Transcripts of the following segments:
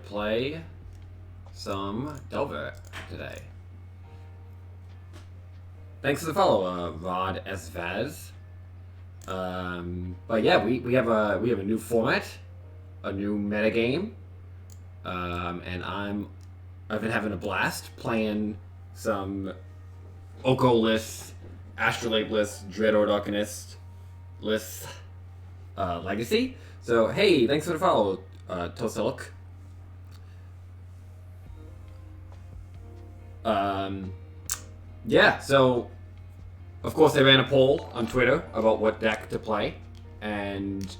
play some Delver today. Thanks for the follow, Rod Esvaz. But yeah, we have a new format, a new metagame, and I've been having a blast playing some Oko lists, Astrolabe lists, Dread Darkness lists, Legacy. So hey, thanks for the follow, Tosiluk. Yeah, so of course I ran a poll on Twitter about what deck to play, and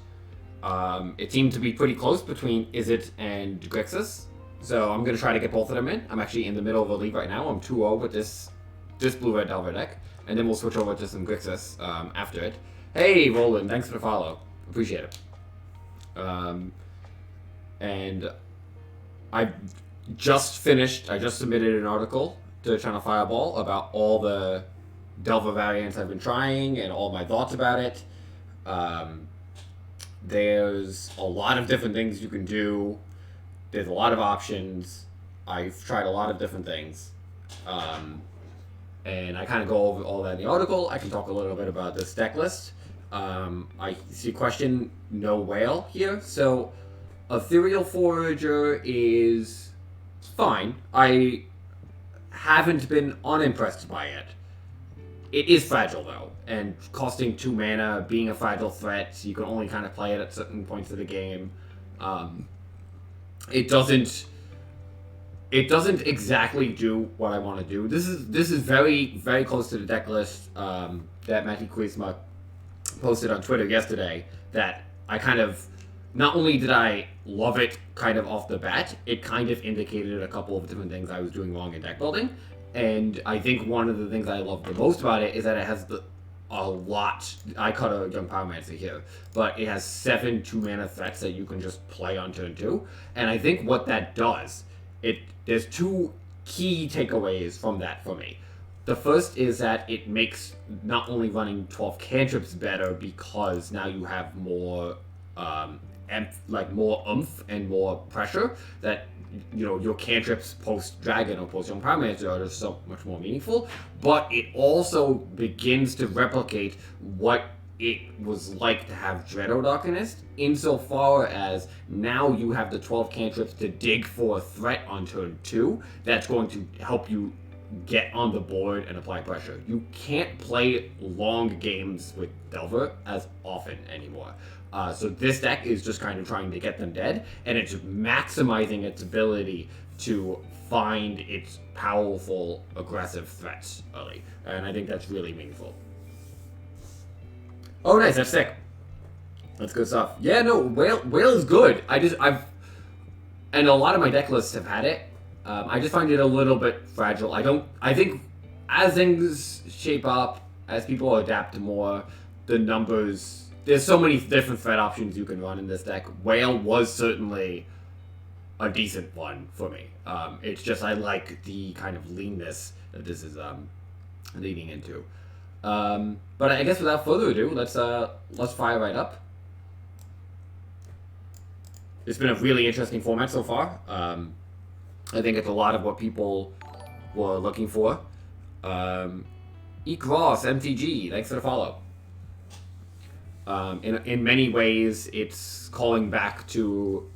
it seemed to be pretty close between Izzet and Grixis. So I'm gonna try to get both of them in. I'm actually in the middle of a league right now. I'm 2-0 with this blue-red Delver deck, and then we'll switch over to some Grixis after it. Hey, Roland, thanks for the follow. Appreciate it. And I just submitted an article to Channel Fireball about all the Delver variants I've been trying and all my thoughts about it. There's a lot of different things you can do. There's a lot of options. I've tried a lot of different things. And I kind of go over all that in the article. I can talk a little bit about this deck list. I see a question, no whale here. So, Ethereal Forager is fine. I haven't been unimpressed by it. It is fragile though, and costing 2 mana, being a fragile threat, so you can only kind of play it at certain points of the game. It doesn't exactly do what I want to do. This is very, very close to the deck list that Matty Kuzma posted on Twitter yesterday. That I kind of, not only did I love it kind of off the bat, it kind of indicated a couple of different things I was doing wrong in deck building. And I think one of the things I love the most about it is that it has a lot. I cut a Young Pyromancer here, but it has 7 2-mana threats that you can just play on turn 2. And I think what that does, there's 2 key takeaways from that for me. The first is that it makes not only running 12 cantrips better because now you have more more oomph and more pressure, that your cantrips post Dragon or post Young Pyromancer are just so much more meaningful, but it also begins to replicate what it was like to have Dread Darkness, insofar as now you have the 12 cantrips to dig for a threat on turn 2 that's going to help you get on the board and apply pressure. You can't play long games with Delver as often anymore. So this deck is just kind of trying to get them dead, and it's maximizing its ability to find its powerful, aggressive threats early. And I think that's really meaningful. Oh, nice, that's sick. That's good stuff. Yeah, no, Whale is good. And a lot of my deck lists have had it. I just find it a little bit fragile. I think as things shape up, as people adapt more, the numbers, there's so many different threat options you can run in this deck. Whale was certainly a decent one for me. It's just I like the kind of leanness that this is leading into. But I guess without further ado, let's fire right up. It's been a really interesting format so far. I think it's a lot of what people were looking for. Ecross MTG, thanks for the follow. In many ways, it's calling back to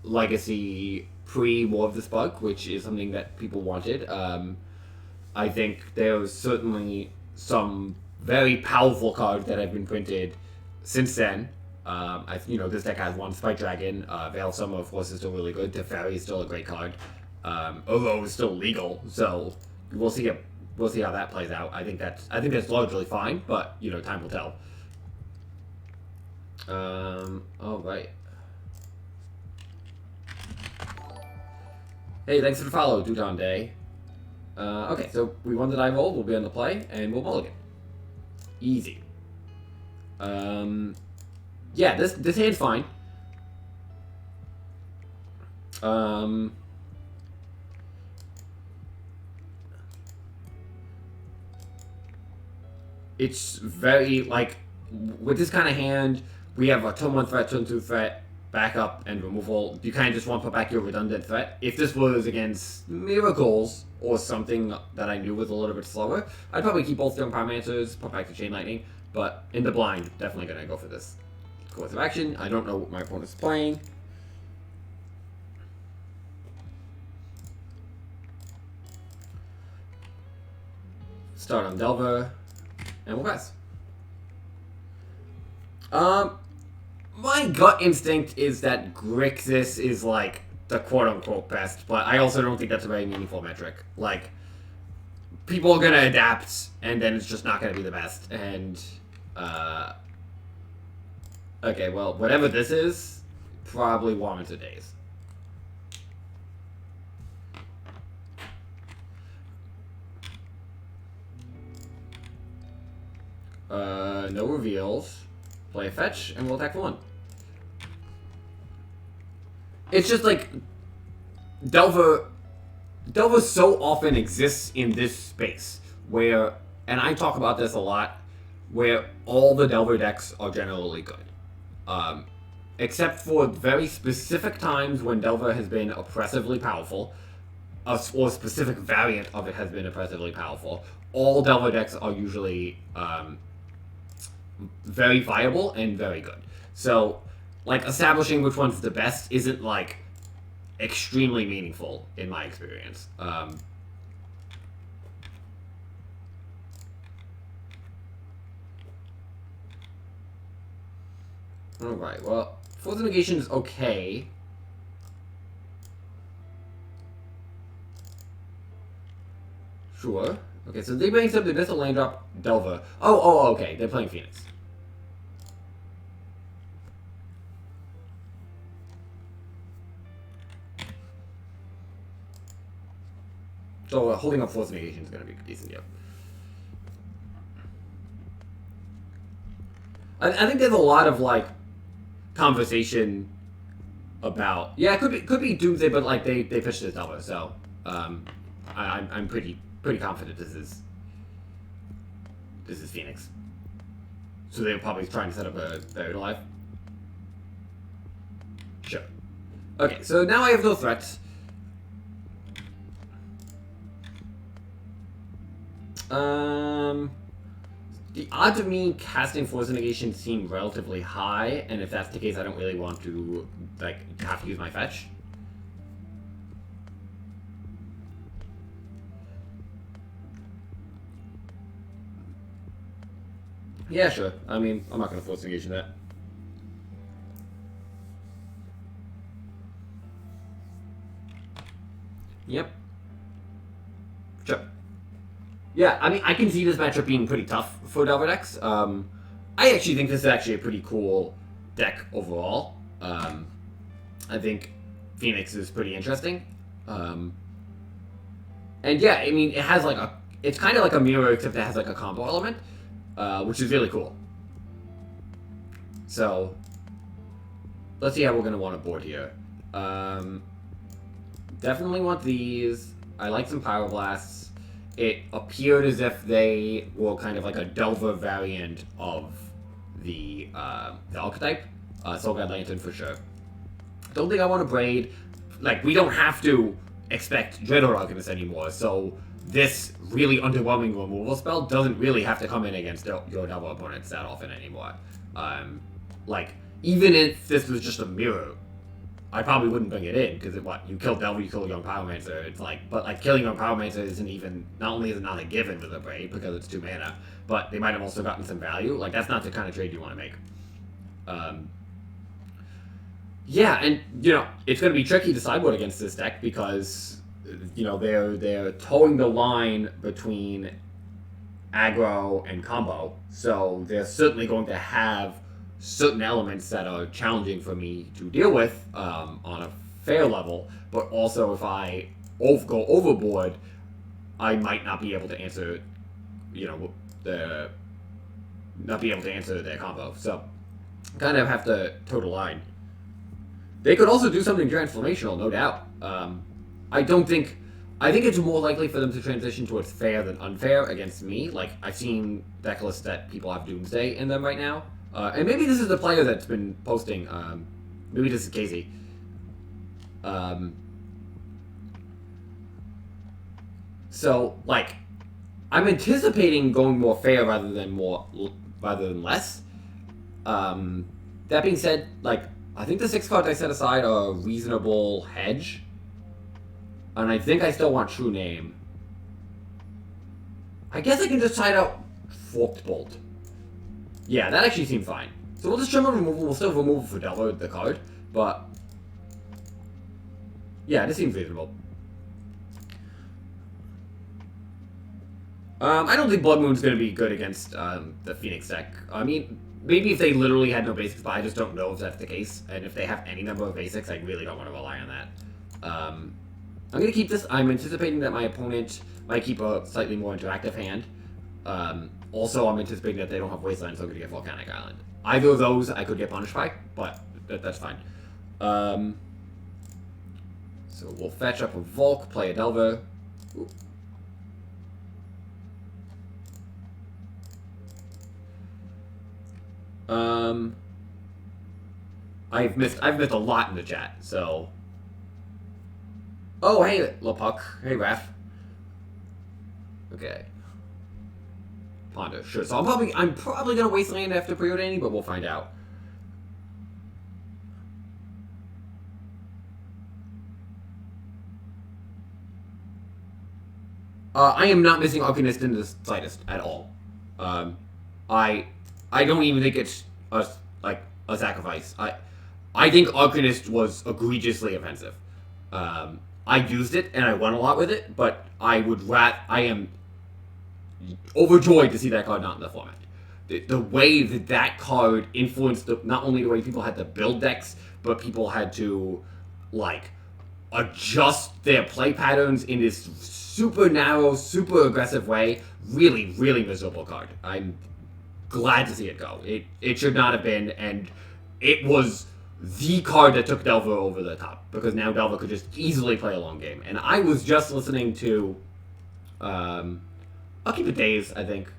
Legacy pre-War of the Spark, which is something that people wanted. I think there's certainly some very powerful cards that have been printed since then. This deck has 1 Spike Dragon. Veil Summer, of course, is still really good. Teferi is still a great card. Uro is still legal, so we'll see how that plays out. I think that's largely fine, but time will tell. All right. Hey, thanks for the follow, Duton Day. Okay, so we won the die roll. We'll be on the play, and we'll mulligan. Easy. Yeah, this hand's fine. It's very, with this kind of hand, we have a turn 1 threat, turn 2 threat, backup and removal, you kind of just want to put back your redundant threat. If this was against Miracles or something that I knew was a little bit slower, I'd probably keep both Young Pyromancers, put back the Chain Lightning, but in the blind, definitely going to go for this course of action. I don't know what my opponent's playing. Start on Delver, and we'll pass. My gut instinct is that Grixis is, like, the quote-unquote best, but I also don't think that's a very meaningful metric. Like, people are gonna adapt, and then it's just not gonna be the best, and, okay, well, whatever this is, probably warrants a daze. No reveals. Play a fetch, and we'll attack for 1. It's just like Delver so often exists in this space where, and I talk about this a lot, where all the Delver decks are generally good. Except for very specific times when Delver has been oppressively powerful, or a specific variant of it has been oppressively powerful. All Delver decks are usually very viable and very good. So, like, establishing which one's the best isn't, like, extremely meaningful in my experience. Alright, well, Force of Negation is okay. Sure. Okay, so they bring up the Missile Land Drop Delver. Oh, okay, they're playing Phoenix. So holding up Force Negation is going to be decent, yeah. I think there's a lot of, like, conversation about... Yeah, it could be Doomsday, but, like, they pitched this Delver, so... I'm pretty confident this is Phoenix. So they're probably trying to set up a Buried Alive. Sure. Okay, so now I have no threats. The odds of me casting Force of Negation seem relatively high, and if that's the case, I don't really want to, like, have to use my fetch. Yeah, sure. I mean, I'm not going to Force Negation that. Yep. Sure. Yeah, I mean, I can see this matchup being pretty tough for Delver decks. I actually think this is actually a pretty cool deck overall. I think Phoenix is pretty interesting. And yeah, I mean, it has like a... It's kind of like a mirror, except it has like a combo element, which is really cool. So, let's see how we're going to want to board here. Definitely want these. I like some Pyroblasts. It appeared as if they were kind of like a Delver variant of the archetype. Soul Guide Lantern for sure. Don't think I want to Braid. Like, we don't have to expect Dreadnought Arcanist anymore, so this really underwhelming removal spell doesn't really have to come in against your Delver opponents that often anymore. Like, even if this was just a mirror, I probably wouldn't bring it in, because you kill Delver, you kill Young Pyromancer, it's like, but like, killing Young Pyromancer isn't even, not only is it not a given with a Braid, because it's 2 mana, but they might have also gotten some value. Like, that's not the kind of trade you want to make. Yeah, and, you know, it's going to be tricky to sideboard against this deck, because, you know, they're towing the line between aggro and combo, so they're certainly going to have certain elements that are challenging for me to deal with on a fair level, but also if I go overboard, I might not be able to answer, you know, their combo. So, kind of have to toe the line. They could also do something transformational, no doubt. I think it's more likely for them to transition towards fair than unfair against me. Like, I've seen deck lists that people have Doomsday in them right now. And maybe this is the player that's been posting maybe this is Casey. So, like, I'm anticipating going more fair rather than less. That being said, like, I think the 6 cards I set aside are a reasonable hedge. And I think I still want True Name. I guess I can just try out Forked Bolt. Yeah, that actually seemed fine. So we'll just trim a removal. We'll still remove for Delver the card, but yeah, this seems reasonable. I don't think Blood Moon's going to be good against the Phoenix deck. I mean, maybe if they literally had no basics, but I just don't know if that's the case. And if they have any number of basics, I really don't want to rely on that. I'm going to keep this. I'm anticipating that my opponent might keep a slightly more interactive hand. Also, I'm anticipating that they don't have Wasteland, so I'm going to get Volcanic Island. Either of those I could get punished by, but that's fine. So we'll fetch up a Volk, play a Delver. Ooh. I've missed a lot in the chat, so. Oh, hey, Lapuck. Hey, Raph. Okay. Ponder, sure. So I'm probably gonna Wasteland after preordaining, but we'll find out. I am not missing Arcanist in the slightest at all. I don't even think it's a sacrifice. I think Arcanist was egregiously offensive. I used it and I won a lot with it, but I am overjoyed to see that card not in the format. The way that card influenced not only the way people had to build decks, but people had to like adjust their play patterns in this super narrow, super aggressive way. Really, really miserable card. I'm glad to see it go. It should not have been, and it was the card that took Delver over the top, because now Delver could just easily play a long game. And I was just listening to I'll keep it Days, I think.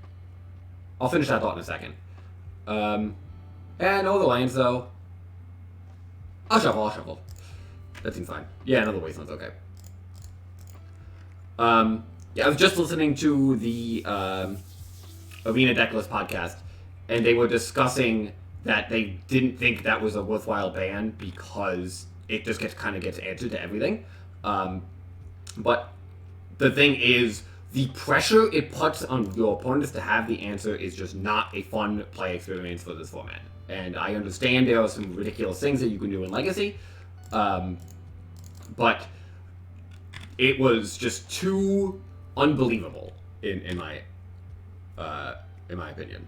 I'll finish that thought in a second. And no other lands, though. I'll shuffle. That seems fine. Yeah, another Wasteland's okay. Yeah, I was just listening to the Arena Decklist podcast, and they were discussing that they didn't think that was a worthwhile ban because it just gets answered to everything. But the thing is, the pressure it puts on your opponents to have the answer is just not a fun play experience for this format. And I understand there are some ridiculous things that you can do in Legacy, but it was just too unbelievable in my opinion.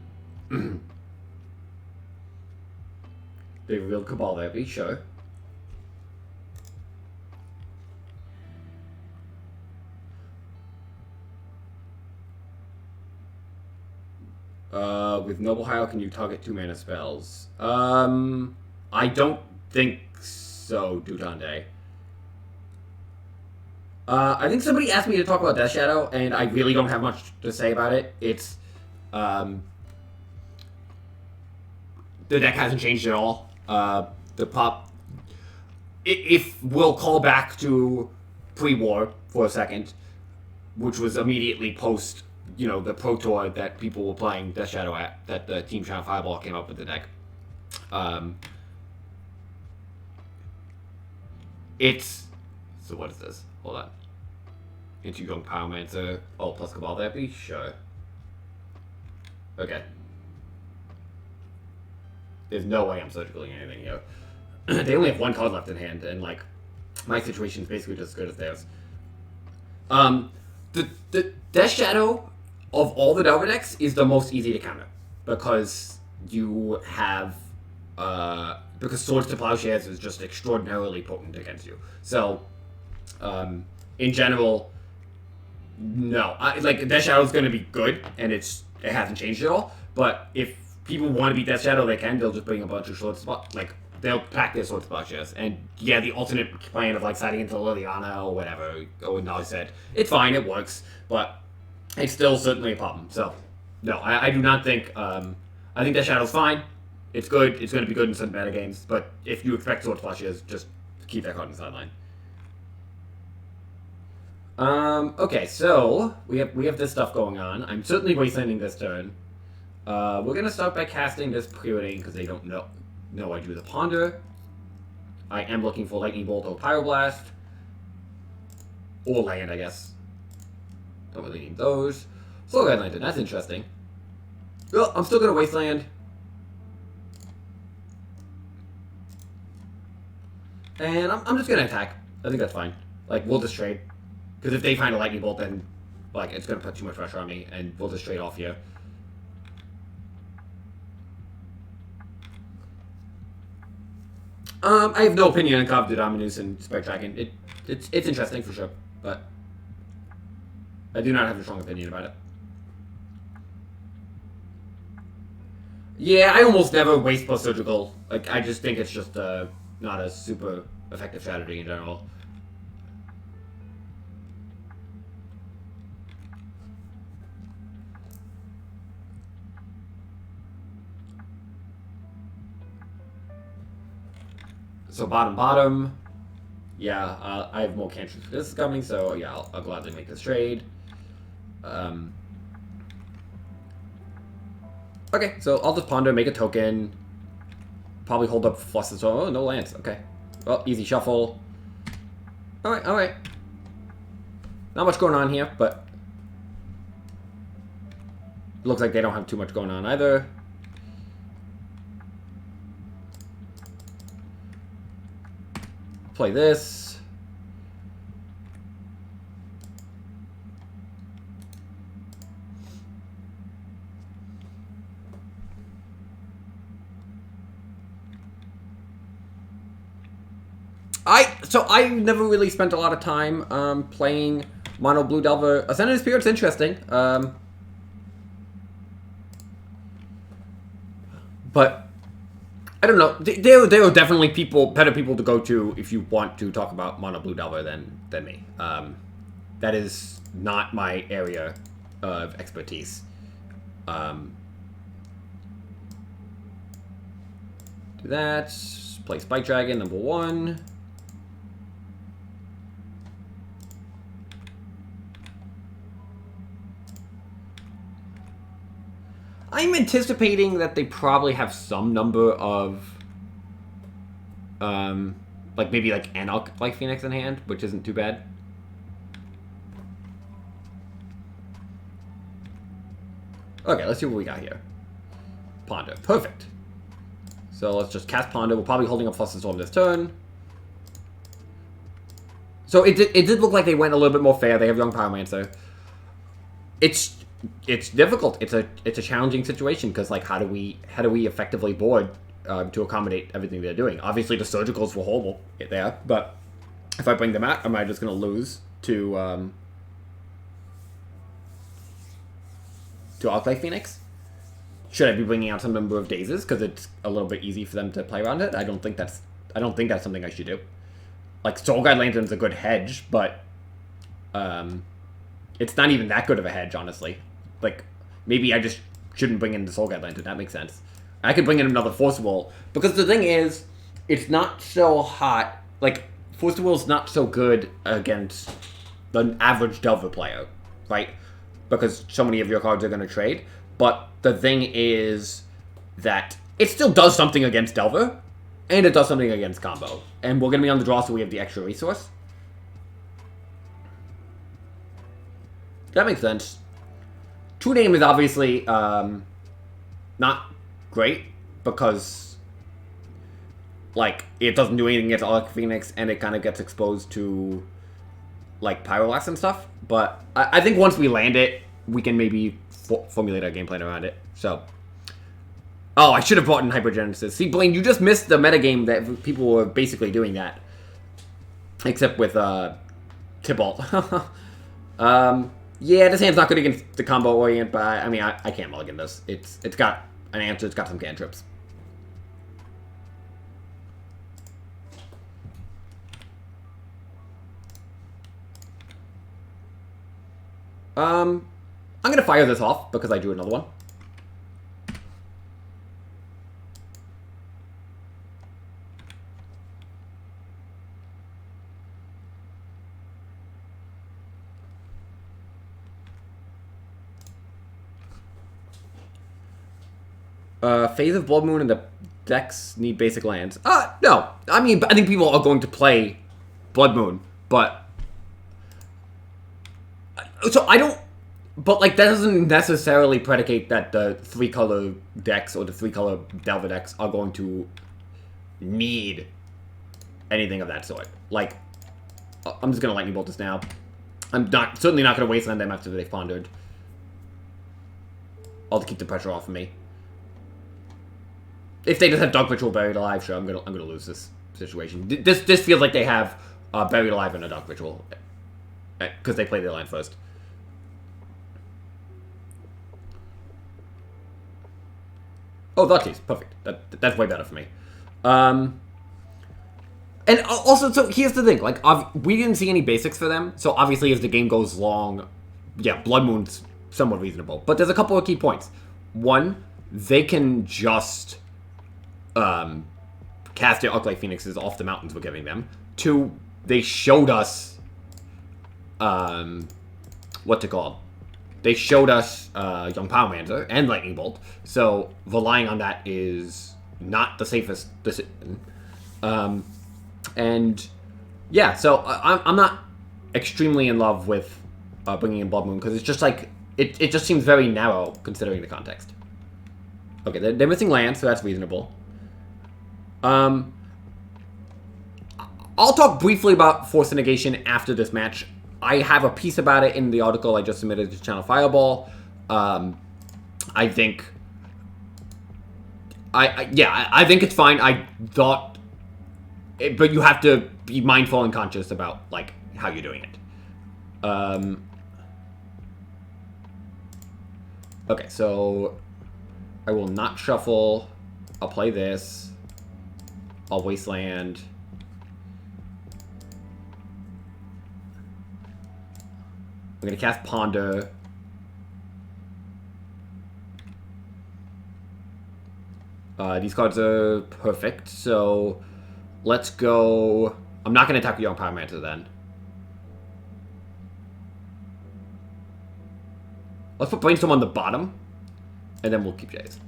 They revealed Cabal there, be sure. With Noble Hile, can you target 2-mana spells? I don't think so, Dutande. I think somebody asked me to talk about Death Shadow, and I really don't have much to say about it. It's, the deck hasn't changed at all. If we'll call back to pre-war for a second, which was immediately post, the Pro Tour that people were playing Death Shadow at, that the Team China Fireball came up with the deck. So what is this? Hold on. Into Young Pyromancer, plus Cabal Therapy? Sure. Okay. There's no way I'm surgically anything here. They only have one card left in hand, and my situation is basically just as good as theirs. The Death Shadow of all the Delver decks is the most easy to counter, because you have because Swords to Plowshares is just extraordinarily potent against you. So, in general, no, Death Shadow is going to be good, and it hasn't changed at all. But if people want to beat Death Shadow, they can. They'll just bring a bunch of Swords to they'll pack their Swords to Plowshares. And yeah, the alternate plan of siding into Liliana or whatever, Owen said, it's fine, it works, but it's still certainly a problem. So, no, I do not think. I think Death Shadow's fine. It's good. It's going to be good in some meta games, but if you expect sword flushes, just keep that card on the sideline. Okay, so we have this stuff going on. I'm certainly wastelanding this turn. We're gonna start by casting this preordain because they don't know I do the ponder. I am looking for lightning bolt or pyroblast. Or land, I guess. Don't really need those. Soulguide Lantern, that's interesting. Well, I'm still gonna wasteland. And I'm just gonna attack. I think that's fine. Like, we'll just trade. Because if they find a lightning bolt, then, like, it's gonna put too much pressure on me, and we'll just trade off here. I have no opinion on Cobb Dominus and Spike Dragon. It's interesting for sure, but I do not have a strong opinion about it. Yeah, I almost never waste plus surgical. Like, I just think it's just not a super effective strategy in general. So bottom. Yeah, I have more cantrips for this coming, so yeah, I'll gladly make this trade. Okay, so I'll just ponder, make a token. Probably hold up flushes. Oh, no lands. Okay. Well, easy shuffle. Alright. Not much going on here, but it looks like they don't have too much going on either. Play this. So I never really spent a lot of time playing Mono Blue Delver. Ascendant Spirit's interesting. But I don't know. There are definitely better people to go to if you want to talk about Mono Blue Delver than me. That is not my area of expertise. Do that. Play Spike Dragon, number 1. I'm anticipating that they probably have some number of, like maybe like Anarch like Phoenix in hand, which isn't too bad. Okay, let's see what we got here. Ponder, perfect. So let's just cast Ponder. We're probably holding up Flush and Storm this turn. So it did look like they went a little bit more fair. They have Young Pyromancer. It's difficult. It's a challenging situation because like how do we effectively board to accommodate everything they're doing? Obviously the surgicals were horrible there, but if I bring them out, am I just going to lose to Arclight Phoenix? Should I be bringing out some number of dazes because it's a little bit easy for them to play around it? I don't think that's something I should do. Like Soulguide Lantern's a good hedge, but it's not even that good of a hedge, honestly. Like, maybe I just shouldn't bring in the Soulguide Lantern. That makes sense. I could bring in another Force Will. Because the thing is, it's not so hot. Like, Force Will's not so good against the average Delver player, right? Because so many of your cards are going to trade. But the thing is that it still does something against Delver, and it does something against combo. And we're going to be on the draw, so we have the extra resource. That makes sense. True Name is obviously not great because, like, it doesn't do anything against Arc Phoenix and it kind of gets exposed to, like, Pyroblast and stuff. But I think once we land it, we can maybe formulate our game plan around it. So, oh, I should have brought in Hypergenesis. See, Blaine, you just missed the metagame that people were basically doing that. Except with Tybalt. Yeah, this hand's not good against the combo orient, but I mean, I can't mulligan this. It's got an answer, it's got some cantrips. I'm gonna fire this off because I drew another one. Phase of Blood Moon and the decks need basic lands. No. I mean, I think people are going to play Blood Moon, but... So I don't... But, like, that doesn't necessarily predicate that the 3-color decks or the 3-color Delver decks are going to need anything of that sort. Like, I'm just going to Lightning Bolt this now. I'm certainly not going to Wasteland them after they've pondered. All to keep the pressure off of me. If they just have Dark Ritual Buried Alive, sure, I'm gonna lose this situation. This feels like they have Buried Alive and a Dark Ritual. Because they played their line first. Oh, Thought-Keys. Perfect. That's way better for me. And also, so here's the thing. Like, we didn't see any basics for them. So obviously, as the game goes long, yeah, Blood Moon's somewhat reasonable. But there's a couple of key points. One, they can just cast their Arclight Phoenixes off the mountains we're giving them. Two, they showed us what's it called? They showed us Young Pyromancer and Lightning Bolt, so relying on that is not the safest decision. And yeah, so I'm not extremely in love with bringing in Blood Moon, because it's just like, it just seems very narrow considering the context. Okay, they're missing land, so that's reasonable. I'll talk briefly about Force of Negation after this match. I have a piece about it in the article I just submitted to Channel Fireball. I think... I think it's fine. I thought... but you have to be mindful and conscious about, like, how you're doing it. Okay, so... I will not shuffle. I'll play this. I'll Wasteland. I'm going to cast Ponder. These cards are perfect, so let's go... I'm not going to attack with Young Pyromancer then. Let's put Brainstorm on the bottom, and then we'll keep Jays.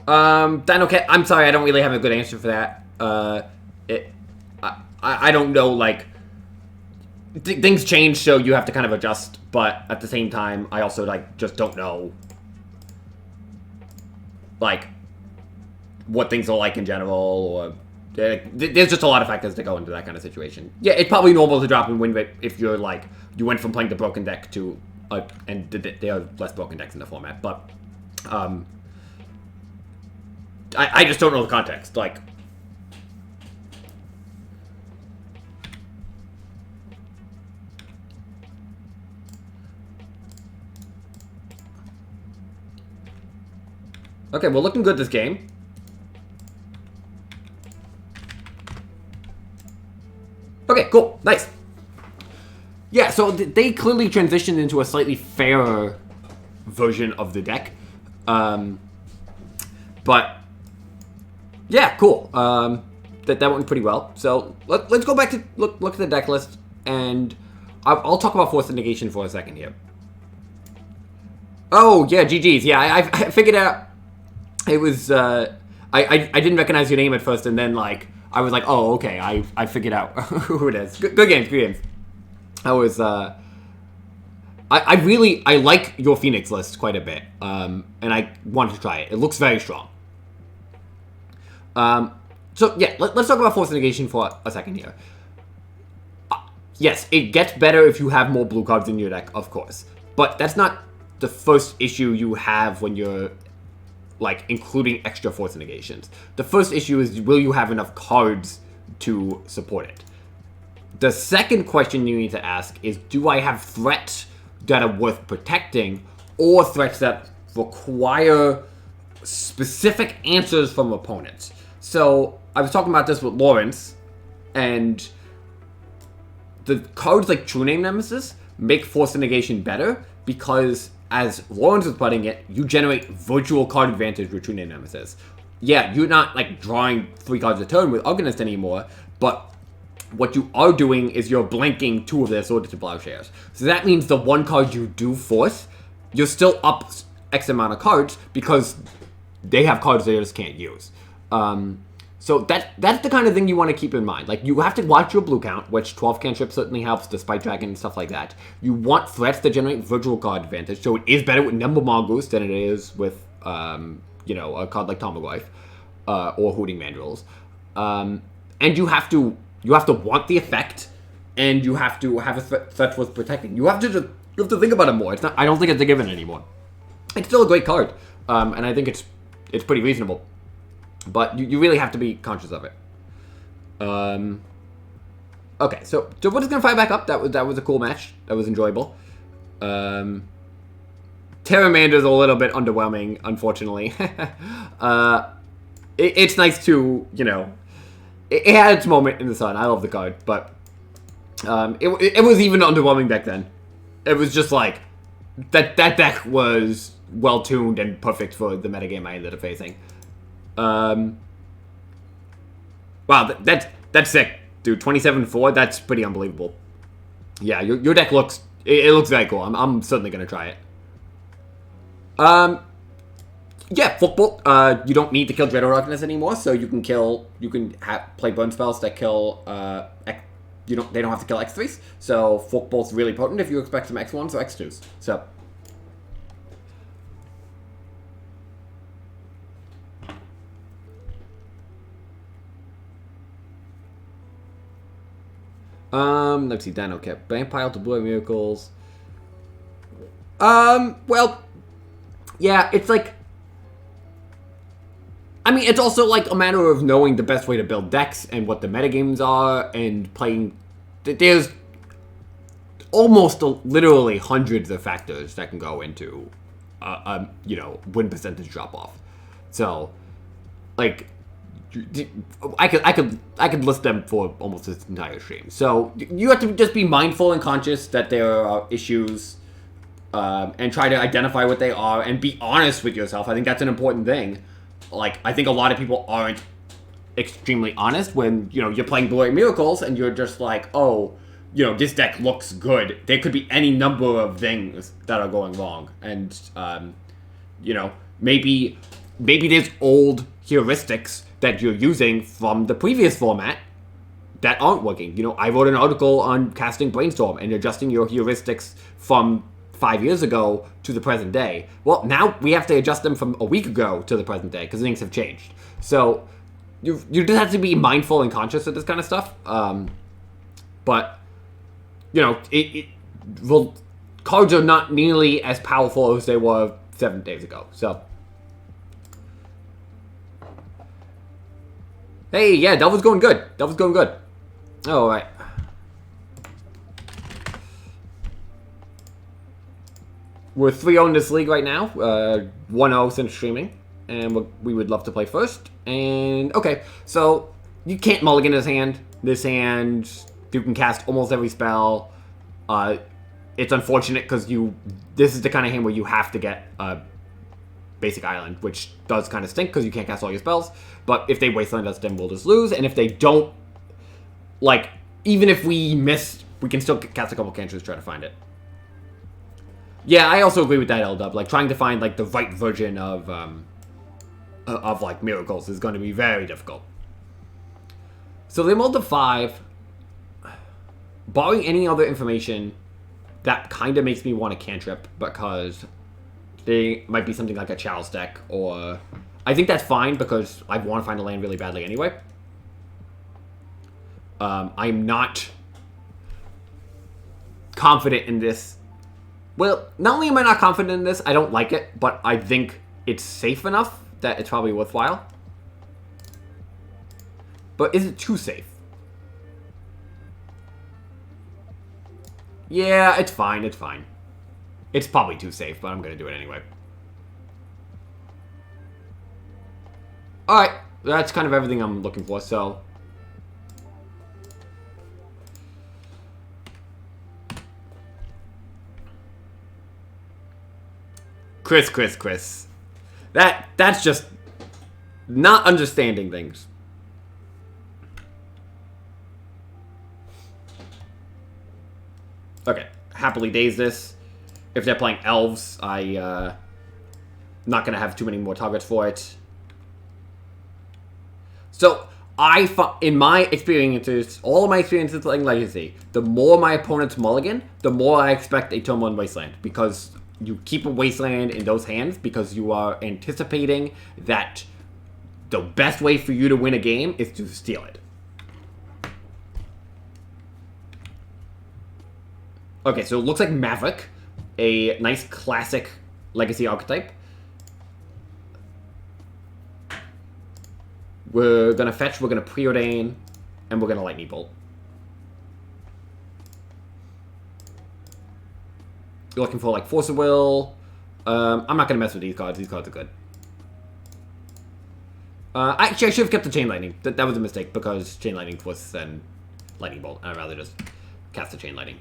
Dino Cat, I'm sorry, I don't really have a good answer for that. I don't know, like, things change, so you have to kind of adjust, but at the same time, I also, like, just don't know, like, what things are like in general, or, there's just a lot of factors that go into that kind of situation. Yeah, it's probably normal to drop in win rate if you're, like, you went from playing the broken deck to, and there are less broken decks in the format, but, I just don't know the context, like... Okay, we're looking good this game. Okay, cool. Nice. Yeah, so they clearly transitioned into a slightly fairer version of the deck. But... yeah, cool. That went pretty well. So let's go back to look at the deck list, and I'll talk about Force of Negation for a second here. Oh yeah, GG's. Yeah, I figured out it was. I didn't recognize your name at first, and then like I was like, oh okay, I figured out who it is. Good games, good games. I was. I like your Phoenix list quite a bit, and I wanted to try it. It looks very strong. So yeah, let's talk about Force of Negation for a second here. Yes, it gets better if you have more blue cards in your deck, of course. But that's not the first issue you have when you're, like, including extra Force of Negations. The first issue is, will you have enough cards to support it? The second question you need to ask is, do I have threats that are worth protecting, or threats that require specific answers from opponents? So, I was talking about this with Lawrence, and the cards like True Name Nemesis make Force of Negation better, because, as Lawrence was putting it, you generate virtual card advantage with True Name Nemesis. Yeah, you're not, like, drawing 3 cards a turn with Organist anymore, but what you are doing is you're blanking 2 of their Sword to Plowshares. So that means the 1 card you do force, you're still up X amount of cards because they have cards they just can't use. So that's the kind of thing you want to keep in mind. Like, you have to watch your blue count, which 12 cantrip certainly helps, despite Dragon and stuff like that. You want threats that generate virtual card advantage, so it is better with Nimble Mongoose than it is with, you know, a card like Tomaglyph, or Hooting Mandrills. And you have to want the effect, and you have to have a threat worth protecting. You have to think about it more. I don't think it's a given anymore. It's still a great card, and I think it's pretty reasonable. But you really have to be conscious of it. Okay, so we're just gonna fire back up. That was a cool match. That was enjoyable. Terramander's a little bit underwhelming, unfortunately. It's nice to, you know, it had its moment in the sun. I love the card, but it was even underwhelming back then. It was just like that deck was well tuned and perfect for the metagame I ended up facing. Wow, that's sick, dude. 27-4. That's pretty unbelievable. Yeah, your deck looks looks very cool. I'm certainly gonna try it. Yeah, Footbolt. You don't need to kill Dread or Darkness anymore, so you can play burn spells that kill they don't have to kill X3s. So Footbolt's really potent if you expect some X1s or X2s. So. Let's see, Dino kept Vampire to Blue Miracles. Well, yeah, it's like, I mean, it's also like a matter of knowing the best way to build decks and what the metagames are and playing. There's almost literally hundreds of factors that can go into, you know, win percentage drop off. So, like, I could list them for almost this entire stream. So you have to just be mindful and conscious that there are issues, and try to identify what they are and be honest with yourself. I think that's an important thing. Like, I think a lot of people aren't extremely honest when, you know, you're playing Blue Miracles and you're just like, oh, you know, this deck looks good. There could be any number of things that are going wrong, and you know, maybe there's old heuristics that you're using from the previous format that aren't working. You know, I wrote an article on casting Brainstorm and adjusting your heuristics from 5 years ago to the present day. Well, now we have to adjust them from a week ago to the present day because things have changed. So you just have to be mindful and conscious of this kind of stuff. But, you know, well, cards are not nearly as powerful as they were 7 days ago. So. Hey, yeah, Delver's going good. Delver's going good. Oh, all right. We're 3-0 in this league right now. 1-0 since streaming. And we would love to play first. And, okay, so you can't mulligan this hand. This hand, you can cast almost every spell. It's unfortunate because this is the kind of hand where you have to get Basic Island, which does kind of stink because you can't cast all your spells. But if they Wasteland us, then we'll just lose. And if they don't, like, even if we miss, we can still cast a couple cantrips to try to find it. Yeah, I also agree with that, L-Dub. Like, trying to find, like, the right version of like, Miracles is going to be very difficult. So they mulled to 5. Barring any other information, that kind of makes me want a cantrip because they might be something like a Chalice deck, or I think that's fine because I want to find a land really badly anyway. I'm not confident in this. Well, not only am I not confident in this, I don't like it, but I think it's safe enough that it's probably worthwhile. But is it too safe? Yeah, it's fine, it's fine. It's probably too safe, but I'm going to do it anyway. Alright, that's kind of everything I'm looking for, so. Chris. That's just not understanding things. Okay, happily days this. If they're playing elves, I not gonna have too many more targets for it. So in my experiences, all of my experiences playing Legacy, the more my opponents mulligan, the more I expect a turn 1 Wasteland, because you keep a Wasteland in those hands because you are anticipating that the best way for you to win a game is to steal it. Okay, so it looks like Maverick, a nice classic Legacy archetype. We're gonna fetch, we're gonna preordain, and we're gonna lightning bolt. You're looking for like Force of Will. I'm not gonna mess with these cards. These cards are good. Actually, I should have kept the Chain Lightning. That was a mistake because Chain Lightning was then Lightning Bolt. I'd rather just cast the Chain Lightning.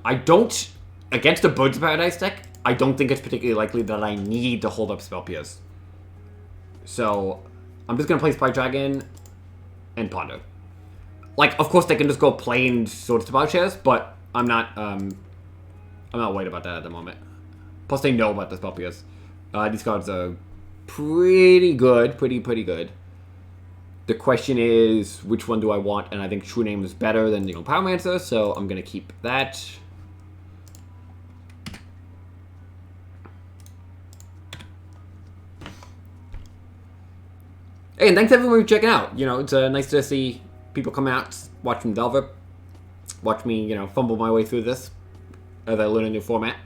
I don't, against the Birds of Paradise deck, I don't think it's particularly likely that I need to hold up Spell Pierce. So, I'm just going to play Spike Dragon and Ponder. Like, of course they can just go plain Swords to Plowshares, but I'm not worried about that at the moment. Plus they know about the Spell Pierce. These cards are pretty good, pretty good. The question is, which one do I want? And I think True Name is better than, Pyromancer, so I'm going to keep that. Hey, and thanks everyone for checking out. It's nice to see people come out, watch from Delver, watch me, fumble my way through this as I learn a new format.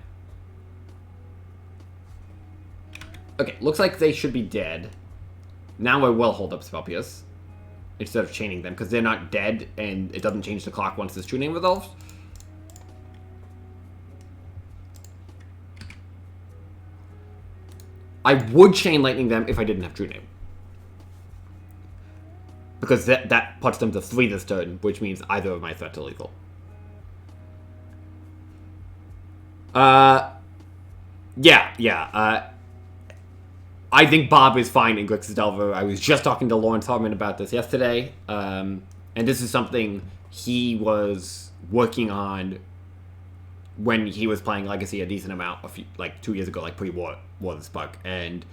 Okay, looks like they should be dead. Now I will hold up Spell Pierce instead of chaining them, because they're not dead, and it doesn't change the clock once this True Name resolves. I would Chain Lightning them if I didn't have True Name. Because that puts them to 3 this turn, which means either of my threats are lethal. Yeah. I think Bob is fine in Grixis Delver. I was just talking to Lawrence Hartman about this yesterday. And this is something he was working on when he was playing Legacy a decent amount, 2 years ago, pre-War of the Spark. And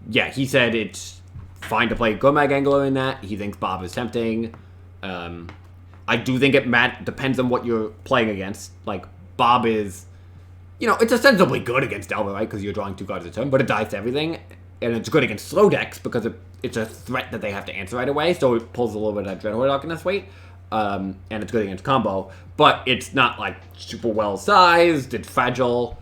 yeah, he said it's fine to play Gomag Angler in that. He thinks Bob is tempting. I do think it depends on what you're playing against. Bob is, it's ostensibly good against Delver, right? Because you're drawing 2 cards a turn, but it dies to everything. And it's good against slow decks because it's a threat that they have to answer right away, so it pulls a little bit of that Dreadhorde Arcanist weight. And it's good against combo, but it's not, super well-sized, it's fragile.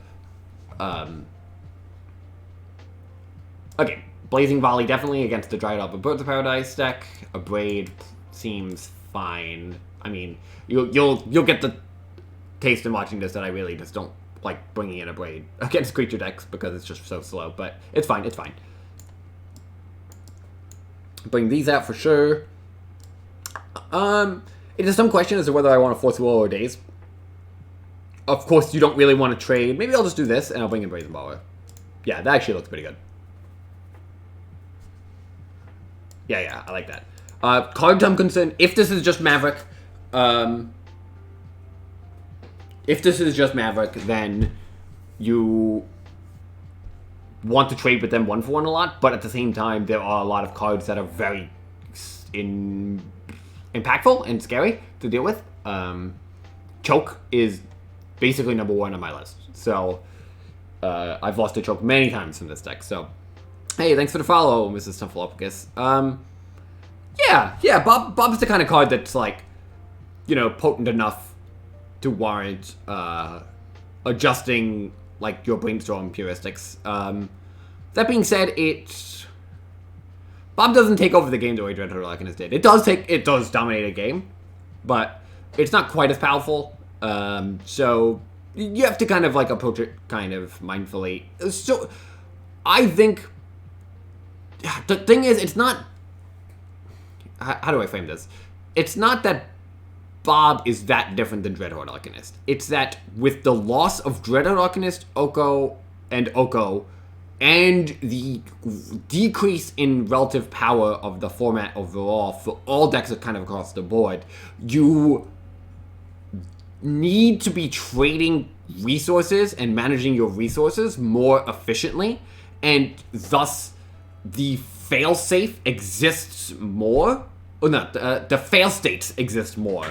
Okay, Blazing Volley definitely against the Dried Up Birds of Paradise deck. A Braid seems fine. I mean, you'll get the taste in watching this that I really just don't like bringing in a Braid against creature decks because it's just so slow, but it's fine, it's fine. Bring these out for sure. It is some question as to whether I want to Force Will or Daze. Of course, you don't really want to trade. Maybe I'll just do this, and I'll bring in Brazen Baller. Yeah, that actually looks pretty good. Yeah, I like that. Cards I'm concerned, if this is just Maverick, then you want to trade with them 1-for-1 a lot, but at the same time, there are a lot of cards that are very impactful and scary to deal with. Choke is basically #1 on my list, so I've lost to Choke many times from this deck, so hey, thanks for the follow, Mrs. Snuffleupagus. Yeah, Bob's the kind of card that's potent enough to warrant adjusting your brainstorm heuristics. That being said, Bob doesn't take over the game the way Dreadhorde Arcanist did. It does dominate a game, but it's not quite as powerful. So you have to kind of approach it kind of mindfully. So I think the thing is, it's not. How do I frame this? It's not that Bob is that different than Dreadhorde Arcanist. It's that with the loss of Dreadhorde Arcanist, Oko, and the decrease in relative power of the format overall for all decks kind of across the board, you need to be trading resources and managing your resources more efficiently, and thus the failsafe exists more. Or not, the fail states exist more.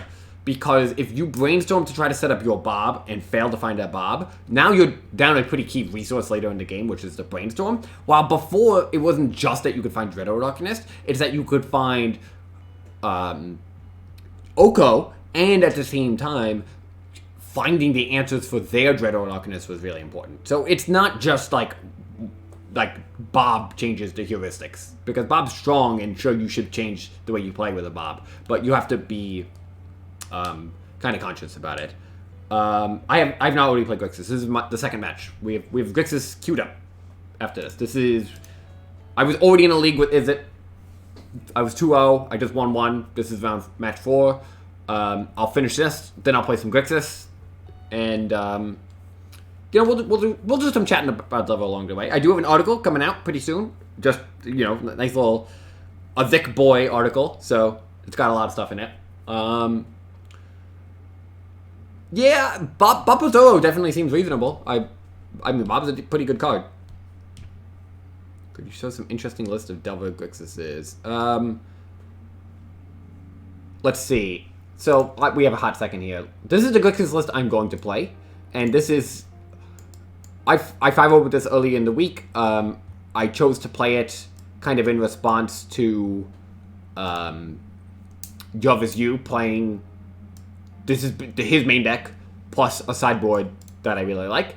Because if you brainstorm to try to set up your Bob and fail to find that Bob, now you're down a pretty key resource later in the game, which is the brainstorm. While before, it wasn't just that you could find Dreadhorde Arcanist, it's that you could find Oko, and at the same time, finding the answers for their Dreadhorde Arcanist was really important. So it's not just like Bob changes the heuristics, because Bob's strong, and sure, you should change the way you play with a Bob, but you have to be kind of conscious about it. I've not already played Grixis. This is the second match. We have Grixis queued up after this. I was already in a league with Izzet. I was 2-0. I just won 1. This is round match 4. I'll finish this, then I'll play some Grixis, and we'll do some chatting about Delver along the way. I do have an article coming out pretty soon. Just, nice little a thick boy article. So it's got a lot of stuff in it. Yeah, Bob Pozzolo definitely seems reasonable. I mean, Bob's a pretty good card. Could you show some interesting list of Delver Grixises? Let's see. So we have a hot second here. This is the Grixis list I'm going to play, and this is I 5-0 with this early in the week. I chose to play it kind of in response to Jarvis Yu playing. This is his main deck plus a sideboard that I really like,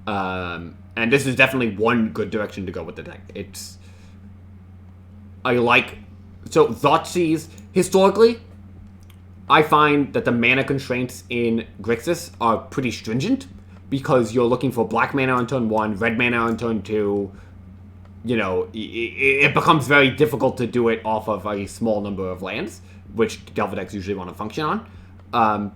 and this is definitely one good direction to go with the deck. So Thoughtseize, historically, I find that the mana constraints in Grixis are pretty stringent, because you're looking for black mana on turn 1, red mana on turn 2. It becomes very difficult to do it off of a small number of lands, which Delver decks usually want to function on.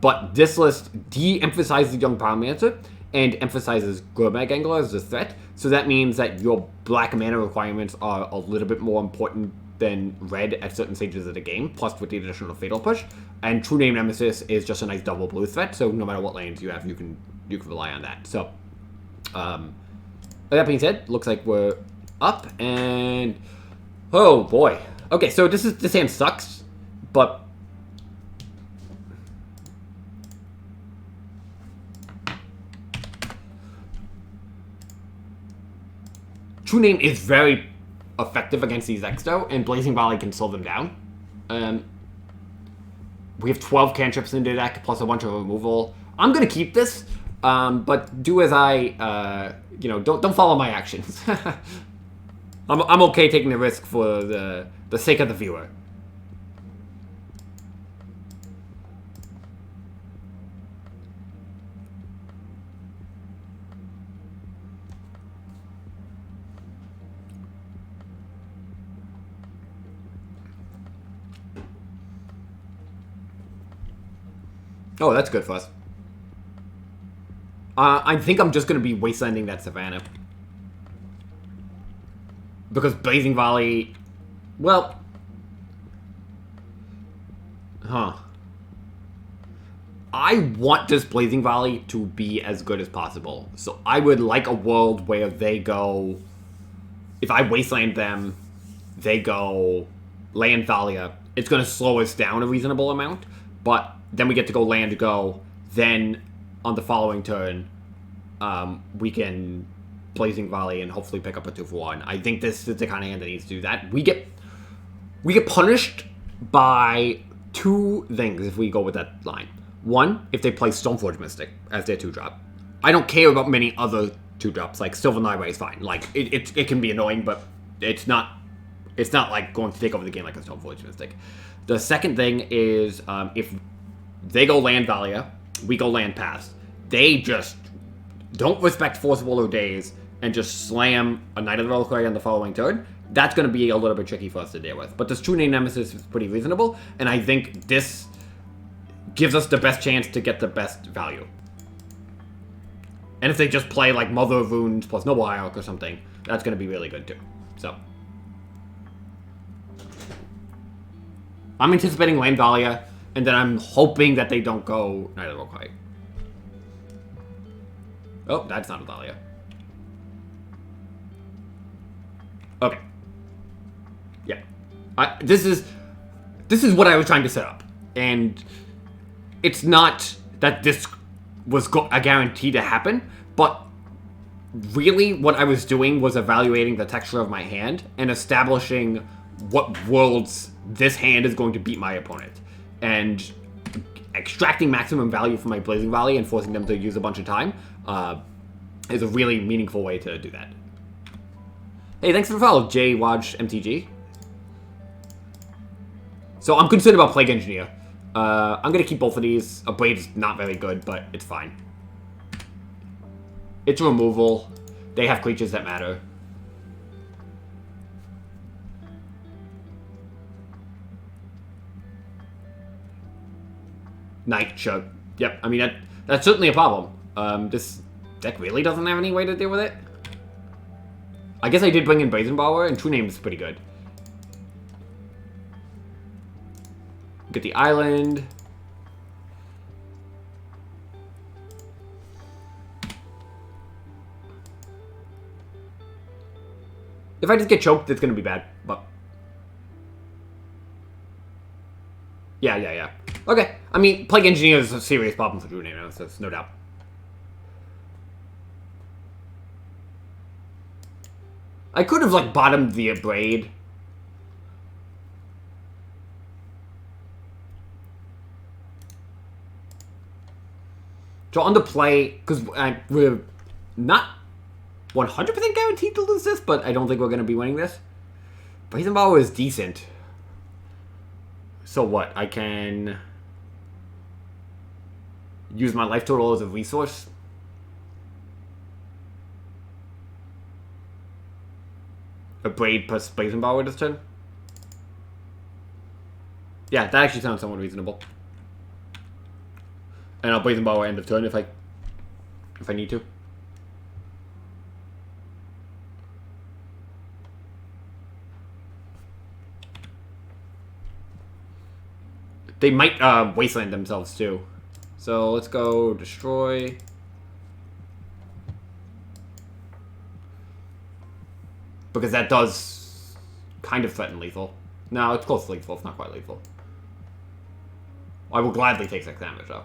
But this list de-emphasizes Young Pyromancer and emphasizes Gurmag Angler as a threat, so that means that your black mana requirements are a little bit more important than red at certain stages of the game, plus with the additional Fatal Push. And True Name Nemesis is just a nice double blue threat, so no matter what lands you have, you can rely on that. So, with that being said, looks like we're up, and oh boy. Okay, so this hand sucks, but True Name is very effective against these decks, though, and Blazing Volley can slow them down. We have 12 cantrips in the deck, plus a bunch of removal. I'm gonna keep this, but do as I, don't follow my actions. I'm okay taking the risk for the sake of the viewer. Oh, that's good for us. I think I'm just going to be wastelanding that Savannah. Because Blazing Volley... Well... I want this Blazing Volley to be as good as possible. So I would like a world where they go... If I wasteland them, they go land Thalia. It's going to slow us down a reasonable amount, but then we get to go land go. Then on the following turn, we can Blazing Volley and hopefully pick up a 2-for-1. I think this is the kind of hand that needs to do that. We get punished by two things if we go with that line. One, if they play Stoneforge Mystic as their 2-drop. I don't care about many other 2-drops, like Sylvan Library is fine. Like, it can be annoying, but it's not like going to take over the game like a Stoneforge Mystic. The second thing is, if they go land Valia, we go land Pass. They just don't respect Forcible or Daze and just slam a Knight of the Reliquary on the following turn. That's going to be a little bit tricky for us to deal with. But this True Name Nemesis is pretty reasonable, and I think this gives us the best chance to get the best value. And if they just play like Mother of Runes plus Noble Hierarch or something, that's going to be really good too. So I'm anticipating Land Valia, and then I'm hoping that they don't go Night of the Roquite. Oh, that's not a Dahlia. Okay. Yeah. This is what I was trying to set up. And it's not that this was a guarantee to happen, but really what I was doing was evaluating the texture of my hand and establishing what worlds this hand is going to beat my opponent. And extracting maximum value from my Blazing Volley and forcing them to use a bunch of time is a really meaningful way to do that. Hey, thanks for the follow, JWatchMTG. So I'm concerned about Plague Engineer. I'm going to keep both of these. A Blade is not very good, but it's fine. It's removal. They have creatures that matter. Knight, sure. Yep, I mean, that's certainly a problem. This deck really doesn't have any way to deal with it. I guess I did bring in Brazenbauer, and True Name is pretty good. Get the island. If I just get choked, it's gonna be bad, but... Yeah. Okay, I mean, Plague Engineer is a serious problem for True Name, so there's no doubt. I could have, like, bottomed the Braid. So on the play, because we're not 100% guaranteed to lose this, but I don't think we're going to be winning this. Brazenbauer is decent. So what? I can use my life total as a resource. A Braid plus Brazenbauer this turn. Yeah, that actually sounds somewhat reasonable. And I'll Brazenbauer end of turn if I need to. They might wasteland themselves too. So let's go destroy. Because that does kind of threaten lethal. No, it's close to lethal. It's not quite lethal. I will gladly take 6 damage though.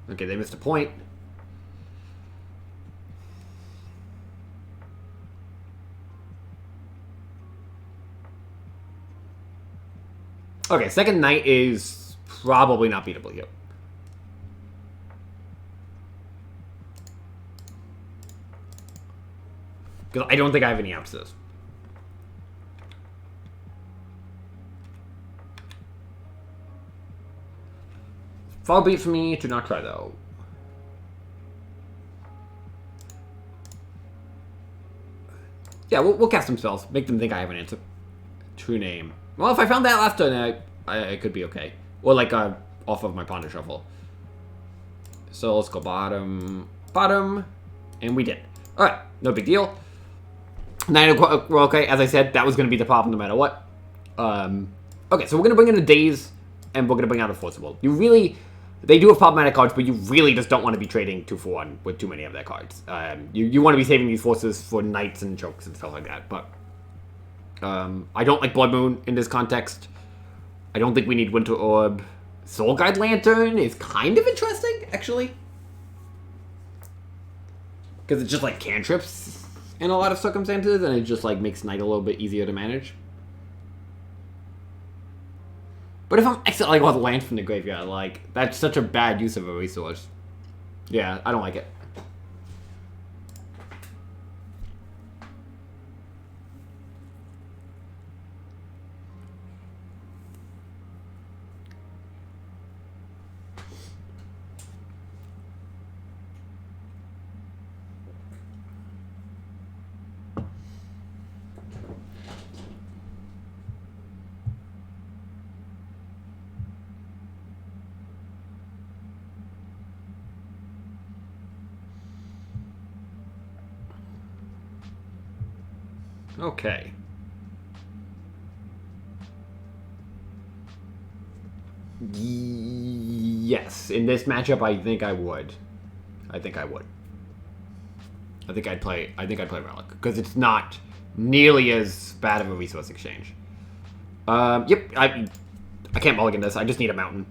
Okay, they missed a point. Okay, second Knight is probably not beatable here. Because I don't think I have any outs to this. Far be it for me to not try, though. Yeah, we'll cast some spells. Make them think I have an answer. True Name. Well, if I found that last turn, I could be okay. Or, like, off of my Ponder Shuffle. So, let's go bottom. And we did. Alright, no big deal. We're okay. As I said, that was going to be the problem no matter what. Okay, so we're going to bring in a Daze, and we're going to bring out a Forcible. You really... They do have problematic cards, but you really just don't want to be trading 2 for 1 with too many of their cards. You want to be saving these forces for Knights and Chokes and stuff like that, but... I don't like Blood Moon in this context. I don't think we need Winter Orb. Soul Guide Lantern is kind of interesting, actually. Because it's just like cantrips in a lot of circumstances, and it just like makes Knight a little bit easier to manage. But if I'm exiling all the lands from the graveyard, like, that's such a bad use of a resource. Yeah, I don't like it. Okay. Yes, in this matchup, I think I would. I think I'd play Relic because it's not nearly as bad of a resource exchange. Yep, I can't mulligan this. I just need a mountain.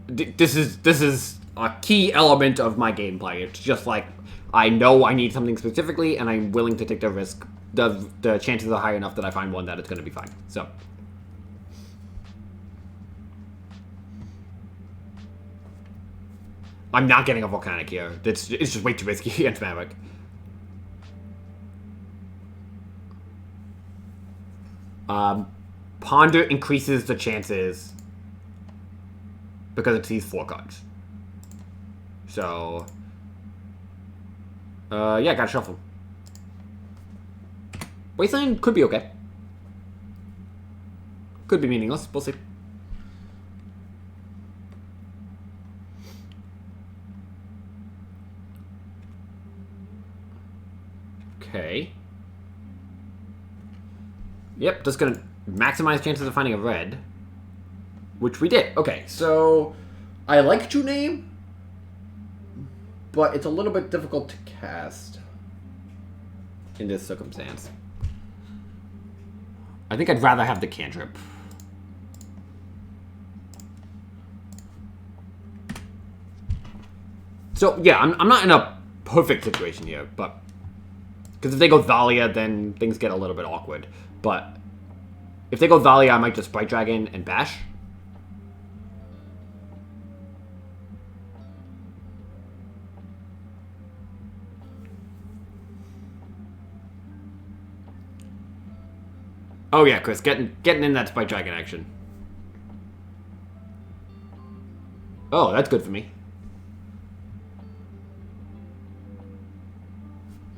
This is a key element of my gameplay. It's just like I know I need something specifically, and I'm willing to take the risk. The chances are high enough that I find one that it's going to be fine. So. I'm not getting a volcanic here. It's just way too risky against Maverick. Ponder increases the chances because it sees 4 cards. So, yeah, gotta shuffle. Wasteland could be okay. Could be meaningless. We'll see. Okay. Yep, just gonna maximize chances of finding a red. Which we did. Okay, so I like to name, but it's a little bit difficult to cast in this circumstance. I think I'd rather have the cantrip. So, yeah, I'm not in a perfect situation here, but because if they go Thalia, then things get a little bit awkward. But if they go Thalia, I might just Bright Dragon and Bash. Oh yeah, Chris, getting in that Bright Dragon action. Oh, that's good for me.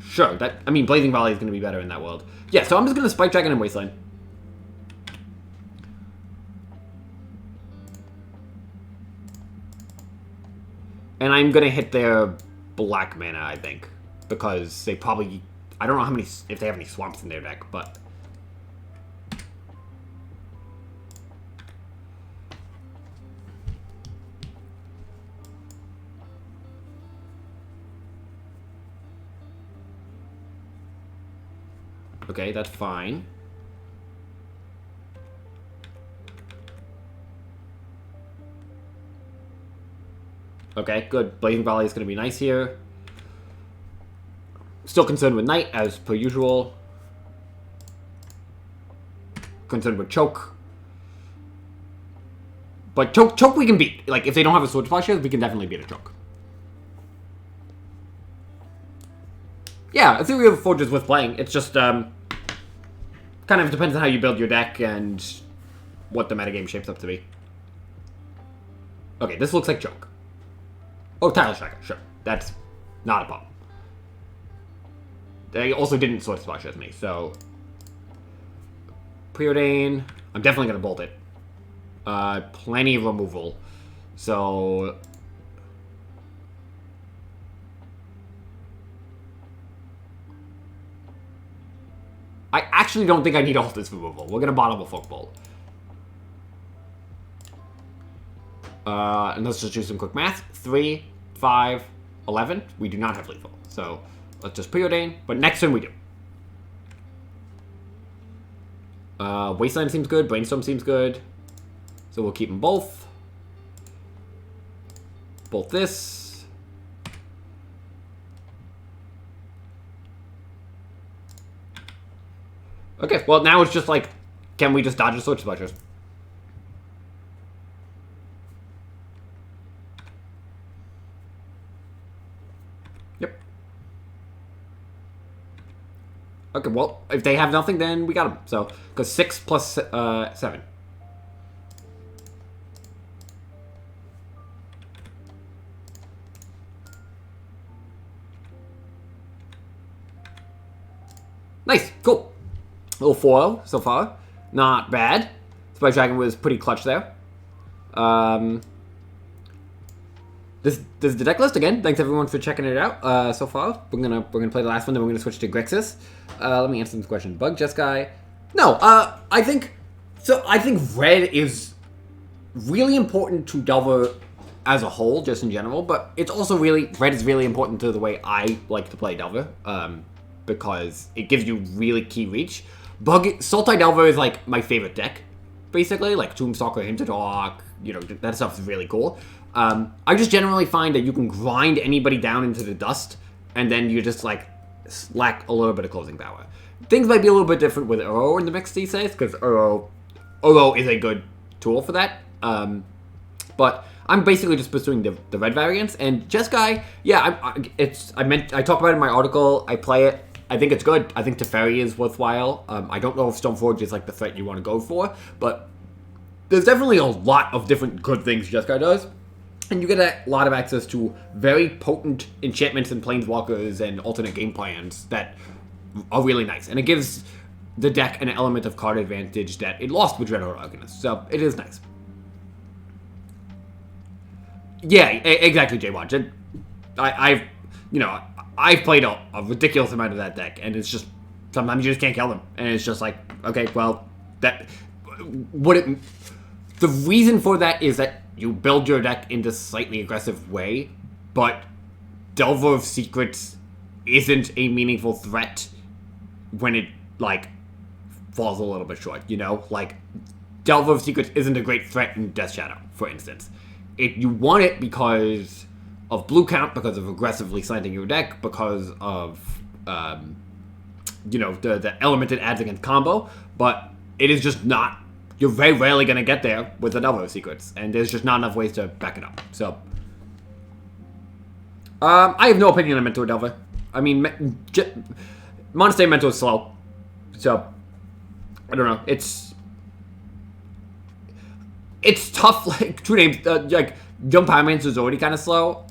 Sure, I mean, Blazing Volley is going to be better in that world. Yeah, so I'm just going to Spike Dragon and Wasteland. And I'm going to hit their black mana, I think. Because they probably... I don't know how many... if they have any swamps in their deck, but... Okay, that's fine. Okay, good. Blazing Volley is going to be nice here. Still concerned with Knight, as per usual. Concerned with Choke. But Choke we can beat. Like, if they don't have a Sword Splasher, we can definitely beat a Choke. Yeah, Ethereal Forge is worth playing. It's just, kind of depends on how you build your deck and what the metagame shapes up to be. Okay, this looks like Choke. Oh, Tile Striker, sure. That's not a problem. They also didn't Sword Splash with me, so... Preordain. I'm definitely going to bolt it. Plenty of removal. So... I actually don't think I need all this removal. We're going to bottom a Folk Bolt. And let's just do some quick math. 3, 5, 11. We do not have lethal. So let's just preordain. But next turn we do. Wasteland seems good. Brainstorm seems good. So we'll keep them both. Bolt this. Okay, well now it's just like, can we just dodge the Sword Splashers? Yep. Okay, well, if they have nothing, then we got them. So, because 6 plus 7. Nice, cool. Little foil so far. Not bad. Spike Dragon was pretty clutch there. this is the deck list again. Thanks everyone for checking it out so far. We're gonna play the last one, then we're gonna switch to Grixis. Let me answer this question. Bug Jeskai. No, I think red is really important to Delver as a whole, just in general, but it's also red is really important to the way I like to play Delver, because it gives you really key reach. Sultai Delver is like my favorite deck, basically, like Tombstalker, Hinterdark, you know, that stuff is really cool. I just generally find that you can grind anybody down into the dust, and then you just like lack a little bit of closing power. Things might be a little bit different with Uro in the mix these days, because Uro is a good tool for that. But I'm basically just pursuing the red variants, and Jeskai, yeah, I talked about it in my article. I play it. I think it's good. I think Teferi is worthwhile. I don't know if Stoneforge is like the threat you want to go for, but there's definitely a lot of different good things Jeskai does. And you get a lot of access to very potent enchantments and planeswalkers and alternate game plans that are really nice. And it gives the deck an element of card advantage that it lost with Red Arcanist. So it is nice. Yeah, exactly, J-Watch. I've played a ridiculous amount of that deck, and it's just, sometimes you just can't kill them. And it's just like, okay, well, the reason for that is that you build your deck in this slightly aggressive way, but Delver of Secrets isn't a meaningful threat when it, like, falls a little bit short, you know? Like, Delver of Secrets isn't a great threat in Death Shadow, for instance. You want it because of blue count, because of aggressively slanting your deck, because of, the element it adds against combo, but it is just not, you're very rarely going to get there with the Delver of Secrets, and there's just not enough ways to back it up, so. I have no opinion on Mentor Delver. I mean, Monastery Mentor is slow, so, I don't know, it's tough, like, two names, like, Jump Pyromancer is already kind of slow.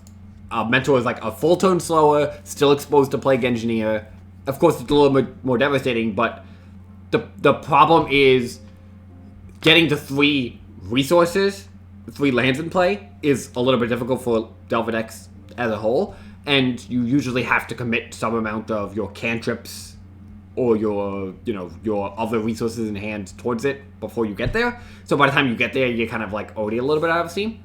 Mentor is like a full turn slower, still exposed to Plague Engineer. Of course, it's a little bit more devastating, but the problem is getting to 3 resources, 3 lands in play, is a little bit difficult for Delver decks as a whole, and you usually have to commit some amount of your cantrips or your other resources in hand towards it before you get there. So by the time you get there, you're kind of like already a little bit out of steam.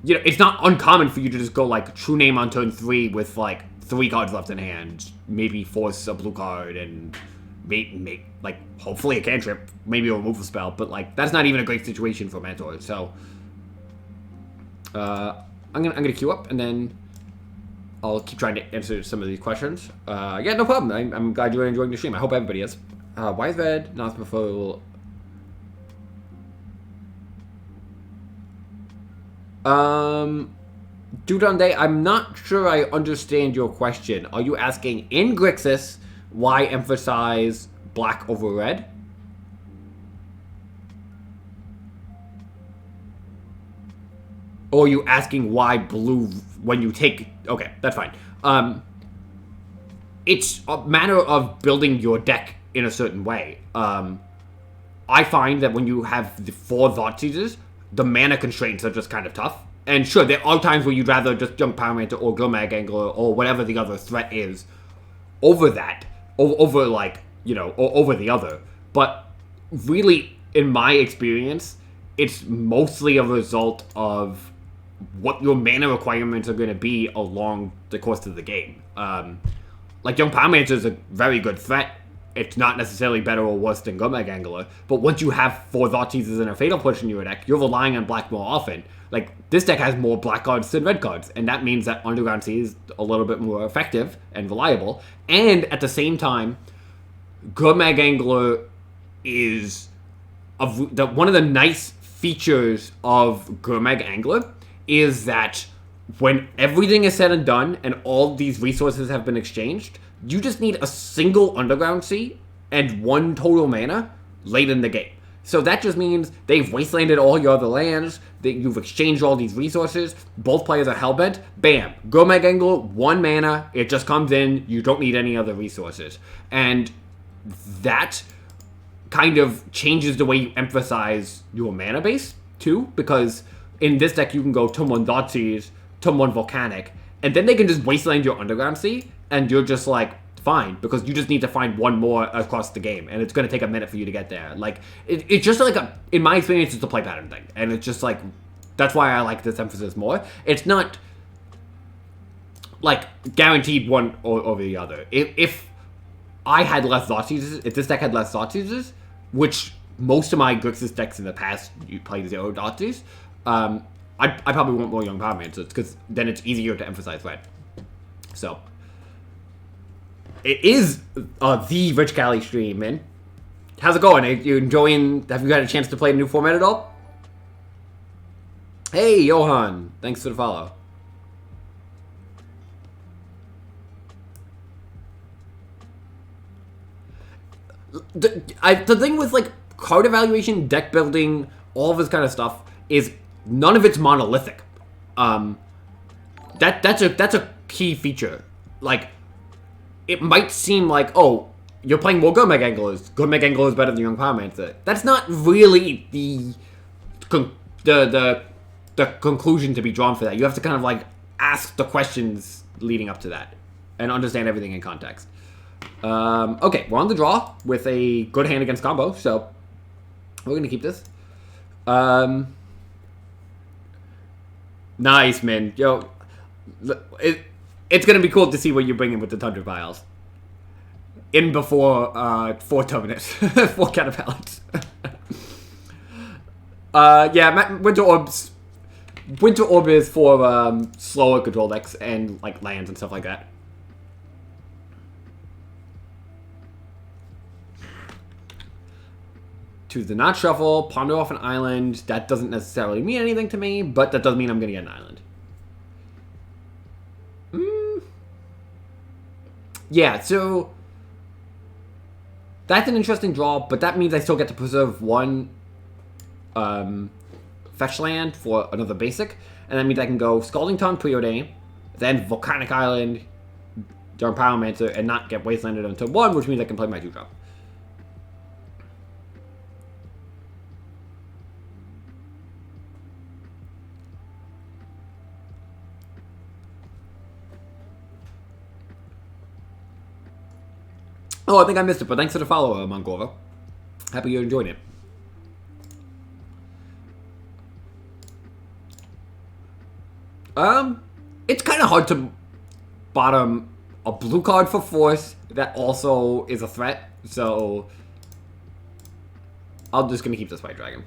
It's not uncommon for you to just go like True Name on turn 3 with like 3 cards left in hand, maybe force a blue card and make like hopefully a cantrip, maybe a removal spell, but like that's not even a great situation for Mentor. So I'm gonna queue up and then I'll keep trying to answer some of these questions. Yeah, no problem. I'm glad you're enjoying the stream. I hope everybody is. Why is red not before? Dude on Day, I'm not sure I understand your question. Are you asking in Grixis why emphasize black over red? Or are you asking why blue when you take... Okay, that's fine. It's a matter of building your deck in a certain way. I find that when you have the 4 Thoughtseizes, the mana constraints are just kind of tough. And sure, there are times where you'd rather just jump Pyromancer or Gilmag Angler or whatever the other threat is over that. Over the other. But really, in my experience, it's mostly a result of what your mana requirements are going to be along the course of the game. Like, Young Pyromancer is a very good threat. It's not necessarily better or worse than Gilmag Angler, but once you have 4 Thoughtseizes and a Fatal Push in your deck, you're relying on black more often. Like, this deck has more black cards than red cards, and that means that Underground Sea is a little bit more effective and reliable, and at the same time, Gilmag Angler is... one of the nice features of Gilmag Angler is that when everything is said and done and all these resources have been exchanged, you just need a single Underground Sea and 1 total mana late in the game. So that just means they've wastelanded all your other lands, that you've exchanged all these resources, both players are hellbent, bam, Gilmag Angler, 1 mana, it just comes in, you don't need any other resources. And that kind of changes the way you emphasize your mana base, too, because in this deck, you can go turn 1 Thoughtseize, turn 1 Volcanic, and then they can just Wasteland your Underground Sea, and you're just like, fine, because you just need to find one more across the game, and it's going to take a minute for you to get there. Like, it's just like in my experience, it's a play pattern thing, and it's just like, that's why I like this emphasis more. It's not like guaranteed one over the other. If I had less Thoughtseizes, if this deck had less Thoughtseizes, which most of my Grixis decks in the past, you play 0 Thoughtseizes, I probably want more Young Power Mancers, because then it's easier to emphasize red. So, it is the Rich Cali stream, man. How's it going? Are you enjoying, have you had a chance to play a new format at all? Hey, Johan. Thanks for the follow. The thing with, like, card evaluation, deck building, all of this kind of stuff, is none of it's monolithic. That's a key feature. Like, it might seem like, oh, you're playing more good Mega Anglers. Good Mega Angler is better than Young Power Mancer. That's not really the conclusion to be drawn for that. You have to kind of, like, ask the questions leading up to that and understand everything in context. Okay, we're on the draw with a good hand against combo, so we're going to keep this. Nice, man. Yo, it's going to be cool to see what you bring in with the Tundra Vials. In before 4 Terminus, 4 Counterbalance. Yeah, Winter Orbs. Winter Orb is for slower control decks and like lands and stuff like that. Choose the not shuffle, ponder off an island. That doesn't necessarily mean anything to me, but that does mean I'm gonna get an island. Yeah, so that's an interesting draw, but that means I still get to preserve one fetch land for another basic, and that means I can go Scalding Tongue, Preordain, then Volcanic Island, Darn Pyromancer, and not get Wastelanded until 1, which means I can play my 2-drop. Oh, I think I missed it, but thanks for the follow, Mongora. Happy you enjoyed it. It's kind of hard to bottom a blue card for Force that also is a threat, so I'm just gonna keep this White Dragon.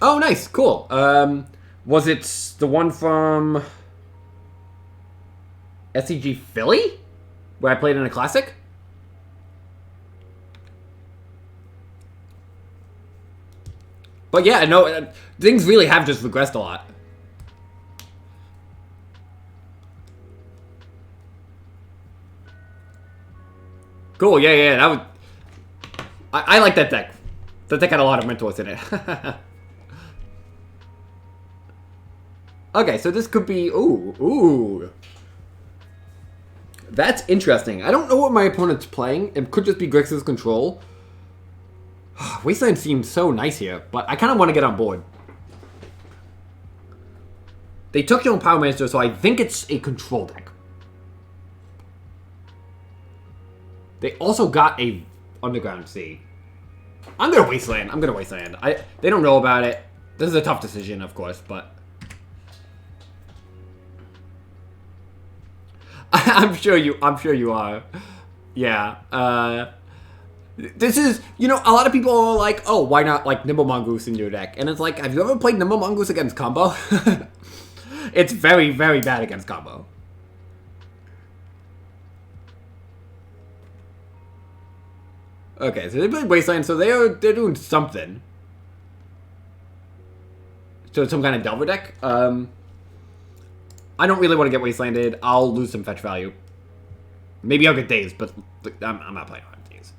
Oh, nice, cool. Was it the one from SCG Philly, where I played in a Classic? But yeah, no, things really have just regressed a lot. Cool, yeah, that was... I like that deck. That deck had a lot of mentors in it. Okay, so this could be... Ooh. That's interesting. I don't know what my opponent's playing. It could just be Grixis control. Wasteland seems so nice here, but I kind of want to get on board. They took Young Power Master, so I think it's a control deck. They also got a Underground Sea. I'm gonna Wasteland. They don't know about it. This is a tough decision, of course, but... I'm sure you are. Yeah, this is, you know, a lot of people are like, oh, why not, like, Nimble Mongoose in your deck? And it's like, have you ever played Nimble Mongoose against combo? It's very, very bad against combo. Okay, so they played Wasteland, so they're doing something. So it's some kind of Delver deck. I don't really want to get Wastelanded. I'll lose some fetch value. Maybe I'll get Days, but I'm not playing on Days.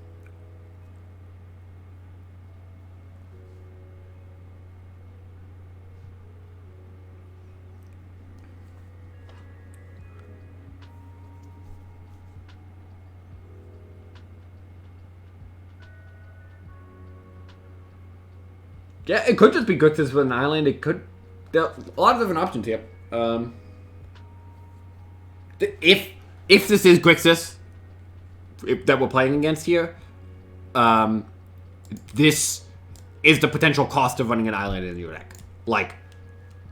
Yeah, it could just be Grixis with an island. It could... There are a lot of different options here. If this is Grixis that we're playing against here, this is the potential cost of running an island in your deck. Like,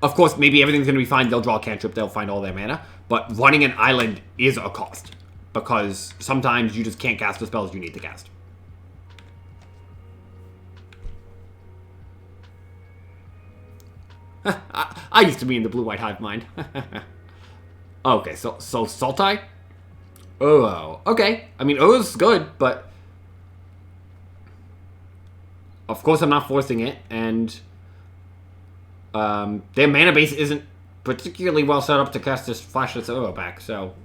of course, maybe everything's going to be fine. They'll draw a cantrip. They'll find all their mana. But running an island is a cost. Because sometimes you just can't cast the spells you need to cast. I used to be in the blue-white hive mind. Okay, so Sultai? Oh, okay. I mean, Ur's good, but... Of course I'm not forcing it, and... their mana base isn't particularly well set up to cast this Flashless Uro back, so...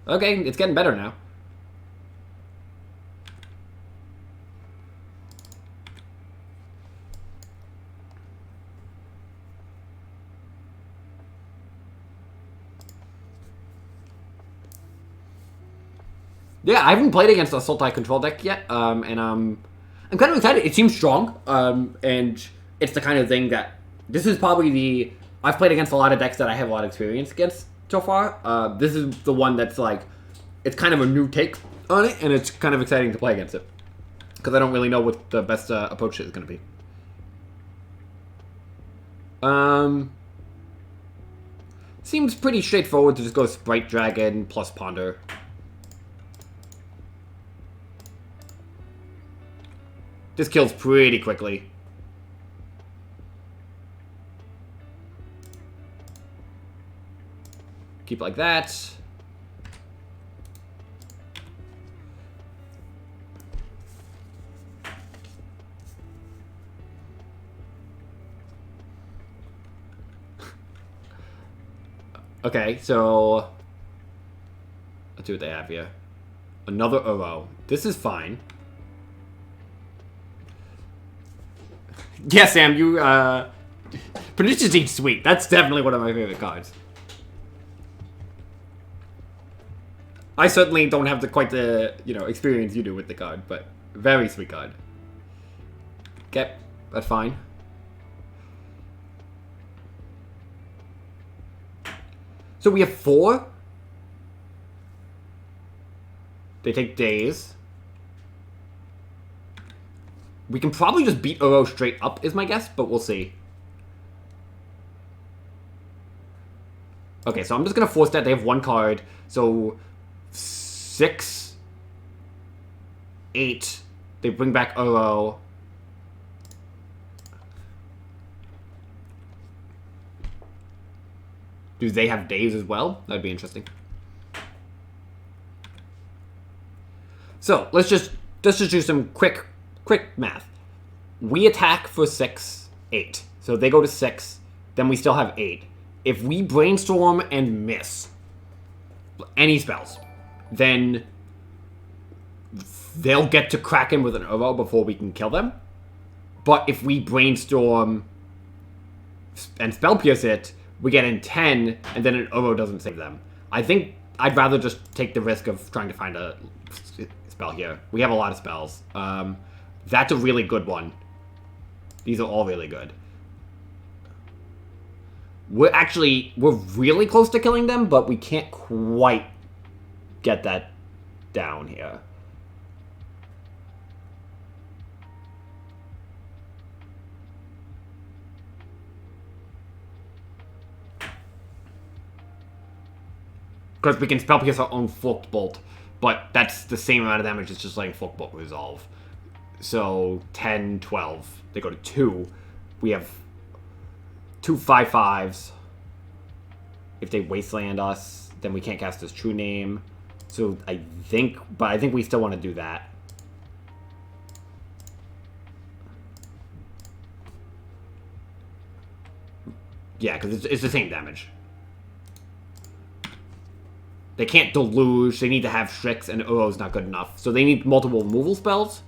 Okay, it's getting better now. Yeah, I haven't played against a Sultai control deck yet, and I'm kind of excited. It seems strong, and it's the kind of thing that... This is probably the... I've played against a lot of decks that I have a lot of experience against so far. This is the one that's like... It's kind of a new take on it, and it's kind of exciting to play against it. Because I don't really know what the best approach is going to be. Seems pretty straightforward to just go Sprite Dragon plus Ponder. This kills pretty quickly. Keep like that. Okay, so... Let's see what they have here. Another Uro. This is fine. Yeah, Sam, you, Pernicious Eat's sweet. That's definitely one of my favorite cards. I certainly don't have quite the, experience you do with the card, but very sweet card. Okay, that's fine. So we have 4. They take days. We can probably just beat Uro straight up, is my guess, but we'll see. Okay, so I'm just going to force that. They have 1 card. So 6, 8. They bring back Uro. Do they have days as well? That'd be interesting. So let's just do some quick math. We attack for 6, 8. So they go to 6. Then we still have 8. If we brainstorm and miss any spells, then they'll get to Kraken with an Uro before we can kill them. But if we brainstorm and spell pierce it, we get in 10, and then an Uro doesn't save them. I think I'd rather just take the risk of trying to find a spell here. We have a lot of spells. That's a really good one. These are all really good. We're really close to killing them, but we can't quite get that down here. Because we can spell pierce our own Forked Bolt, but that's the same amount of damage as just letting Forked Bolt resolve. So 10, 12. They go to 2. We have 2 5/5s. If they wasteland us, then we can't cast his true name. So I think we still want to do that. Yeah, because it's the same damage. They can't deluge. They need to have Strix, and Uro's not good enough. So they need multiple removal spells.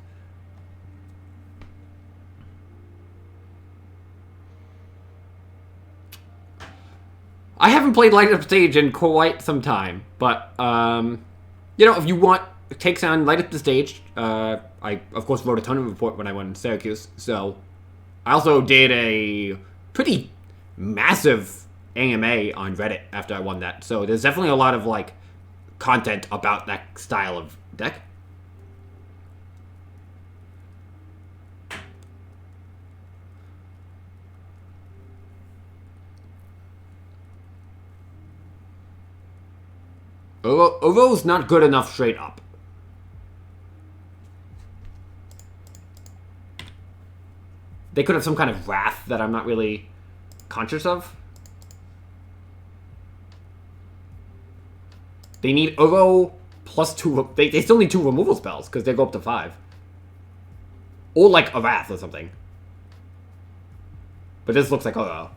I haven't played Light Up Stage in quite some time, but, if you want takes on Light Up the Stage, I, of course, wrote a ton of report when I went to Syracuse, so I also did a pretty massive AMA on Reddit after I won that. So there's definitely a lot of, like, content about that style of deck. Uro's not good enough straight up. They could have some kind of wrath that I'm not really conscious of. They need Uro plus 2... They still need 2 removal spells, because they go up to 5. Or, like, a wrath or something. But this looks like Uro.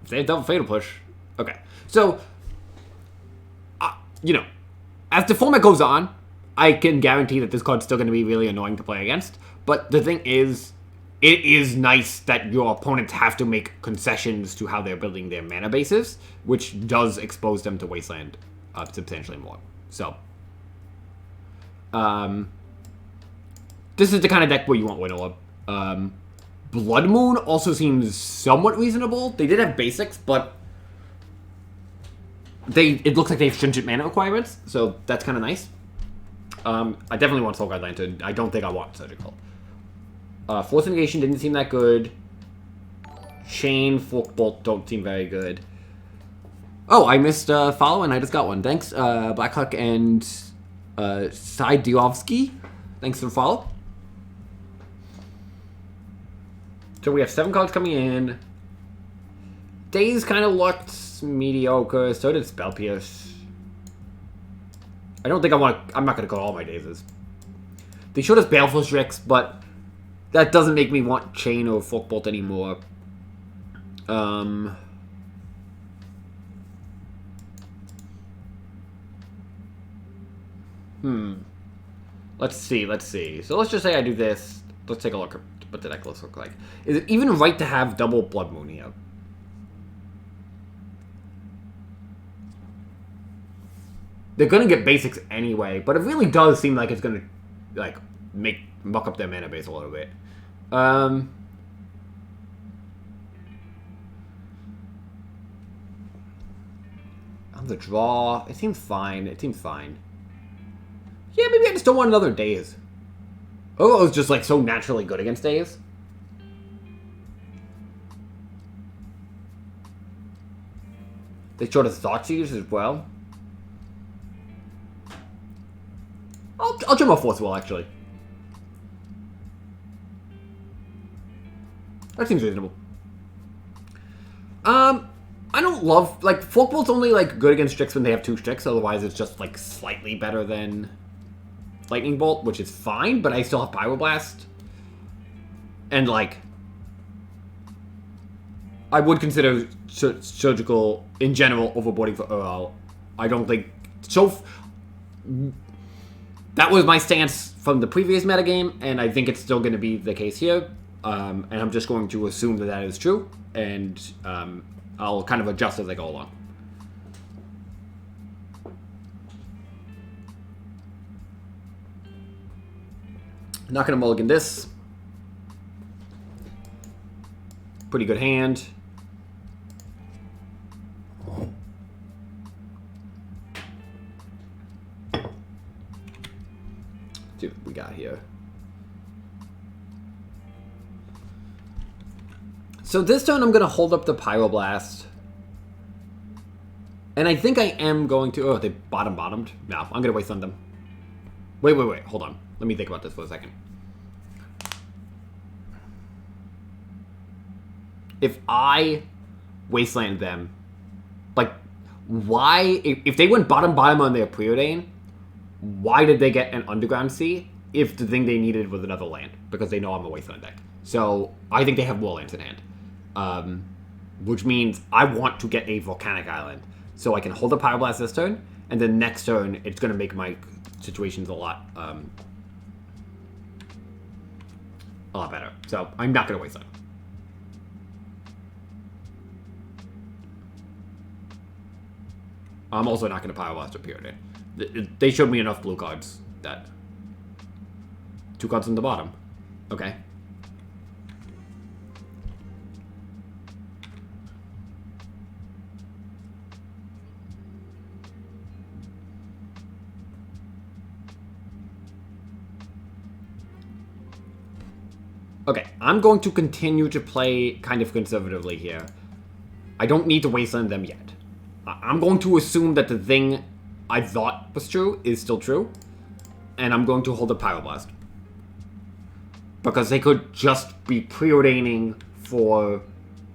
They have double Fatal Push. Okay. So, you know, as the format goes on, I can guarantee that this card's still going to be really annoying to play against. But the thing is, it is nice that your opponents have to make concessions to how they're building their mana bases, which does expose them to Wasteland substantially more. So, this is the kind of deck where you want Winter Orb. Blood Moon also seems somewhat reasonable. They did have basics, but it looks like they have stringent mana requirements, so that's kind of nice. I definitely want Soul Guard Lantern. I don't think I want Surgical. Force Negation didn't seem that good. Chain, Fork Bolt don't seem very good. Oh, I missed follow, and I just got one. Thanks, Blackhawk and Sidiovsky. Thanks for the follow. So we have 7 cards coming in. Daze kind of looked mediocre. So did Spell Pierce. I don't think I'm not going to go all my Dazes. They showed us Baleful Strix, but that doesn't make me want Chain or Fork Bolt anymore. Let's see. So let's just say I do this. Let's take a look at what the deck looks like. Is it even right to have double Blood Moon here? They're gonna get basics anyway, but it really does seem like it's gonna, like, muck up their mana base a little bit. On the draw, it seems fine. Yeah, maybe I just don't want another Daze. Oh, it's just, like, so naturally good against Daze. They showed us Thoughtseize as well. I'll jump off Force Will, actually. That seems reasonable. I don't love... Like, Fork Bolt's only, like, good against Strix when they have 2 Strix. Otherwise, it's just, like, slightly better than Lightning Bolt, which is fine, but I still have Pyroblast. And, like, I would consider Surgical, in general, overboarding for Uro. I don't think... That was my stance from the previous metagame, and I think it's still going to be the case here. And I'm just going to assume that that is true, and I'll kind of adjust as I go along. Not going to mulligan this. Pretty good hand. See what we got here. So this turn I'm going to hold up the Pyroblast. And I think I am going to... Oh, they bottomed? No, I'm going to waste on them. Wait. Hold on. Let me think about this for a second. If I Wasteland them, like, why... If they went bottom on their Preordain, why did they get an Underground Sea if the thing they needed was another land? Because they know I'm a Wasteland deck. So, I think they have more lands in hand. Which means I want to get a Volcanic Island. So I can hold a Pyroblast this turn, and then next turn, it's going to make my situations a lot better. So, I'm not going to waste them. I'm also not going to Power Blast up here. They showed me enough blue cards that... 2 cards on the bottom. Okay. Okay, I'm going to continue to play kind of conservatively here. I don't need to wasteland them yet. I'm going to assume that the thing I thought was true is still true. And I'm going to hold a Pyroblast. Because they could just be preordaining for,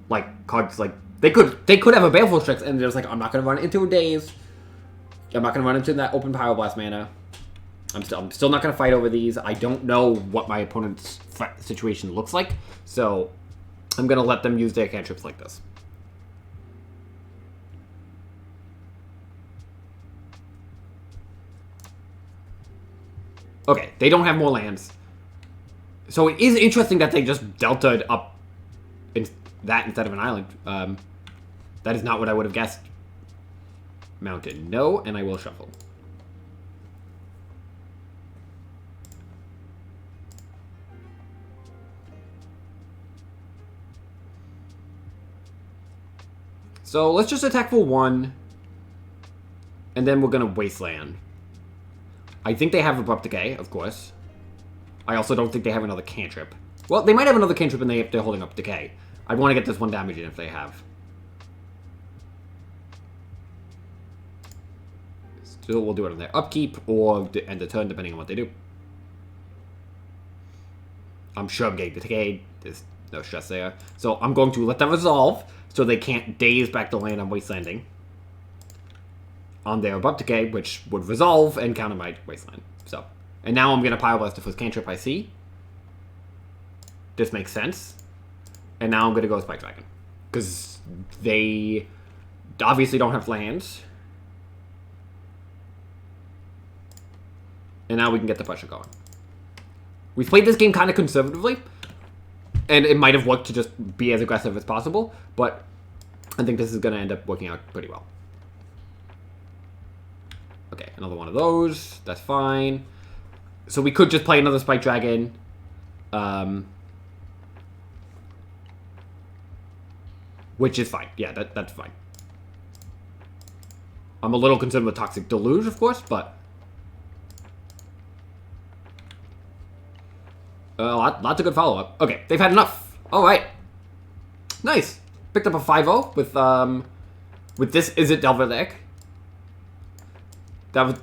like, cards like... They could have a Baleful Strix, and they're just like, I'm not going to run into a Daze. I'm not going to run into that open Pyroblast mana. I'm still not going to fight over these. I don't know what my opponent's situation looks like, so I'm going to let them use their cantrips like this. Okay, they don't have more lands. So it is interesting that they just delta'd up in that instead of an island. That is not what I would have guessed. Mountain, no, and I will shuffle. So let's just attack for 1. And then we're going to Wasteland. I think they have Abrupt Decay, of course. I also don't think they have another cantrip. Well, they might have another cantrip and they're holding up Decay. I'd want to get this 1 damage in if they have. Still, we'll do it on their upkeep or end the turn, depending on what they do. I'm sure I'm getting Decay. There's no stress there. So I'm going to let them resolve so they can't daze back the land I'm wastelanding. On their Abrupt Decay, which would resolve and counter my wasteland. So, and now I'm going to Pyroblast the first cantrip I see. This makes sense. And now I'm going to go Spike Dragon. Because they obviously don't have lands. And now we can get the pressure going. We've played this game kind of conservatively. And it might have worked to just be as aggressive as possible. But I think this is going to end up working out pretty well. Okay, another one of those. That's fine. So we could just play another Spike Dragon. Which is fine. Yeah, that's fine. I'm a little concerned with Toxic Deluge, of course, but... lots of good follow-up. Okay, they've had enough. All right. Nice. Picked up a 5-0 with this Izzet Delver deck.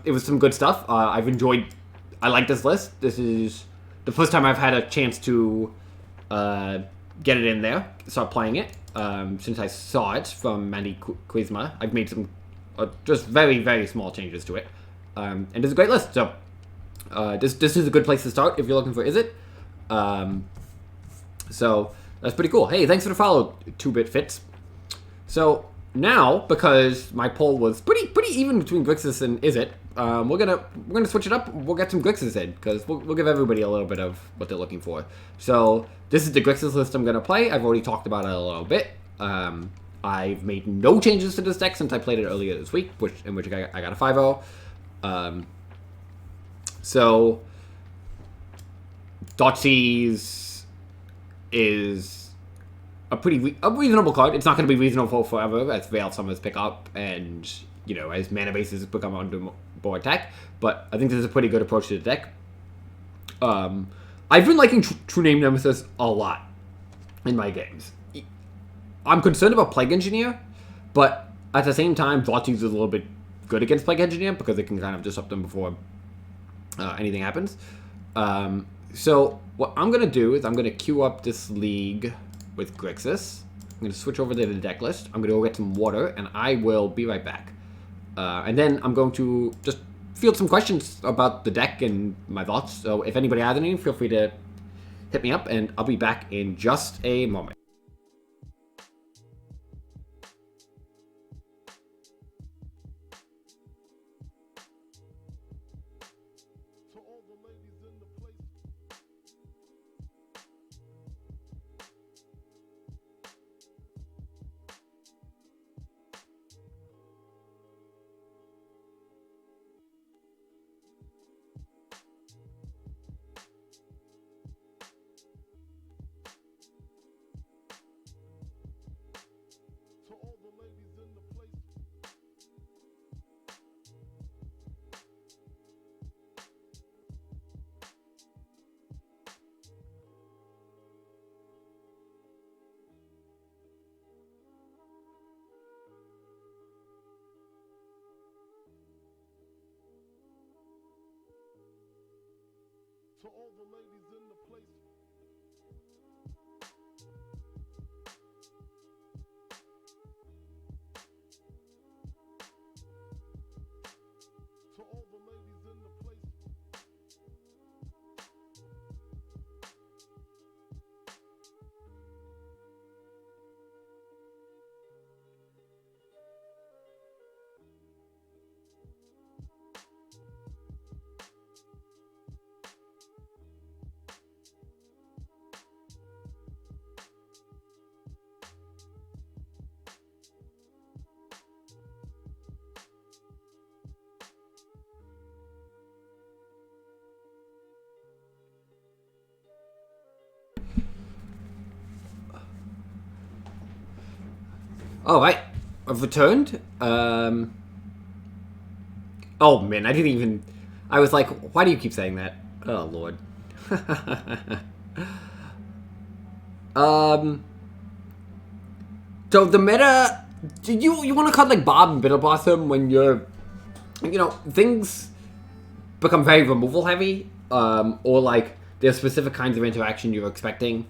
It was some good stuff. I like this list. This is the first time I've had a chance to get it in there, start playing it. Since I saw it from Mandy Quizma, I've made some just very, very small changes to it. And it's a great list. So this is a good place to start if you're looking for Izzet. So that's pretty cool. Hey, thanks for the follow, 2-Bit Fits. So now, because my poll was pretty even between Grixis and Izzet, we're gonna switch it up. We'll get some Grixis in because we'll give everybody a little bit of what they're looking for. So this is the Grixis list I'm gonna play. I've already talked about it a little bit. I've made no changes to this deck since I played it earlier this week, in which I got a 5-0. So Dotsies is a reasonable card. It's not going to be reasonable forever as Veil Summers pick up and, you know, as mana bases become under more attack. But I think this is a pretty good approach to the deck. I've been liking True Name Nemesis a lot in my games. I'm concerned about Plague Engineer, but at the same time, Dotsies is a little bit good against Plague Engineer because it can kind of disrupt them before anything happens. So what I'm going to do is I'm going to queue up this league with Grixis. I'm going to switch over to the deck list. I'm going to go get some water, and I will be right back. And then I'm going to just field some questions about the deck and my thoughts. So if anybody has any, feel free to hit me up, and I'll be back in just a moment. To all the ladies in the place. To all the ladies in the place. Alright, I've returned. Oh man, I didn't even... I was like, why do you keep saying that? Oh lord. So the meta... You want to cut like Bob and Bitterblossom when you're... You know, things become very removal heavy. Or like, there's specific kinds of interaction you're expecting.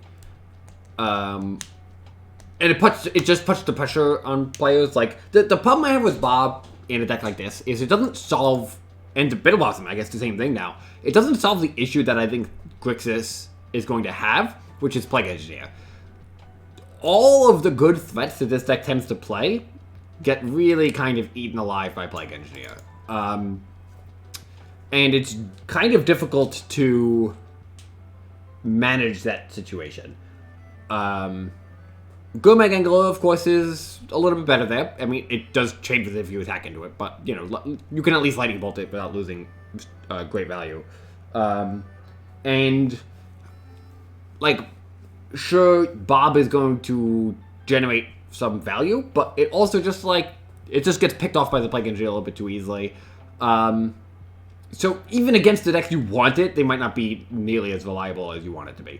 And it just puts the pressure on players. Like, the problem I have with Bob in a deck like this is it doesn't solve, and the Bitterblossom, I guess the same thing now, it doesn't solve the issue that I think Grixis is going to have, which is Plague Engineer. All of the good threats that this deck tends to play get really kind of eaten alive by Plague Engineer. And it's kind of difficult to manage that situation. Gourmet Angler, of course, is a little bit better there. I mean, it does change if you attack into it, but, you know, you can at least lightning bolt it without losing great value. And, like, sure, Bob is going to generate some value, but it also just, like, it just gets picked off by the Plague Engineer a little bit too easily. So even against the decks you want it, they might not be nearly as reliable as you want it to be.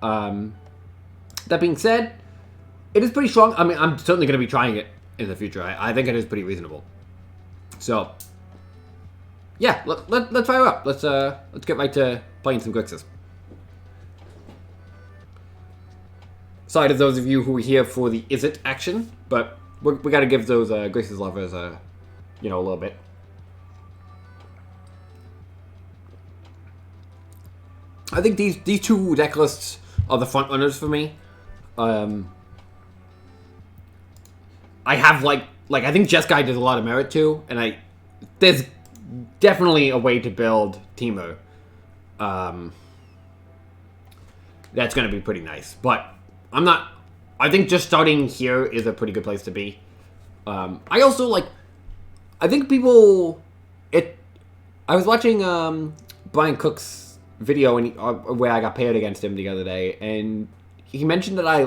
That being said, it is pretty strong. I mean, I'm certainly going to be trying it in the future. I think it is pretty reasonable. So, yeah, let's fire up. Let's get right to playing some Grixis. Sorry to those of you who are here for the Izzet action, but we got to give those Grixis lovers a little bit. I think these two deck lists are the front runners for me. I have like I think Jess Guy does a lot of merit too, and there's definitely a way to build Teamer. That's gonna be pretty nice, but I think just starting here is a pretty good place to be. I also I think people I was watching Brian Cook's video where I got paired against him the other day, and he mentioned that I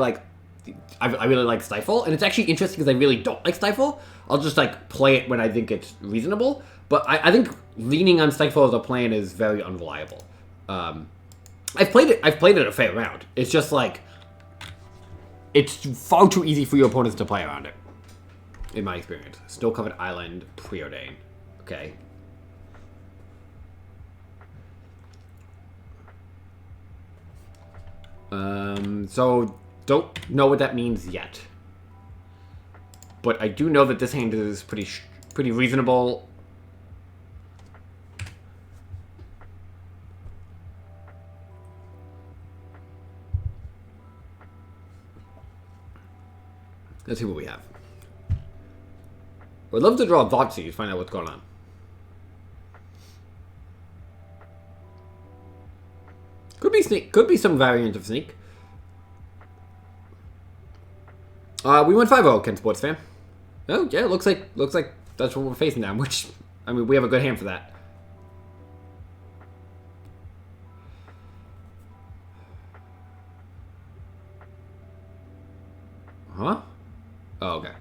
really like Stifle, and it's actually interesting because I really don't like Stifle. I'll just play it when I think it's reasonable, but I think leaning on Stifle as a plan is very unreliable. I've played it a fair amount. It's just it's far too easy for your opponents to play around it, in my experience. Snow-covered island, preordain. Okay. So don't know what that means yet, but I do know that this hand is pretty reasonable. Let's see what we have. Would love to draw Thoughtseize to find out what's going on. Could be Sneak. Could be some variant of Sneak. We went 5-0, Ken Sports Fan. Oh yeah, looks like that's what we're facing now. Which, I mean, we have a good hand for that. Huh? Oh, okay.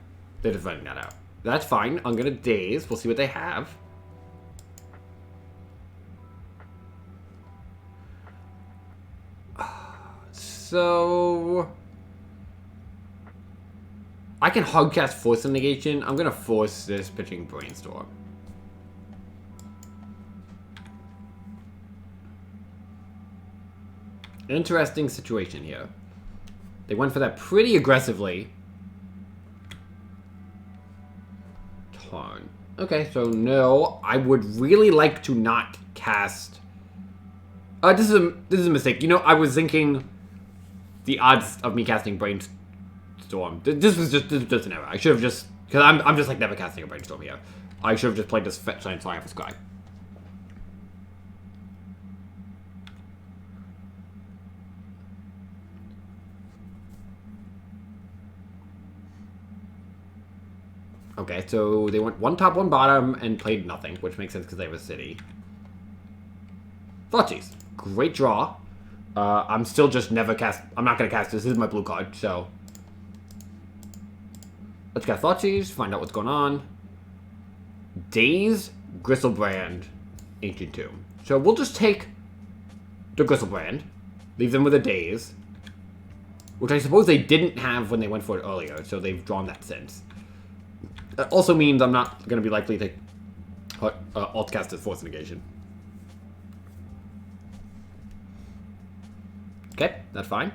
They're just finding that out. That's fine. I'm gonna daze. We'll see what they have. So I can hardcast Force of Negation. I'm gonna force this pitching Brainstorm. Interesting situation here. They went for that pretty aggressively. Tarn. Okay, so no, I would really like to not cast. This is a mistake. You know, I was thinking the odds of me casting Brainstorm. This was just an error. I should have just, because I'm just like never casting a Brainstorm here. I should have just played this Fetch Land Fly for Sky. Okay, so they went one top, one bottom, and played nothing, which makes sense because they have a city. Thoughtseize. Great draw. I'm still just never cast. I'm not going to cast this. This is my blue card, so. Let's get Thoughtseize, find out what's going on. Daze, Gristlebrand, Ancient Tomb. So we'll just take the Gristlebrand, leave them with a Daze, which I suppose they didn't have when they went for it earlier, so they've drawn that since. That also means I'm not going to be likely to alt cast as Force Negation. Okay, that's fine.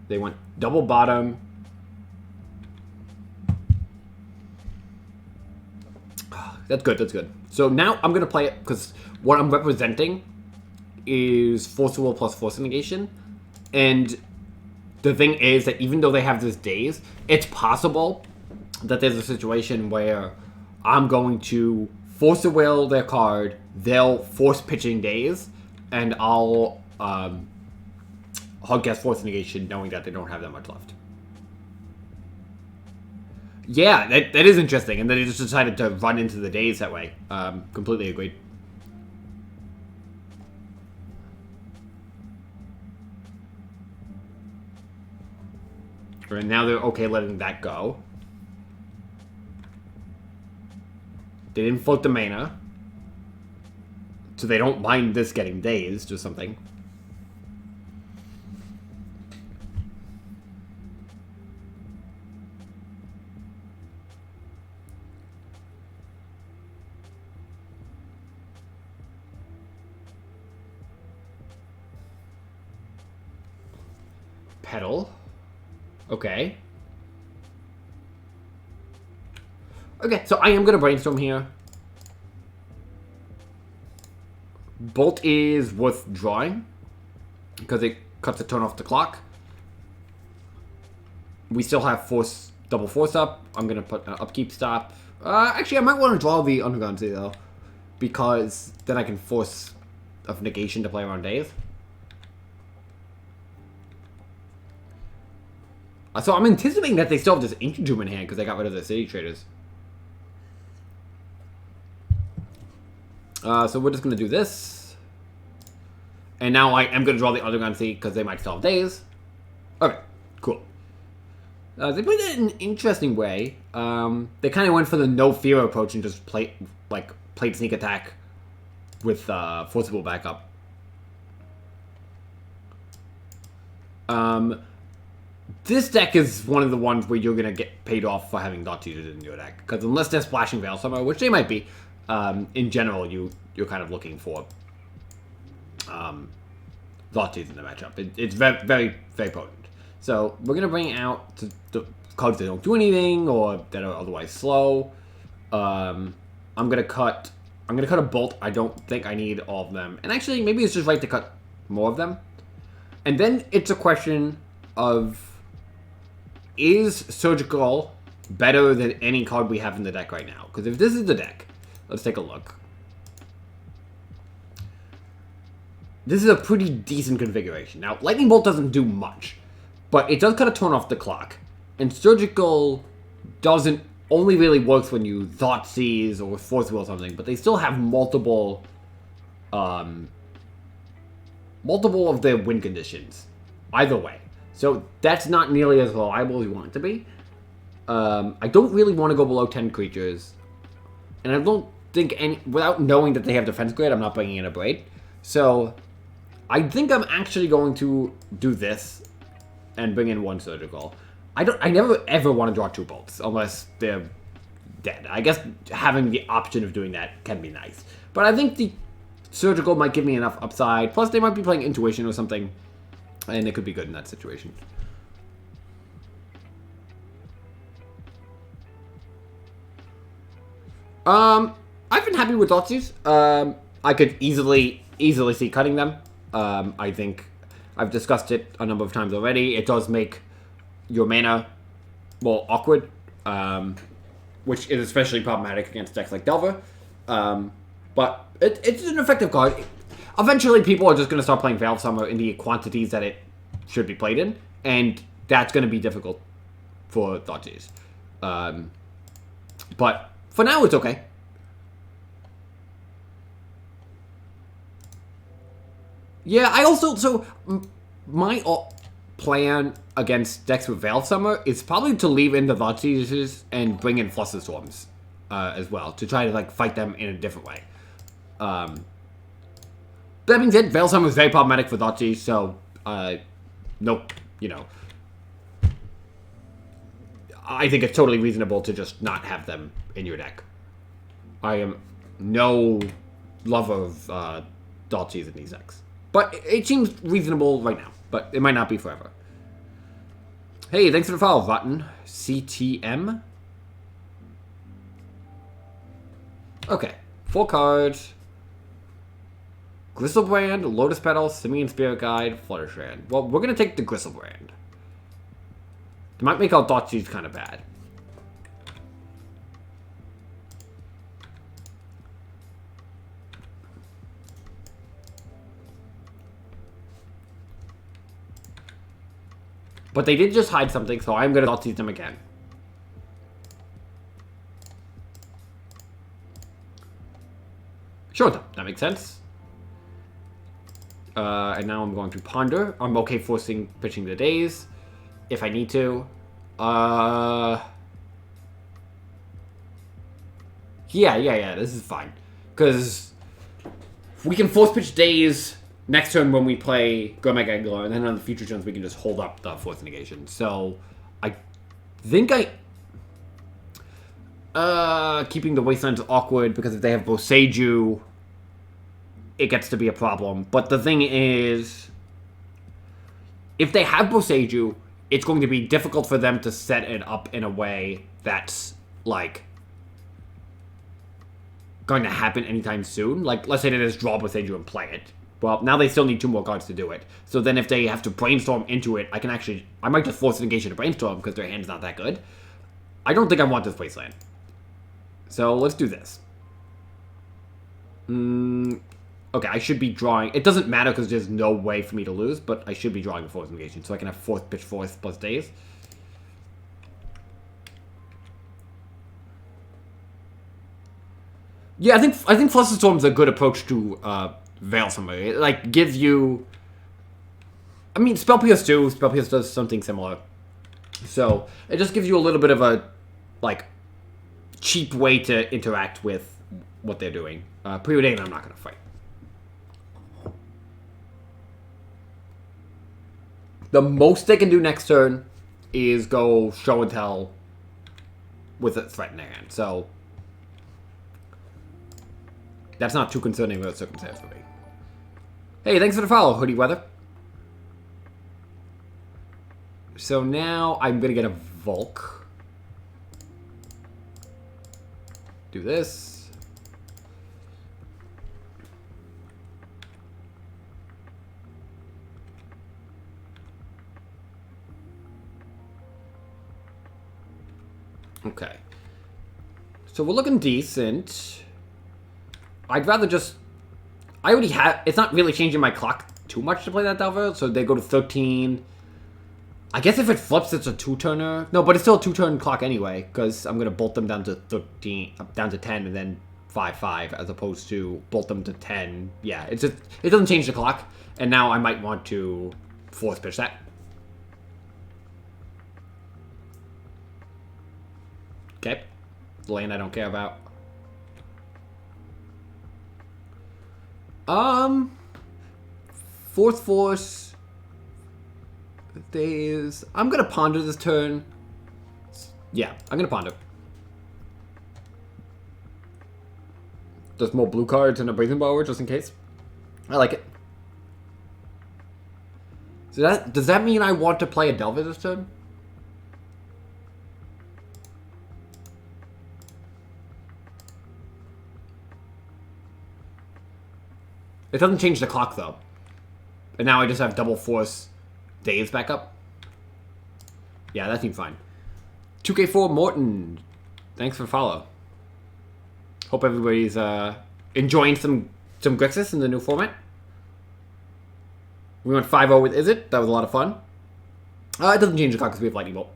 They went double bottom. That's good, that's good. So now I'm going to play it, because what I'm representing is Force Will plus Force Negation. And the thing is that even though they have this Daze, it's possible that there's a situation where I'm going to Force a Will their card, they'll Force Pitching Daze, and I'll Hogcast Force Negation knowing that they don't have that much left. Yeah, that is interesting, and then they just decided to run into the Daze that way. Completely agreed. And now they're okay letting that go. They didn't float the mana. So they don't mind this getting dazed or something. Petal. Okay. Okay, so I am going to Brainstorm here. Bolt is worth drawing because it cuts a turn off the clock. We still have force, double force up. I'm going to put an upkeep stop. Actually, I might want to draw the Underground Sea though, because then I can force of negation to play around Daze. So I'm anticipating that they still have this Ancient Tomb in hand because they got rid of the City Traders. So we're just going to do this. And now I am going to draw the Underground Sea because they might still have Daze. Okay, cool. They played it in an interesting way. They kind of went for the no fear approach and just played Sneak Attack with Forcible backup. This deck is one of the ones where you're going to get paid off for having Thoughtseize in your deck. Because unless they're Splashing Veil somewhere, which they might be, in general, you're kind of looking for Thoughtseize in the matchup. It's very, very, very potent. So we're going to bring out the cards that don't do anything or that are otherwise slow. I'm going to cut a Bolt. I don't think I need all of them. And actually, maybe it's just right to cut more of them. And then it's a question of, is Surgical better than any card we have in the deck right now? Because if this is the deck, let's take a look. This is a pretty decent configuration. Now, Lightning Bolt doesn't do much, but it does kind of turn off the clock. And Surgical doesn't only really works when you Thoughtseize or Force Will something, but they still have multiple of their win conditions. Either way. So that's not nearly as reliable as you want it to be. I don't really want to go below 10 creatures. And I don't think without knowing that they have defense grid, I'm not bringing in a Braid. So I think I'm actually going to do this and bring in one Surgical. I never ever want to draw two Bolts unless they're dead. I guess having the option of doing that can be nice. But I think the surgical might give me enough upside. Plus, they might be playing intuition or something, and it could be good in that situation. I've been happy with Thoughtseize. I could easily see cutting them. I think I've discussed it a number of times already. It does make your mana more awkward, which is especially problematic against decks like Delver. But it's an effective card. Eventually, people are just going to start playing Valve Summer in the quantities that it should be played in, and that's going to be difficult for Thoughtseize. But for now, it's okay. Yeah, I also... So, my plan against decks with Valve Summer is probably to leave in the Thoughtseizes and bring in Flusterstorms as well, to try to, like, fight them in a different way. That being said, Veil Summer is very problematic for Thoughtseize, so, nope, you know. I think it's totally reasonable to just not have them in your deck. I am no lover of Thoughtseize in these decks. But it seems reasonable right now, but it might not be forever. Hey, thanks for the follow, Rotten. CTM. Okay, 4 cards. Gristlebrand, Lotus Petal, Simian Spirit Guide, Fluttershan. Well, we're going to take the Gristlebrand. It might make our Thoughtseize kind of bad. But they did just hide something, so I'm going to Thoughtseize them again. Sure, that makes sense. And now I'm going to Ponder. I'm okay forcing pitching the days if I need to. Yeah, this is fine. Because we can force pitch days next turn when we play Gurmag Angler, and then on the future turns we can just hold up the Force Negation. So, I think keeping the Wastelands awkward, because if they have Boseiju, it gets to be a problem. But the thing is, if they have Boseiju, it's going to be difficult for them to set it up in a way that's, like, going to happen anytime soon. Like, let's say they just draw Boseiju and play it. Well, now they still need 2 more cards to do it. So then if they have to brainstorm into it, I might just force Negation to brainstorm because their hand's not that good. I don't think I want this Wasteland. So let's do this. Okay, I should be drawing. It doesn't matter because there's no way for me to lose, but I should be drawing the Force Negation so I can have 4th pitch Force plus days. Yeah, I think Flusterstorm's a good approach to Veil Summer. It, like, gives you... I mean, Spell Pierce too. Spell Pierce does something similar. So, it just gives you a little bit of a, like, cheap way to interact with what they're doing. Preordain, I'm not going to fight. The most they can do next turn is go Show and Tell with a threat in their hand. So, that's not too concerning of a circumstance for me. Hey, thanks for the follow, Hoodie Weather. So now I'm going to get a Volk. Do this. Okay. So we're looking decent. I'd rather just... I already have... It's not really changing my clock too much to play that Delver, so they go to 13. I guess if it flips, it's a 2-turner. No, but it's still a 2-turn clock anyway, because I'm going to bolt them down to 13, down to 10, and then 5-5, as opposed to bolt them to 10. Yeah, it's just... It doesn't change the clock, and now I might want to force pitch that. Okay. Land I don't care about. Fourth Force. I'm gonna Ponder this turn. Yeah, I'm gonna Ponder. There's more blue cards and a Brazen Borrower just in case. I like it. So does that mean I want to play a Delver this turn? It doesn't change the clock though. And now I just have double force days back up. Yeah, that seems fine. 2K4 Morton. Thanks for follow. Hope everybody's enjoying some Grixis in the new format. We went 5-0 with Izzet. That was a lot of fun. It doesn't change the clock because we have Lightning Bolt.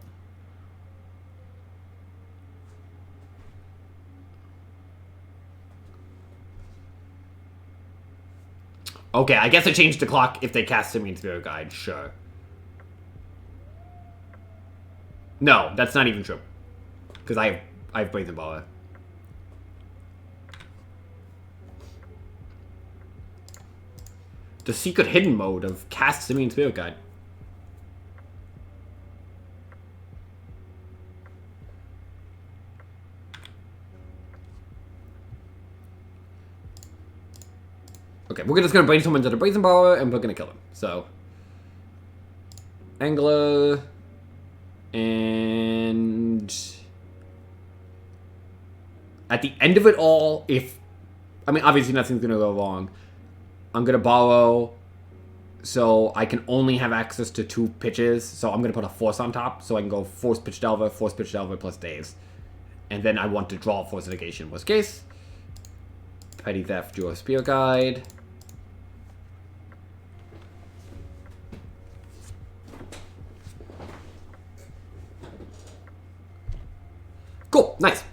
Okay, I guess it changed the clock if they cast Simian Spirit Guide. Sure. No, that's not even true. Because I have Brazen Baller. The secret hidden mode of cast Simian Spirit Guide. Okay, we're just gonna brainstorm into the Brazen Borrower and we're gonna kill him. So, Angler and at the end of it all, obviously nothing's gonna go wrong. I'm gonna borrow, so I can only have access to 2 pitches. So I'm gonna put a force on top, so I can go force pitch Delver plus days, and then I want to draw force negation worst case. Petty theft, draw Spear Guide. Cool, nice.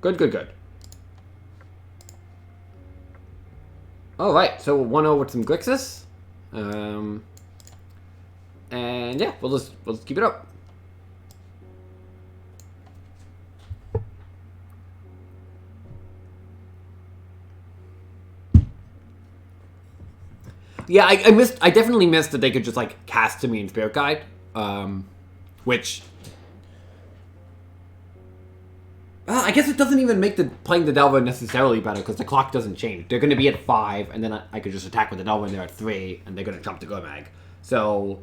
Good. Alright, so 1-0 with some Grixis. And yeah, we'll just keep it up. Yeah, I definitely missed that they could just like cast to me in Spirit Guide. Which I guess it doesn't even make playing the Delver necessarily better because the clock doesn't change. They're going to be at 5, and then I could just attack with the Delver and they're at 3, and they're going to jump to Gurmag. So,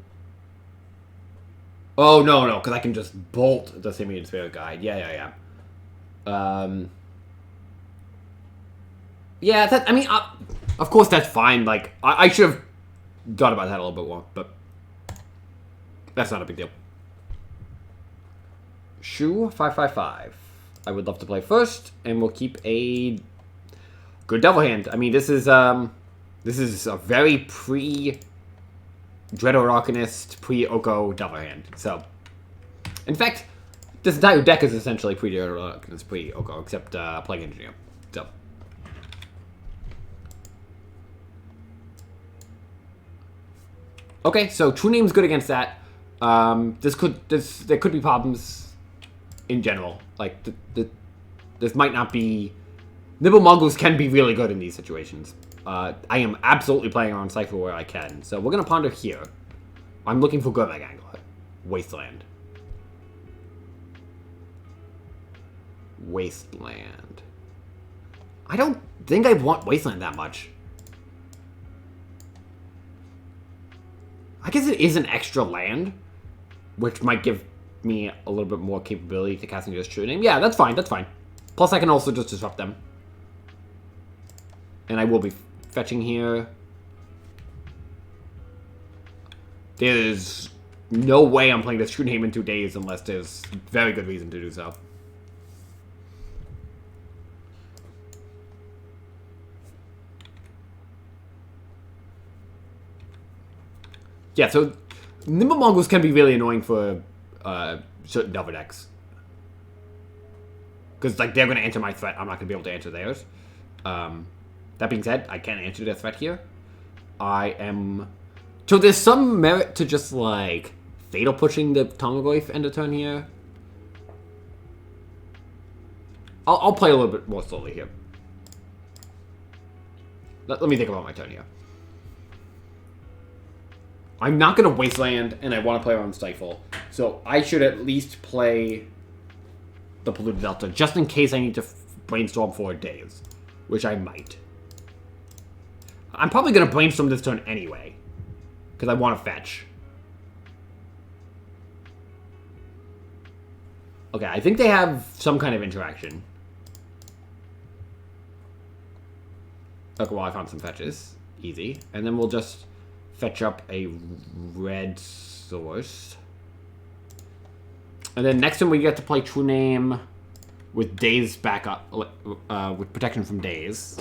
oh no, because I can just bolt the Simian Spirit Guide. Yeah. Yeah, of course that's fine. Like I should have thought about that a little bit more, but that's not a big deal. Shu 555. I would love to play first, and we'll keep a good Devil hand. I mean, this is a very pre-Dread Arcanist, pre-Oko Devil hand. So, in fact, this entire deck is essentially pre-Dread Arcanist, pre-Oko, except Plague Engineer. So, okay, so True Name's good against that. There could be problems in general. Like, this might not be... Nibble Mongoose can be really good in these situations. I am absolutely playing around Cypher where I can. So we're going to ponder here. I'm looking for Gurmag Angler. Wasteland. I don't think I want Wasteland that much. I guess it is an extra land, which might give me a little bit more capability to casting just True Name. Yeah, that's fine. Plus, I can also just disrupt them. And I will be fetching here. There's no way I'm playing this True Name in 2 days unless there's very good reason to do so. Yeah, so Nimble Mongoose can be really annoying for certain Delver decks. Because, like, they're going to answer my threat. I'm not going to be able to answer theirs. That being said, I can answer their threat here. So there's some merit to just, like, Fatal pushing the Tarmogoyf end of turn here. I'll play a little bit more slowly here. Let me think about my turn here. I'm not going to Wasteland, and I want to play around Stifle. So I should at least play the Polluted Delta, just in case I need to brainstorm for days, which I might. I'm probably going to brainstorm this turn anyway, because I want to fetch. Okay, I think they have some kind of interaction. Okay, well, I found some fetches. Easy. And then we'll just fetch up a red source. And then next time we get to play True Name with Daze back up, with protection from Daze.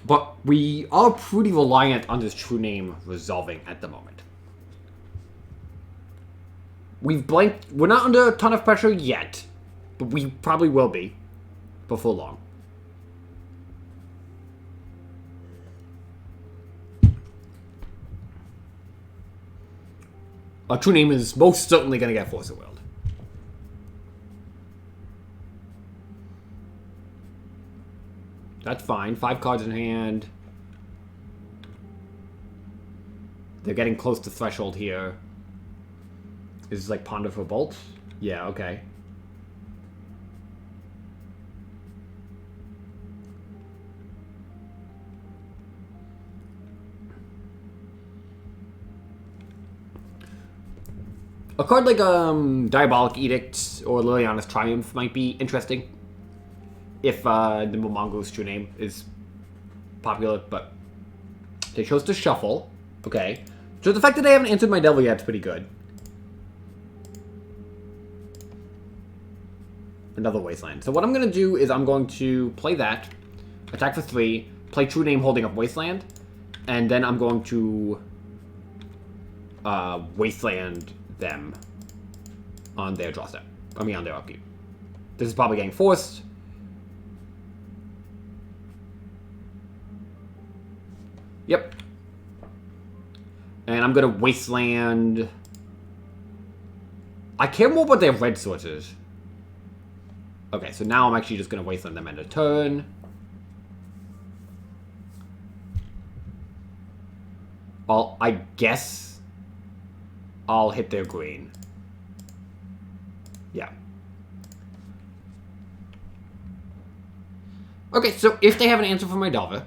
But we are pretty reliant on this True Name resolving at the moment. We've blanked. We're not under a ton of pressure yet, but we probably will be before long. Our True Name is most certainly going to get Force of Will. That's fine. 5 cards in hand. They're getting close to threshold here. Is this like Ponder for Bolt? Yeah, okay. A card like Diabolic Edict or Liliana's Triumph might be interesting. If Nimble Mongoose True Name is popular, but they chose to shuffle. Okay. So the fact that they haven't answered my Delver yet is pretty good. Another Wasteland. So what I'm going to do is I'm going to play that, attack for 3, play True Name holding up Wasteland, and then I'm going to Wasteland them on their draw step. I mean, on their upkeep. This is probably getting forced. Yep. And I'm going to Wasteland. I care more about their red sources. Okay, so now I'm actually just going to Wasteland them end a turn. I guess I'll hit their green. Yeah. Okay, so if they have an answer for my Delver,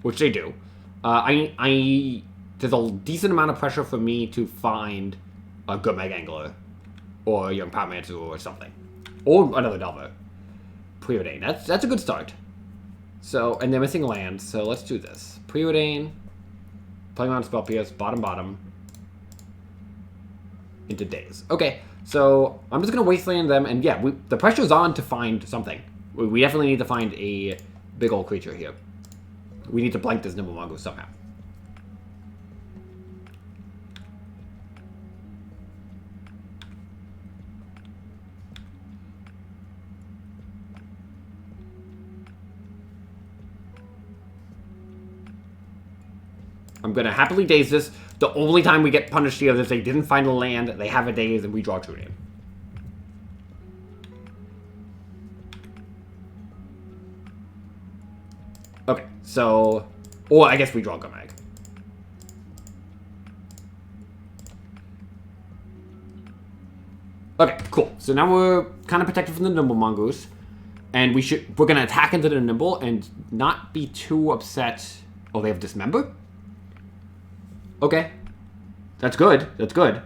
which they do, there's a decent amount of pressure for me to find a good Mega Angler or Young Pyromancer or something. Or another Delver. Preordain. That's a good start. So, and they're missing land, so let's do this. Preordain. Playing on Spell Pierce, bottom. Into Daze. Okay, so I'm just going to Wasteland them, and yeah, the pressure's on to find something. We definitely need to find a big old creature here. We need to blank this Nimble Mongoose somehow. I'm going to happily Daze this. The only time we get punished here is if they didn't find a land, they have a Daze, and we draw True Name. Okay, so... Or I guess we draw Gumag. Okay, cool. So now we're kind of protected from the Nimble Mongoose. And we're going to attack into the Nimble and not be too upset. Oh, they have Dismember? Okay. That's good. That's good.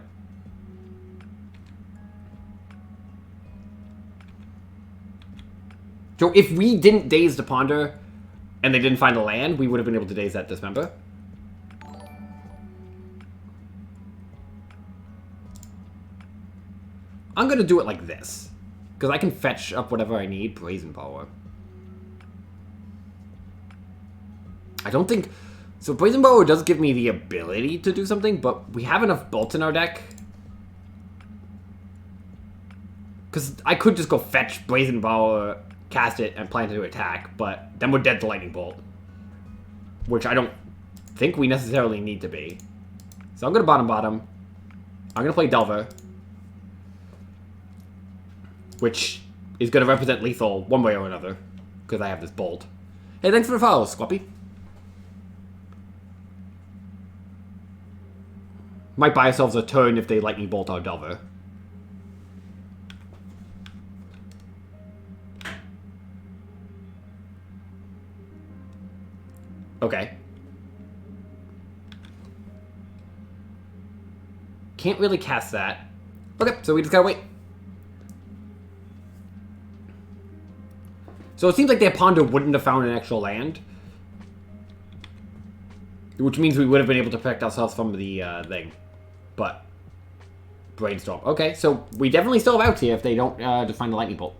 So if we didn't Daze the Ponder and they didn't find a land, we would have been able to Daze that Dismember. I'm going to do it like this. Because I can fetch up whatever I need. Brazen Power. I don't think... So Brazen Power does give me the ability to do something, but we have enough bolts in our deck. Because I could just go fetch Brazen Power, cast it, and plan to attack, but then we're dead to Lightning Bolt. Which I don't think we necessarily need to be. So I'm going to bottom. I'm going to play Delver. Which is going to represent lethal one way or another. Because I have this bolt. Hey, thanks for the follow, Squappy. Might buy ourselves a turn if they Lightning Bolt our Delver. Okay. Can't really cast that. Okay, so we just gotta wait. So it seems like their ponder wouldn't have found an actual land. Which means we would have been able to protect ourselves from the thing. But brainstorm. Okay, so we definitely still have outs here if they don't define the lightning bolt.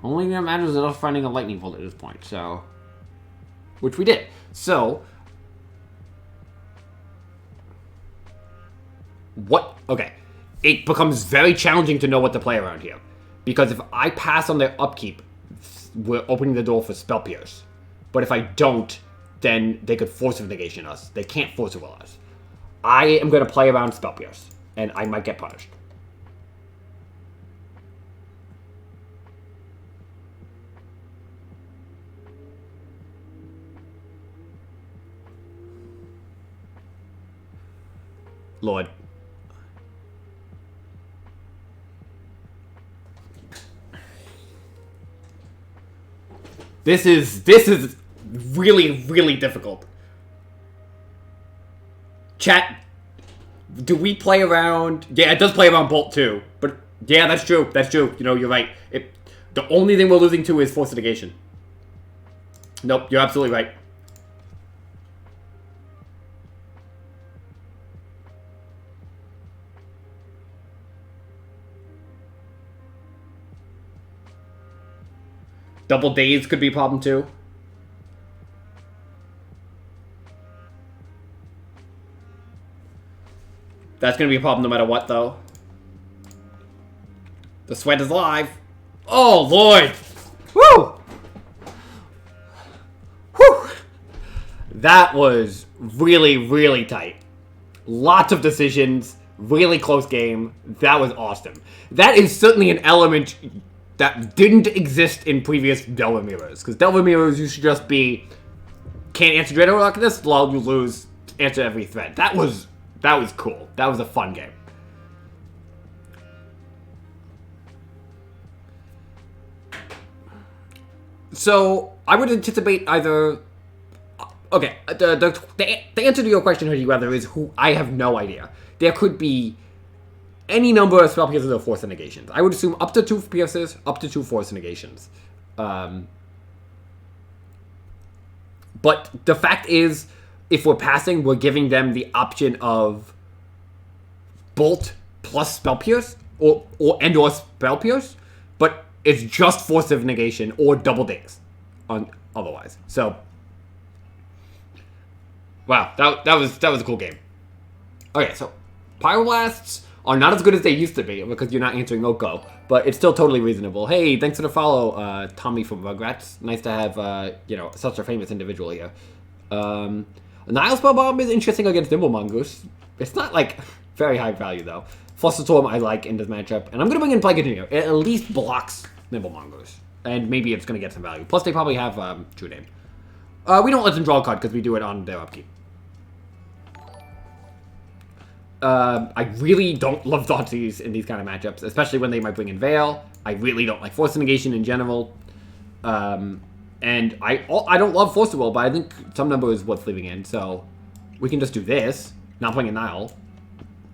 Only thing that matters is us finding a lightning bolt at this point, so... Which we did. So... What? Okay. It becomes very challenging to know what to play around here. Because if I pass on their upkeep, we're opening the door for Spell Pierce. But if I don't, then they could Force of Negation us. They can't Force of Will us. I am going to play around Spell Pierce. And I might get punished. Lord. This is really, really difficult. Chat, do we play around... Yeah, it does play around Bolt too. But, yeah, that's true. That's true. You know, you're right. The only thing we're losing to is Force of Negation. Nope, you're absolutely right. Double Daze could be a problem too. That's going to be a problem no matter what, though. The sweat is live. Oh, Lord! Woo! Whew! That was really, really tight. Lots of decisions. Really close game. That was awesome. That is certainly an element that didn't exist in previous Delver mirrors. Because Delver mirrors used to just be, can't answer Dreadnought like this, lol, you lose, answer every threat. That was cool. That was a fun game. So, I would anticipate either... Okay, the answer to your question, Hoodie Weather, is who I have no idea. There could be any number of Spell Pierces or Force of Negations. I would assume up to 2 Pierces, up to 2 Force of Negations. But the fact is, if we're passing, we're giving them the option of Bolt plus Spell Pierce, or Spell Pierce, but it's just Force of Negation or Double Daze on otherwise. So, wow, that was a cool game. Okay, so Pyroblasts are not as good as they used to be because you're not answering Oko, but it's still totally reasonable. Hey, thanks for the follow, Tommy from Rugrats. Nice to have, such a famous individual here. Nile Spell Bomb is interesting against Nimble Mongoose. It's not, very high value, though. Fluster Storm I like in this matchup, and I'm going to bring in Plague Engineer. It at least blocks Nimble Mongoose, and maybe it's going to get some value. Plus, they probably have True Name. We don't let them draw a card because we do it on their upkeep. I really don't love Thoughtseize in these kind of matchups, especially when they might bring in Veil. I really don't like Force of Negation in general. And I don't love Force of Will, but I think some number is worth leaving in, so we can just do this. Not playing a Nile.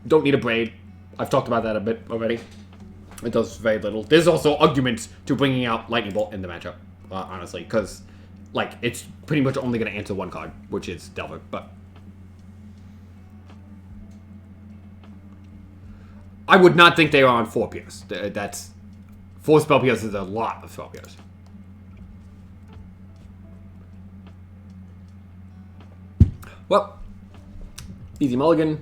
Don't need a Braid. I've talked about that a bit already. It does very little. There's also arguments to bringing out Lightning Bolt in the matchup, honestly, because, it's pretty much only going to answer one card, which is Delver, but... I would not think they are on 4 Pierce. That's 4 Spell Pierce is a lot of Spell Pierce. Well, easy mulligan.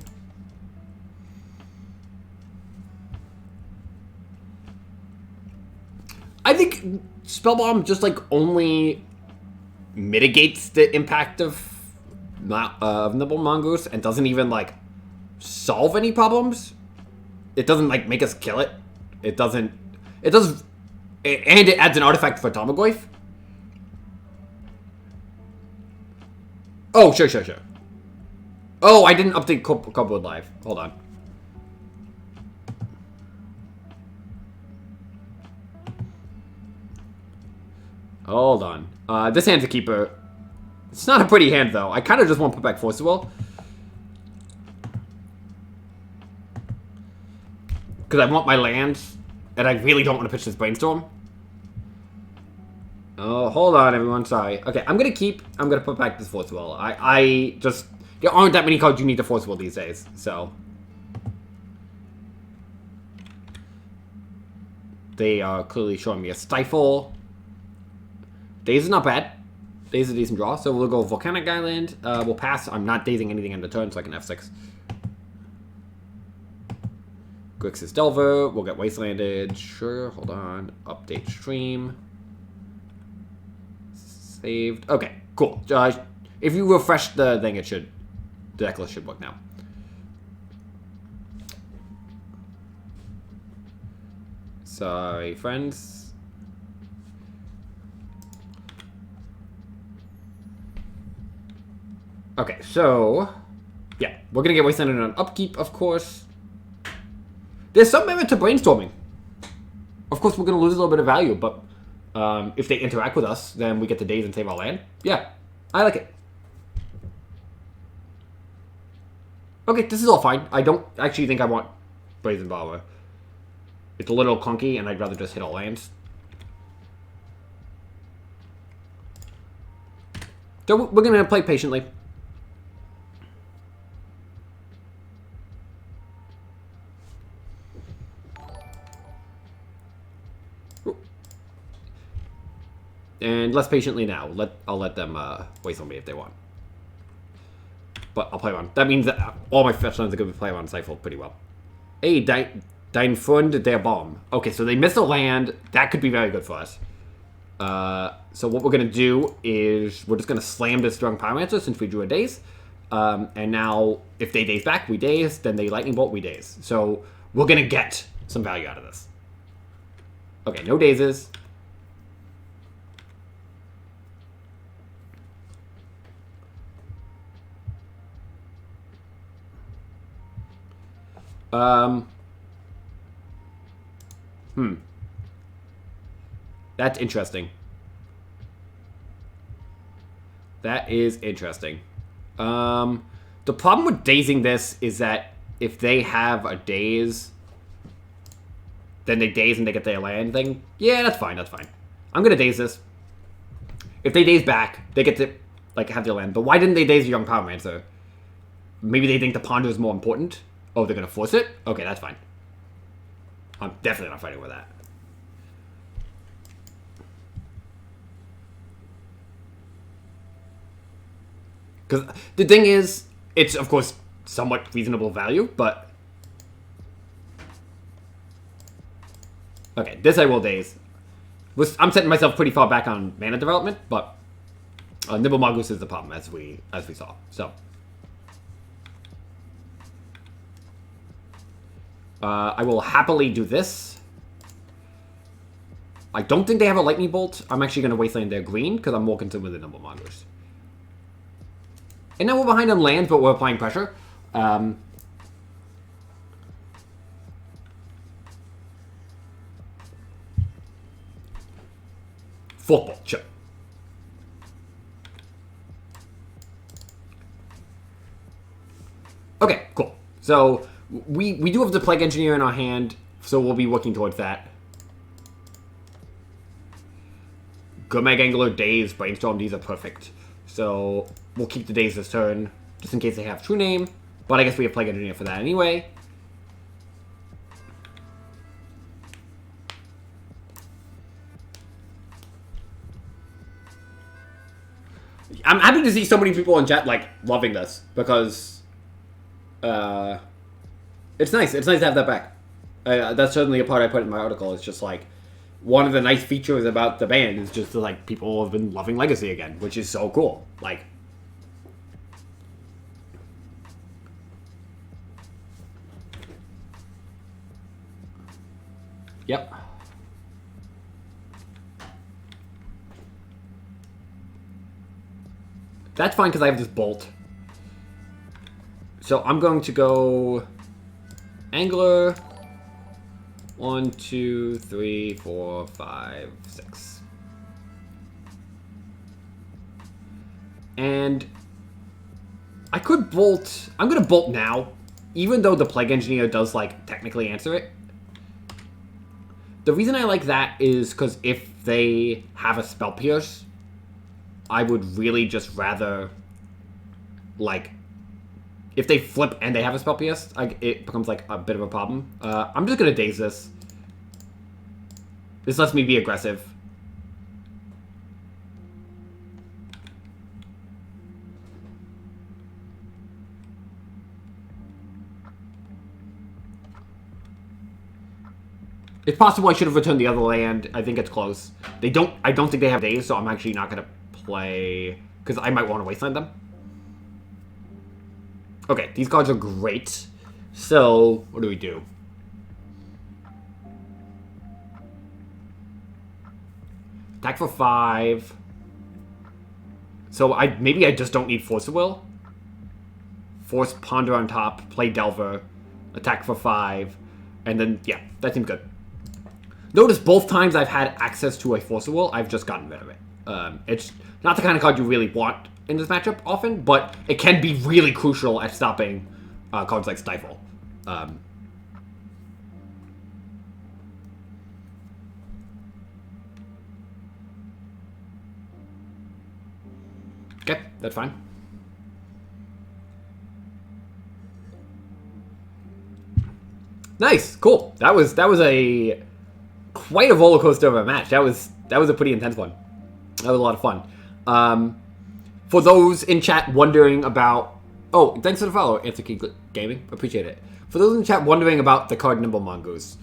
I think Spell Bomb just only mitigates the impact of Nimble Mongoose and doesn't even solve any problems. It doesn't make us kill it. It doesn't. It does, and it adds an artifact for Tarmogoyf. Oh, sure. Oh, I didn't update Cupboard Live. Hold on. Hold on. This hand's a keeper. It's not a pretty hand, though. I kind of just want to put back Force Will. Because I want my land, and I really don't want to pitch this Brainstorm. Oh, hold on, everyone. Sorry. Okay, I'm going to keep. I'm going to put back this Force Will. I just... There aren't that many cards you need to Force Will these days, so... They are clearly showing me a Stifle. Daze is not bad. Daze is a decent draw, so we'll go Volcanic Island. We'll pass. I'm not dazing anything in the turn, so I can F6. Grixis Delver. We'll get Wastelanded. Sure, hold on. Update stream. Saved. Okay, cool. If you refresh the thing, the deck list should work now. Sorry, friends. Okay, so... Yeah, we're gonna get Wastelanded on upkeep, of course. There's some merit to brainstorming. Of course, we're gonna lose a little bit of value, but if they interact with us, then we get the days and save our land. Yeah, I like it. Okay, this is all fine. I don't actually think I want Brazen Borrower. It's a little clunky, and I'd rather just hit all lands. So we're gonna play patiently. And less patiently now. I'll let them waste on me if they want. But I'll play on. That means that all my fetch lands are going to be playing on Stifle pretty well. Hey, Dein Fund der Bomb. Okay, so they missed a land. That could be very good for us. So what we're going to do is we're just going to slam this Strong Pyromancer since we drew a Daze. And now, if they Daze back, we Daze. Then they Lightning Bolt, we Daze. So we're going to get some value out of this. Okay, no Dazes. That's interesting. That is interesting. The problem with dazing this is that if they have a daze, then they daze and they get their land thing. Yeah, that's fine, that's fine. I'm gonna daze this. If they daze back, they get to, like, have their land. But why didn't they daze the Young Pyromancer? Maybe they think the Ponder is more important? Oh, they're gonna force it? Okay, that's fine. I'm definitely not fighting with that. Because the thing is, it's, of course, somewhat reasonable value, but... Okay, this I will daze. I'm setting myself pretty far back on mana development, but... Nibble Mongoose is the problem, as we saw, so... I will happily do this. I don't think they have a Lightning Bolt. I'm actually going to Wasteland their green, because I'm more concerned with the Nibble Mongoose. And now we're behind on lands, but we're applying pressure. Football, sure. Okay, cool. So, we do have the Plague Engineer in our hand, so we'll be working towards that. Gurmag Angler, Daze, Brainstorm, these are perfect. So, we'll keep the Daze this turn, just in case they have True Name. But I guess we have Plague Engineer for that anyway. I'm happy to see so many people in chat, like, loving this, because... it's nice. It's nice to have that back. That's certainly a part I put in my article. It's just, like... One of the nice features about the band is just that, like, people have been loving Legacy again, which is so cool. Like... Yep. That's fine because I have this bolt. So I'm going to go Angler. 1, 2, 3, 4, 5, 6. And I could bolt. I'm gonna bolt now, even though the Plague Engineer does like technically answer it. The reason I like that is because if they have a Spell Pierce, I would really just rather, like, if they flip and they have a Spell Pierce, it becomes like a bit of a problem. I'm just gonna daze this. This lets me be aggressive. It's possible I should have returned the other land. I think it's close. I don't think they have days, so I'm actually not gonna play because I might want to wasteland them. Okay, these cards are great. So what do we do? Attack for 5. So maybe I just don't need Force of Will. Force Ponder on top, play Delver, attack for 5, and then yeah, that seems good. Notice both times I've had access to a Force of Will, I've just gotten rid of it. It's not the kind of card you really want in this matchup often, but it can be really crucial at stopping cards like Stifle. Okay, that's fine. Nice, cool. That was a quite a roller coaster of a match. That was a pretty intense one. That was a lot of fun. For those in chat wondering about, oh, thanks for the follow, Anthony Gaming, appreciate it. For those in chat wondering about the card Nimble Mongoose,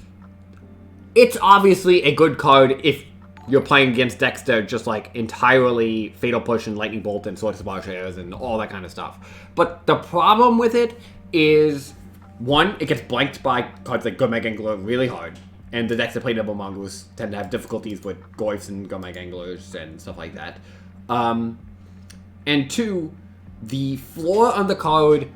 it's obviously a good card if you're playing against decks that are just like entirely Fatal Push and Lightning Bolt and Swords of Plowshares and all that kind of stuff. But the problem with it is, one, it gets blanked by cards like Gurmag Angler really hard. And the decks that play Nimble Mongoose tend to have difficulties with Goyfs and Gurmag Anglers and stuff like that. And two, the floor on the card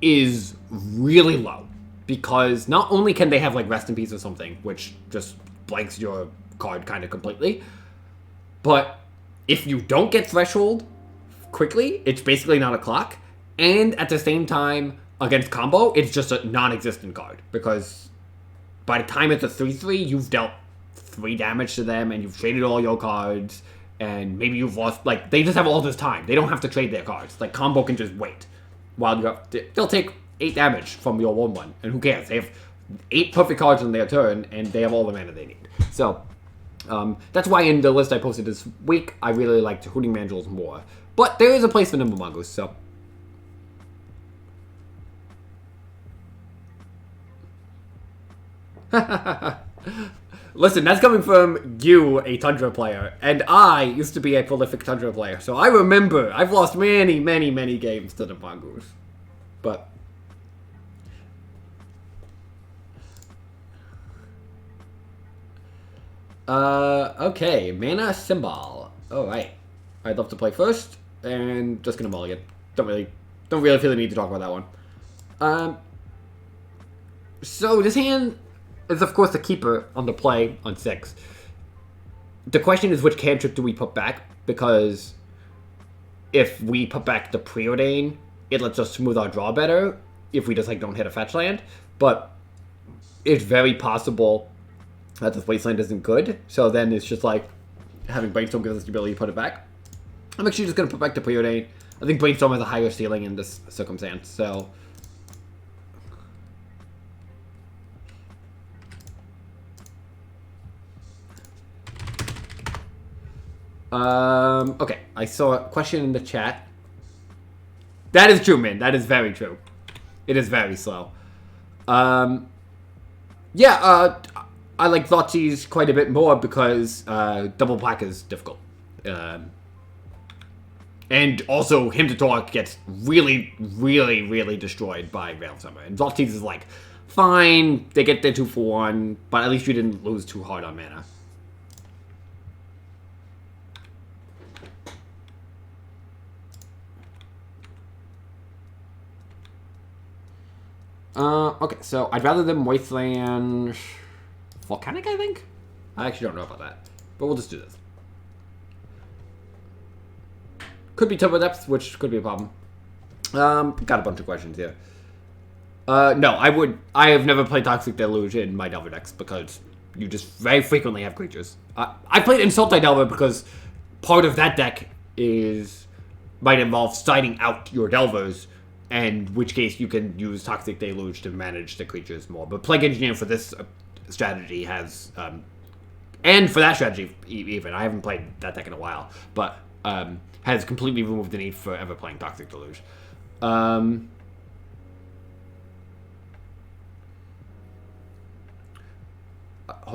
is really low. Because not only can they have like Rest in Peace or something, which just blanks your card kind of completely, but if you don't get Threshold quickly, it's basically not a clock. And at the same time, against combo, it's just a non-existent card. Because by the time it's a 3-3, you've dealt 3 damage to them, and you've traded all your cards, and maybe you've lost, like, they just have all this time. They don't have to trade their cards. Like, combo can just wait. While you have, they'll take 8 damage from your 1-1, and who cares? They have 8 perfect cards on their turn, and they have all the mana they need. So, that's why in the list I posted this week, I really liked Hooting Mandrills more. But there is a place for Nimble Mongoose, so. Listen, that's coming from you, a Tundra player, and I used to be a prolific Tundra player, so I remember I've lost many, many, many games to the Mongoose. But okay, Mana Symbol. Alright. I'd love to play first, and just gonna mulligan. Don't really feel the need to talk about that one. So this hand is of course the keeper on the play on 6. The question is which cantrip do we put back, because if we put back the Preordain, it lets us smooth our draw better if we just like don't hit a fetch land. But it's very possible that this wasteland isn't good, so then it's just like having Brainstorm gives us the ability to put it back. I'm actually just gonna put back the Preordain. I think Brainstorm has a higher ceiling in this circumstance, so. Okay, I saw a question in the chat. That is true, man. That is very true. It is very slow. I like Thoughtseize quite a bit more because double black is difficult. And also, Hymn to Torque gets really, really, really destroyed by Veil of Summer. And Thoughtseize is like, fine, they get their 2 for 1, but at least you didn't lose too hard on mana. Okay, so I'd rather them Wasteland Volcanic, I think? I actually don't know about that, but we'll just do this. Could be Turbo Depth, which could be a problem. Got a bunch of questions here. No, I have never played Toxic Deluge in my Delver decks because you just very frequently have creatures. I played Untitled Delver because part of that deck might involve siding out your Delvers, and in which case you can use Toxic Deluge to manage the creatures more. But Plague Engineer for this strategy has, and for that strategy even, I haven't played that deck in a while, but has completely removed the need for ever playing Toxic Deluge. Hold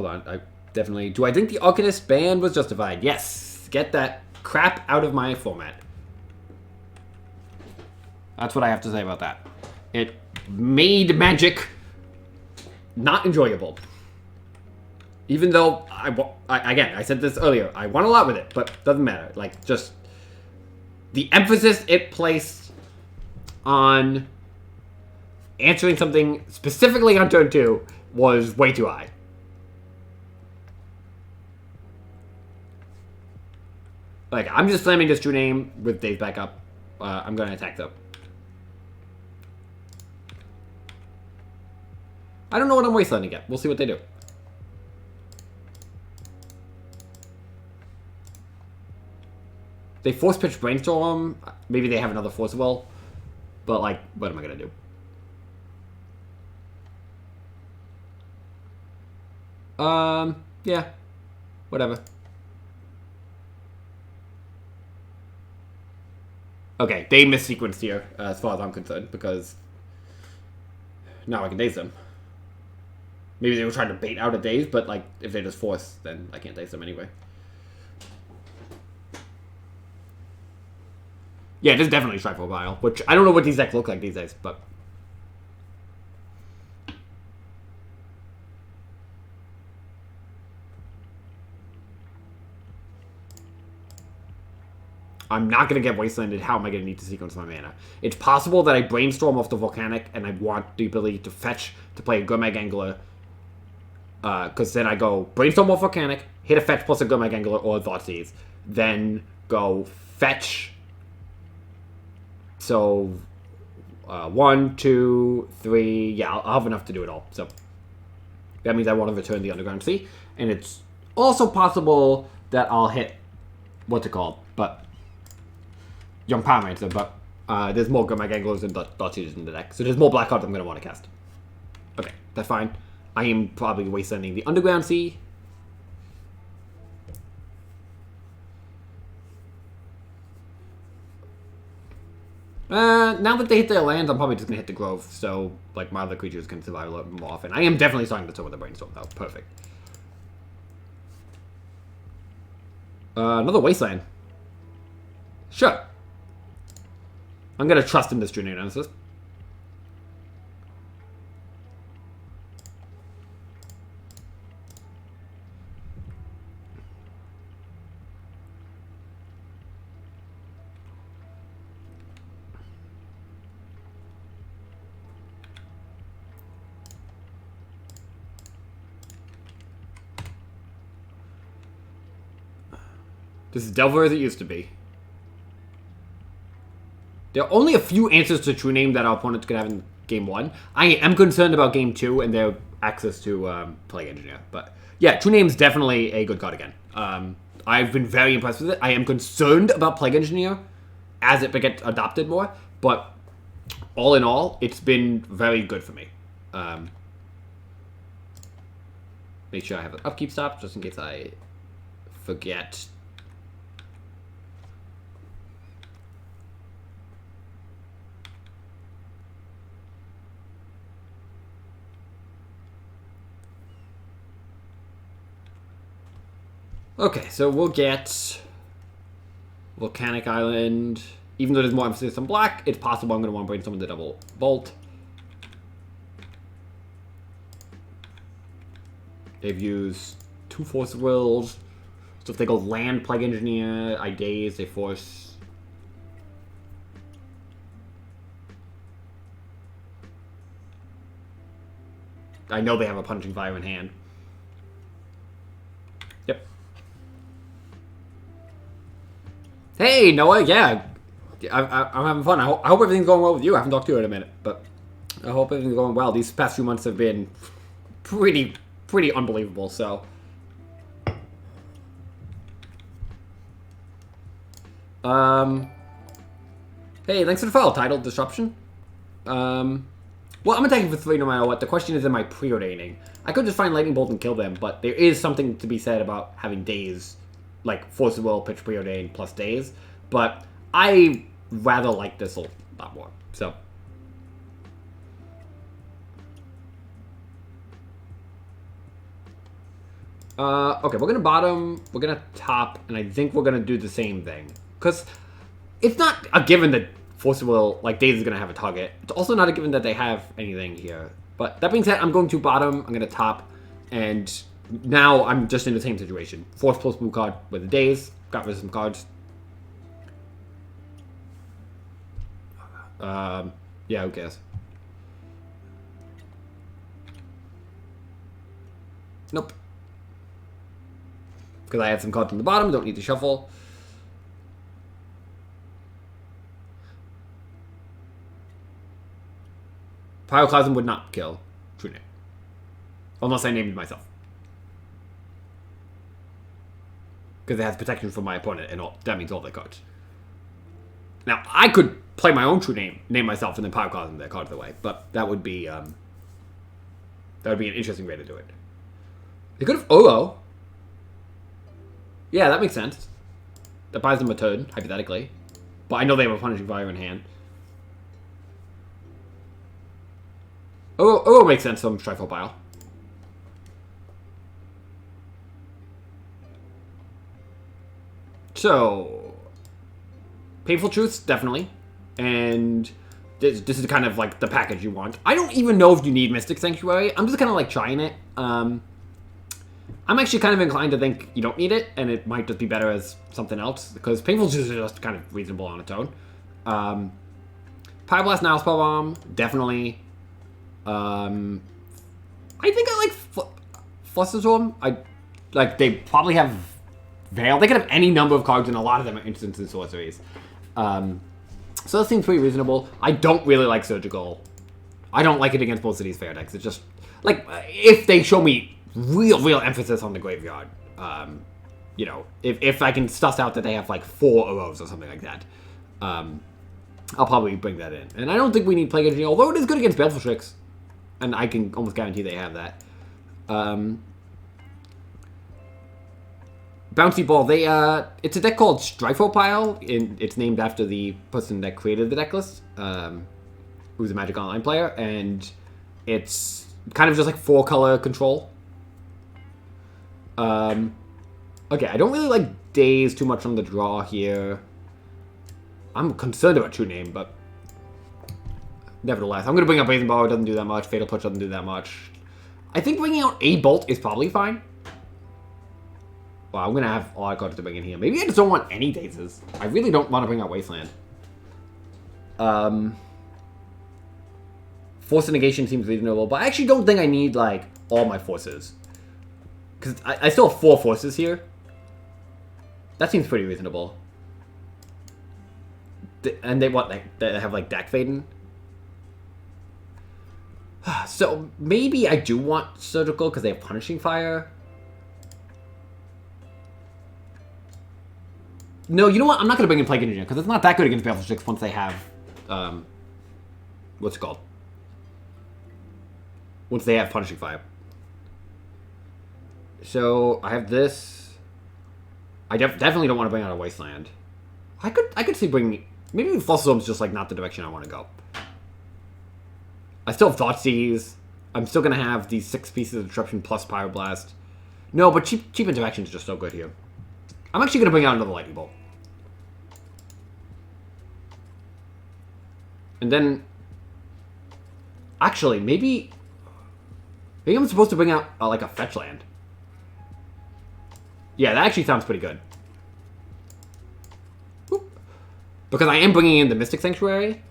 on, do I think the Arcanist ban was justified? Yes! Get that crap out of my format. That's what I have to say about that. It made Magic not enjoyable. Even though, again, I said this earlier, I won a lot with it, but doesn't matter. Like, just the emphasis it placed on answering something specifically on turn 2 was way too high. Like, I'm just slamming this true name with Dave's back up. I'm going to attack though. I don't know what I'm wastelanding yet. We'll see what they do. They force pitch Brainstorm. Maybe they have another Force Will. But, like, what am I going to do? Yeah. Whatever. Okay, they missequenced here, as far as I'm concerned, because now I can daze them. Maybe they were trying to bait out a daze, but, like, if they just force, then I can't daze them anyway. Yeah, this is definitely Strifle Bile, which I don't know what these decks look like these days, but... I'm not going to get Wastelanded. How am I going to need to sequence my mana? It's possible that I Brainstorm off the Volcanic and I want the ability to fetch to play a Gurmag Angler. Because then I go Brainstorm off Volcanic, hit a fetch plus a Gurmag Angler or a Thoughtseize. Then go fetch. So, 1, 2, 3. Yeah, I'll have enough to do it all. So, that means I want to return the Underground Sea. And it's also possible that I'll hit. What's it called? But. Young Pyromancer, but there's more Gurmag Anglers and Thoughtseizers in the deck. So there's more black cards I'm going to want to cast. Okay, that's fine. I am probably wastelanding the Underground Sea. Now that they hit their lands, I'm probably just going to hit the Grove. So, like, my other creatures can survive a little bit more often. I am definitely starting to turn with the Brainstorm, though. Perfect. Another Wasteland. Sure. I'm going to trust in this True Name Analysis. This is Delver as it used to be. There are only a few answers to True Name that our opponents could have in Game 1. I am concerned about Game 2 and their access to Plague Engineer. But yeah, True Name's definitely a good card again. I've been very impressed with it. I am concerned about Plague Engineer as it gets adopted more. But all in all, it's been very good for me. Make sure I have an upkeep stop just in case I forget. Okay, so we'll get Volcanic Island. Even though there's more emphasis on black, it's possible I'm going to want to bring someone to double bolt. They've used 2 Force Wills. So if they go land, Plague Engineer, I daze, they force. I know they have a Punching Fire in hand. Yep. Hey, Noah, yeah. I'm having fun. I hope everything's going well with you. I haven't talked to you in a minute, but I hope everything's going well. These past few months have been pretty unbelievable. So, hey, thanks for the follow. Titled Disruption. Well, I'm attacking for 3 no matter what. The question is, am I preordaining? I could just find Lightning Bolt and kill them, but there is something to be said about having days, like Force of Will, pitch preordain plus days. But I rather like this a lot more. So. Okay, we're gonna bottom, we're gonna top, and I think we're gonna do the same thing. Because it's not a given that Force of Will, like, Days is gonna have a target. It's also not a given that they have anything here. But that being said, I'm going to bottom, I'm gonna top, and now I'm just in the same situation. Force plus blue card with the Days, got rid of some cards. Yeah, who cares? Nope. Because I had some cards on the bottom, don't need to shuffle. Pyroclasm would not kill True Name. Unless I named it myself. Because it has protection from my opponent, and that means all their cards. Now, I could play my own True Name, name myself, and then Pyroclasm their cards away, but that would be an interesting way to do it. They could have Olo. Yeah, that makes sense. That buys them a turn, hypothetically. But I know they have a Punishing Fire in hand. Oh, makes sense, so I'm Strifle Pile. So, Painful Truths, definitely. And this is kind of like the package you want. I don't even know if you need Mystic Sanctuary. I'm just kind of like trying it. I'm actually kind of inclined to think you don't need it, and it might just be better as something else, because Painful Truths is just kind of reasonable on its own. Pyroblast, Now Spell Bomb, definitely. I think I like Flusterstorm. They probably have Veil. They could have any number of cards, and a lot of them are instants and sorceries. So that seems pretty reasonable. I don't really like Surgical. I don't like it against most of these fair decks. It's just, like, if they show me real emphasis on the graveyard, you know, if I can suss out that they have, like, 4 Uros or something like that, I'll probably bring that in. And I don't think we need Plague Engineer, although it is good against Baleful Tricks. And I can almost guarantee they have that. Bouncy Ball, it's a deck called Strifopile. It's named after the person that created the deck list, who's a Magic Online player, and it's kind of just like 4-color control. Okay, I don't really like Days too much on the draw here. I'm concerned about True Name, but nevertheless, I'm going to bring out Brazen Bar. It doesn't do that much. Fatal Push doesn't do that much. I think bringing out a Bolt is probably fine. Well, I'm going to have a lot of cards to bring in here. Maybe I just don't want any Dazes. I really don't want to bring out Wasteland. Force of Negation seems reasonable, but I actually don't think I need, like, all my forces. Because I still have 4 forces here. That seems pretty reasonable. And they have, like, Deck Faden? So, maybe I do want Surgical because they have Punishing Fire. No, you know what? I'm not going to bring in Plague Engineer because it's not that good against Baleful Tricks once they have, what's it called? Once they have Punishing Fire. So, I have this. I definitely don't want to bring out a Wasteland. I could see bringing, maybe Flusterstorm's just, like, not the direction I want to go. I still have Thoughtseize. I'm still going to have these 6 pieces of Disruption plus Pyroblast. No, but cheap Interaction is just so good here. I'm actually going to bring out another Lightning Bolt. And then, actually, maybe I'm supposed to bring out, like, a Fetch Land. Yeah, that actually sounds pretty good. Boop. Because I am bringing in the Mystic Sanctuary,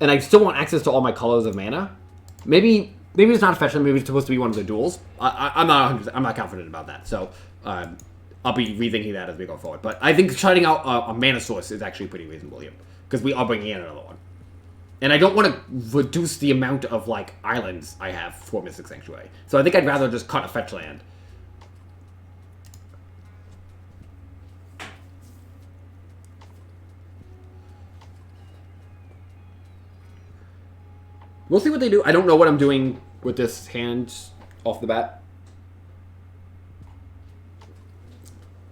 and I still want access to all my colors of mana. Maybe it's not a Fetch Land, maybe it's supposed to be one of the duels. I'm not confident about that, so I'll be rethinking that as we go forward. But I think shutting out a mana source is actually pretty reasonable here. because we are bringing in another one. And I don't want to reduce the amount of, like, islands I have for Mystic Sanctuary. So I think I'd rather just cut a fetch land. We'll see what they do. I don't know what I'm doing with this hand off the bat.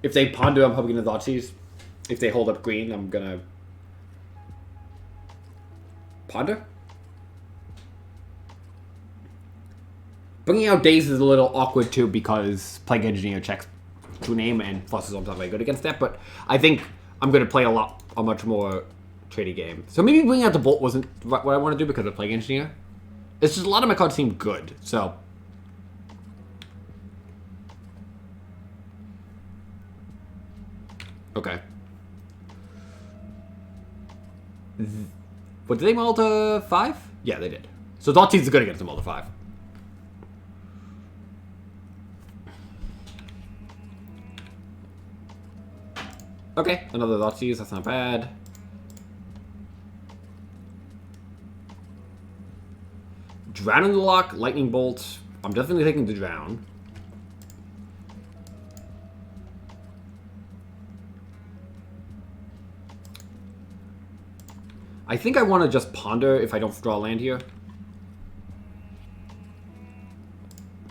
If they ponder, I'm probably going to Thoughtseize. If they hold up green, I'm going to ponder. Bringing out Daze is a little awkward too because Plague Engineer checks True Name and Fluster Storm's not very good against that, but I think I'm going to play a much more trady game. So maybe bringing out the Bolt wasn't what I want to do because of Plague Engineer. It's just a lot of my cards seem good, so. Okay. What, did they mull to 5? Yeah, they did. So Thoughtseize is good against the mull to 5. Okay, another Thoughtseize, that's not bad. Drown in the lock, Lightning Bolt. I'm definitely taking the Drown. I think I want to just ponder if I don't draw land here.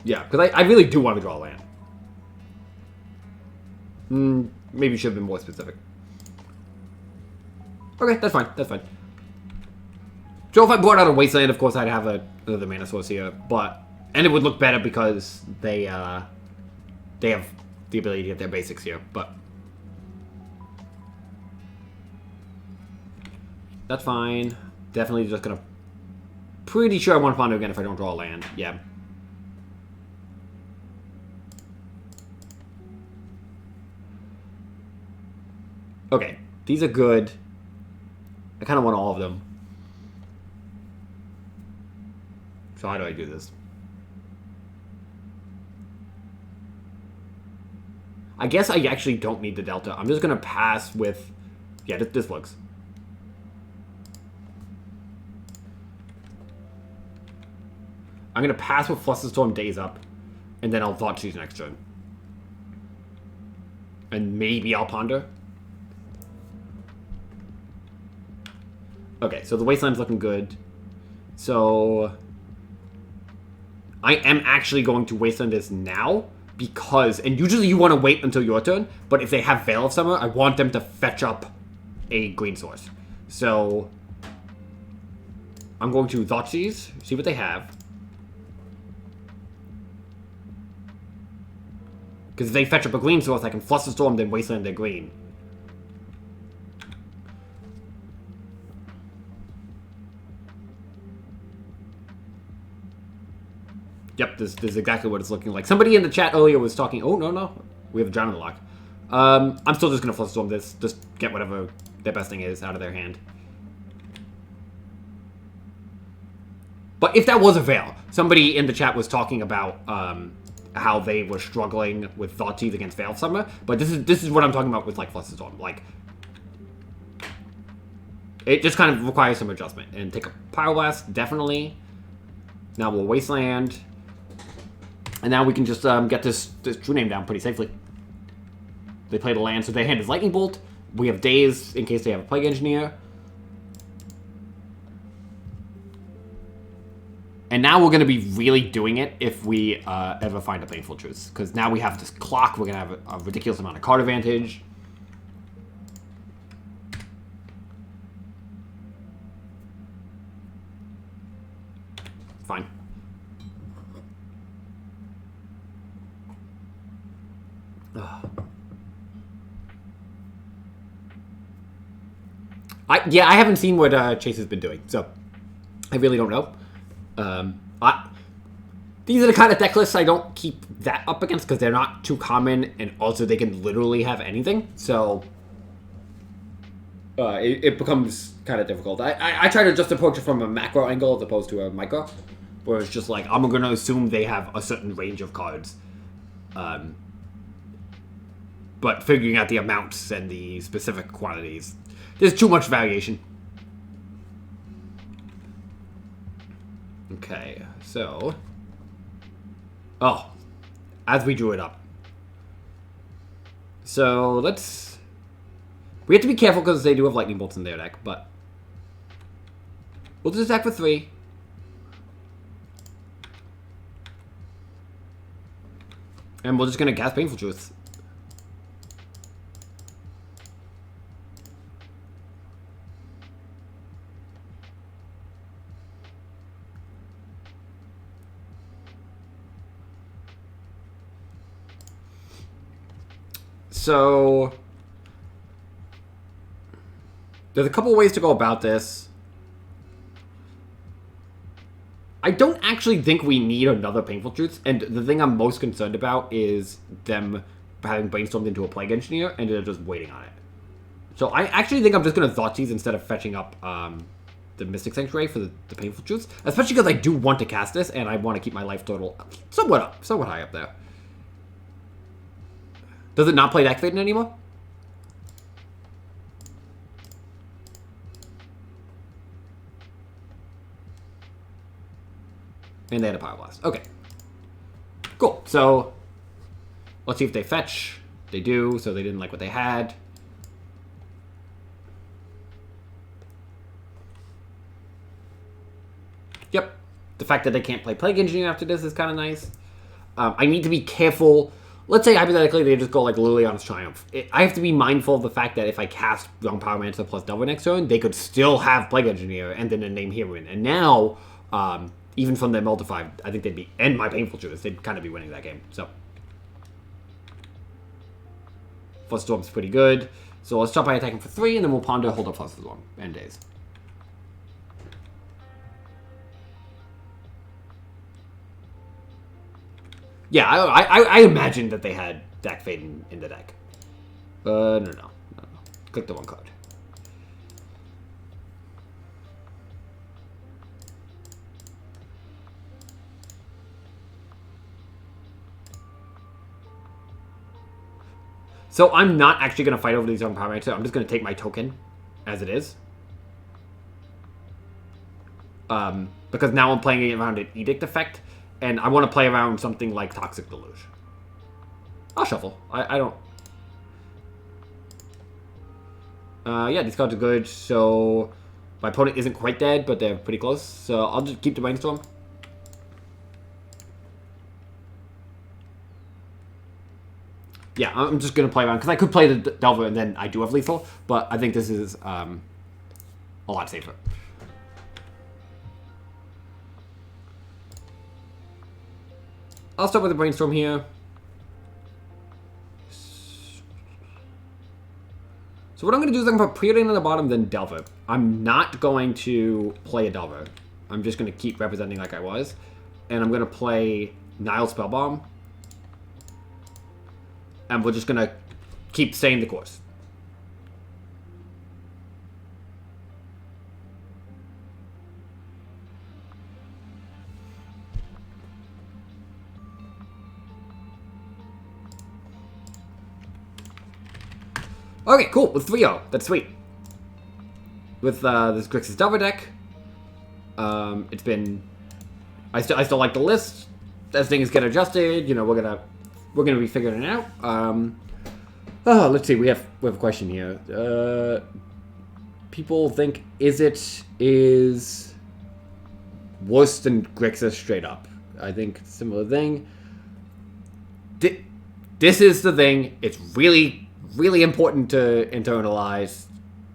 Yeah, because I really do want to draw land. Maybe should have been more specific. Okay, that's fine. That's fine. So if I brought out a Wasteland, of course I'd have another mana source here, and it would look better because they have the ability to get their basics here, but that's fine. Definitely just gonna. Pretty sure I want to ponder again if I don't draw a land. Yeah. Okay, these are good. I kind of want all of them. So how do I do this? I guess I actually don't need the Delta. I'm just going to pass with... Yeah, this works. I'm going to pass with Flusterstorm Daze up, and then I'll Thoughtseize next turn. And maybe I'll Ponder. Okay, so the Wasteland's looking good. So I am actually going to Wasteland this now because, and usually you want to wait until your turn, but if they have Veil of Summer, I want them to fetch up a green source. So I'm going to Thoughtseize, see what they have. Because if they fetch up a green source, I can Flusterstorm, then Wasteland their green. Yep, this is exactly what it's looking like. Somebody in the chat earlier was talking... Oh, no. We have a Drown in the lock. I'm still just going to Flusterstorm this. Just get whatever their best thing is out of their hand. But if that was a Veil, somebody in the chat was talking about how they were struggling with Thoughtseize against Veil Summer. But this is what I'm talking about with, like, Flusterstorm. Like, it just kind of requires some adjustment. And take a Pyroblast, definitely. Now we'll Wasteland. And now we can just get this True Name down pretty safely. They played a land, so their hand is Lightning Bolt. We have Daze in case they have a Plague Engineer. And now we're going to be really doing it if we ever find a Painful Truce. Because now we have this clock. We're going to have a ridiculous amount of card advantage. Fine. I haven't seen what Chase has been doing, so I really don't know. These are the kind of deck lists I don't keep that up against because they're not too common, and also they can literally have anything, so it becomes kind of difficult. I try to just approach it from a macro angle as opposed to a micro, where it's just like, I'm going to assume they have a certain range of cards. But figuring out the amounts and the specific quantities, there's too much variation. Okay, so... Oh, as we drew it up. So, let's... We have to be careful because they do have lightning bolts in their deck, but... We'll just attack for 3. And we're just gonna cast Painful Truth. So, there's a couple ways to go about this. I don't actually think we need another Painful Truth, and the thing I'm most concerned about is them having brainstormed into a Plague Engineer, and they're just waiting on it. So I actually think I'm just going to Thoughtseize instead of fetching up the Mystic Sanctuary for the Painful Truths, especially because I do want to cast this, and I want to keep my life total somewhat high up there. Does it not play Deck Fading anymore? And they had a Power Blast. Okay. Cool. So, let's see if they fetch. They do, so they didn't like what they had. Yep. The fact that they can't play Plague Engineer after this is kind of nice. I need to be careful. Let's say, hypothetically, they just go like Liliana's Triumph. I have to be mindful of the fact that if I cast Young Power Mancer plus Delver next turn, they could still have Plague Engineer and then a name Heroine. And now, even from their multiplied, I think they'd be, and my Painful Truth, they'd kind of be winning that game. So, Fluster Storm's pretty good. So let's start by attacking for 3, and then we'll ponder Hold Up Fluster Storm and Daze. Yeah, I imagined that they had Deck Fading in the deck. No. Click the 1 card. So I'm not actually going to fight over these Young Power Mancer. I'm just going to take my token as it is. Because now I'm playing it around an Edict effect. And I want to play around something like Toxic Deluge. I'll shuffle. I don't... yeah, these cards are good. So my opponent isn't quite dead, but they're pretty close. So I'll just keep the Brainstorm. Yeah, I'm just going to play around. Because I could play the Delver and then I do have lethal. But I think this is a lot safer. I'll start with the Brainstorm here. So what I'm going to do is I'm going to put Preordain on the bottom, then Delver. I'm not going to play a Delver. I'm just going to keep representing like I was. And I'm going to play Nile Spellbomb. And we're just going to keep staying the course. Okay, cool. With 3-0. That's sweet. With this Grixis Delver deck, it's been... I still like the list. As things get adjusted, you know, we're gonna be figuring it out. Let's see. We have a question here. People think Izzet is worse than Grixis straight up. I think similar thing. This is the thing. It's really important to internalize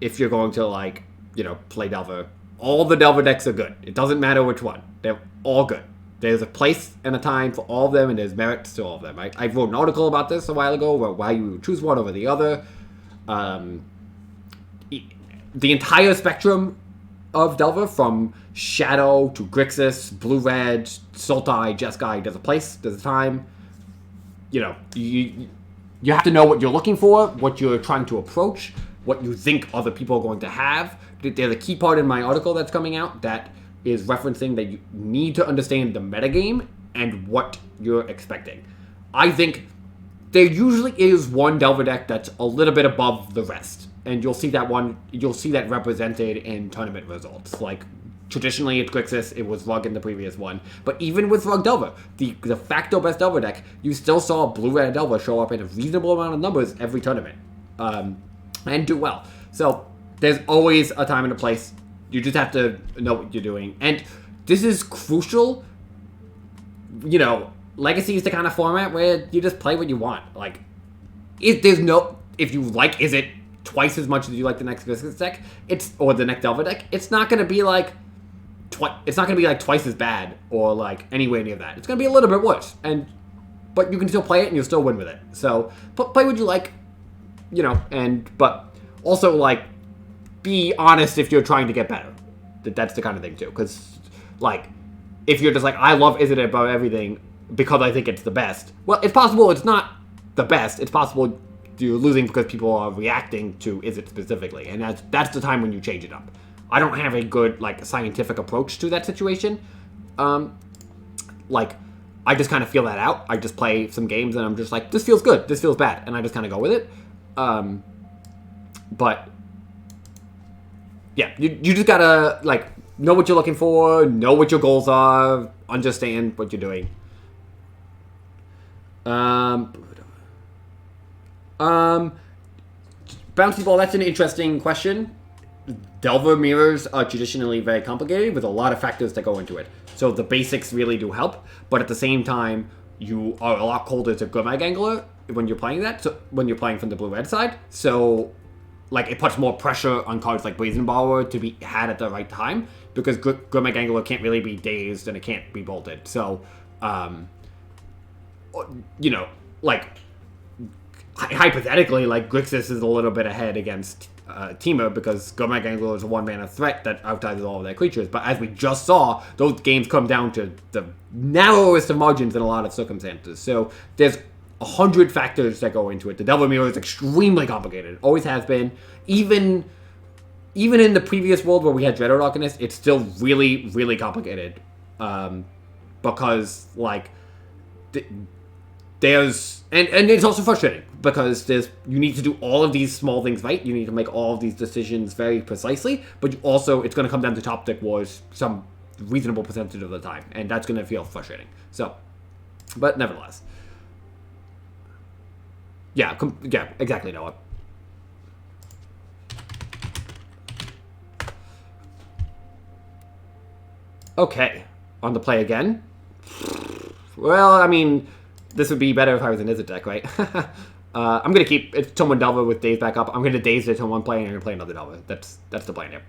if you're going to, like, you know, play Delver. All the Delver decks are good. It doesn't matter which one. They're all good. There's a place and a time for all of them, and there's merits to all of them. I wrote an article about this a while ago, where why you would choose one over the other. The entire spectrum of Delver, from Shadow to Grixis, Blue-Red, Sultai, Jeskai, there's a place, there's a time. You know, you have to know what you're looking for, what you're trying to approach, what you think other people are going to have. There's a key part in my article that's coming out that is referencing that you need to understand the metagame and what you're expecting. I think there usually is one Delver deck that's a little bit above the rest. And you'll see that represented in tournament results. Like, traditionally it's Grixis, it was Rug in the previous one. But even with Rug Delver, the de facto best Delver deck, you still saw blue-red Delver show up in a reasonable amount of numbers every tournament. And do well. So there's always a time and a place. You just have to know what you're doing. And this is crucial. You know, Legacy is the kind of format where you just play what you want. Like, if you like Izzet twice as much as you like the next Grixis deck, or the next Delver deck, it's not gonna be like twice as bad or like anywhere near that. It's gonna be a little bit worse. But you can still play it and you'll still win with it. So play what you like, you know, but also like be honest if you're trying to get better. That's the kind of thing too. Because like if you're just like, I love Izzet above everything because I think it's the best. Well, it's possible it's not the best. It's possible you're losing because people are reacting to Izzet specifically, and that's the time when you change it up. I don't have a good like scientific approach to that situation. Like I just kind of feel that out. I just play some games and I'm just like, this feels good, this feels bad, and I just kind of go with it. But yeah, you just gotta like know what you're looking for, know what your goals are, understand what you're doing. Bouncy ball, that's an interesting question. Delver mirrors are traditionally very complicated with a lot of factors that go into it. So the basics really do help, but at the same time, you are a lot colder to Gurmag Angler when you're playing that, so when you're playing from the blue-red side. So, like, it puts more pressure on cards like Brazen Borrower to be had at the right time, because Gurmag Angler can't really be dazed and it can't be bolted. So, you know, like, hypothetically, like, Grixis is a little bit ahead against Temur because Gurmag Angler is a one-mana threat that outdives all of their creatures. But as we just saw, those games come down to the narrowest of margins in a lot of circumstances. So there's 100 factors that go into it. The Delver Mirror is extremely complicated. Always has been. Even in the previous world where we had Dreaded Arcanist, it's still really, really complicated. Because, like, there's... And it's also frustrating because you need to do all of these small things right. You need to make all of these decisions very precisely, but you also, it's going to come down to top deck wars some reasonable percentage of the time, and that's going to feel frustrating. So, but nevertheless. Yeah, exactly, Noah. Okay, on the play again. Well, I mean... This would be better if I was an Izzet deck, right? I'm going to keep it's Turn 1 Delver with Daze back up. I'm going to Daze the Turn 1 play, and I'm going to play another Delver. That's the plan here.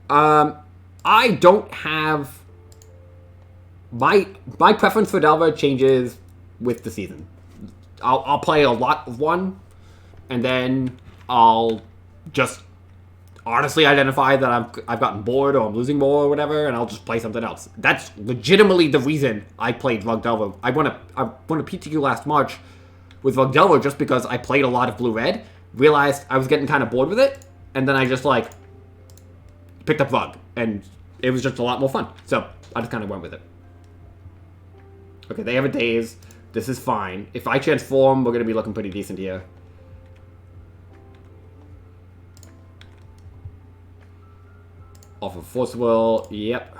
I don't have... My preference for Delver changes with the season. I'll play a lot of one, and then... I'll just honestly identify that I've gotten bored or I'm losing more or whatever, and I'll just play something else. That's legitimately the reason I played Rug Delver. I won a PTQ last March with Rug Delver just because I played a lot of blue-red, realized I was getting kind of bored with it, and then I just, like, picked up Rug, and it was just a lot more fun. So, I just kind of went with it. Okay, they have a Daze. This is fine. If I transform, we're going to be looking pretty decent here. Off of Force Will, yep.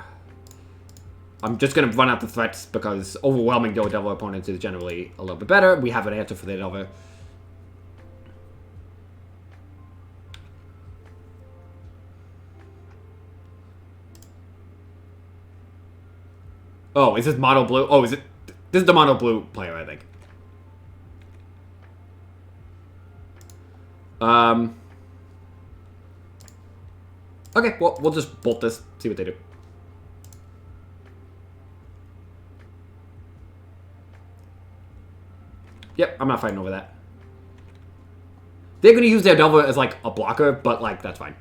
I'm just going to run out the threats because overwhelming Delver opponents is generally a little bit better. We have an answer for the Delver. Oh, is this mono blue? Oh, is it? This is the mono blue player, I think. Okay, well, we'll just bolt this, see what they do. Yep, I'm not fighting over that. They're going to use their Delver as, like, a blocker, but, like, that's fine.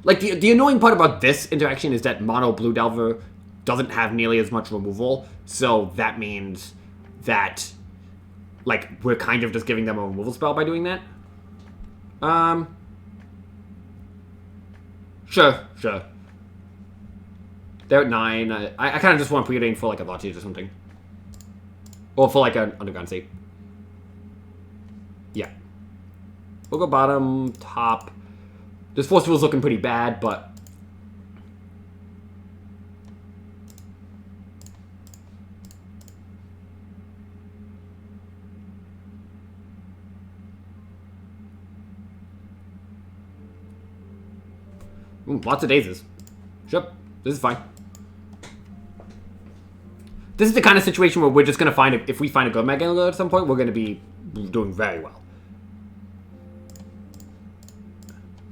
Like, the annoying part about this interaction is that mono blue Delver doesn't have nearly as much removal, so that means that like, we're kind of just giving them a removal spell by doing that. Sure. They're at 9. I kind of just want to preordain for, like, a Thoughtseize or something. Or for, like, an Underground Sea. Yeah. We'll go bottom, top. This Force Wheel's looking pretty bad, but... Ooh, lots of daisies. Sure, this is fine. This is the kind of situation where we're just going to find, if we find a good Mega Angler at some point, we're going to be doing very well.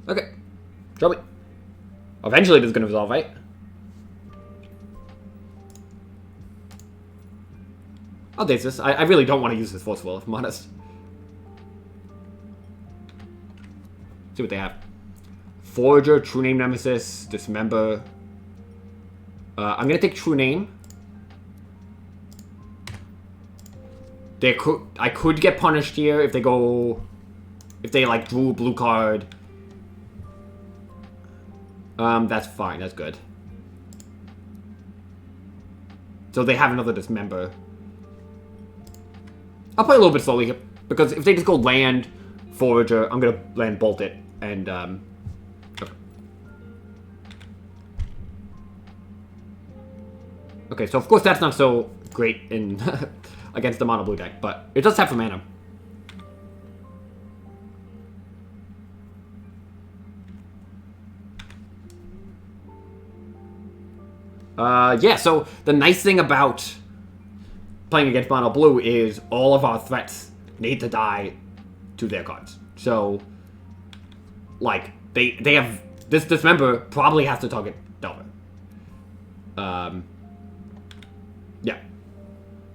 Okay. Show me. Eventually this is going to resolve, right? I'll daze this. I really don't want to use this Force Will, if I'm honest. See what they have. Forager, True Name Nemesis, Dismember. I'm going to take True Name. I could get punished here if they go... If they, like, drew a blue card. That's fine. That's good. So they have another Dismember. I'll play a little bit slowly here. Because if they just go land, Forager, I'm going to land Bolt it. And, Okay, so of course that's not so great in against the mono blue deck, but it does have some mana. Yeah, so the nice thing about playing against mono blue is all of our threats need to die to their cards. So, like, they have... This Dismember probably has to target Delver. Yeah.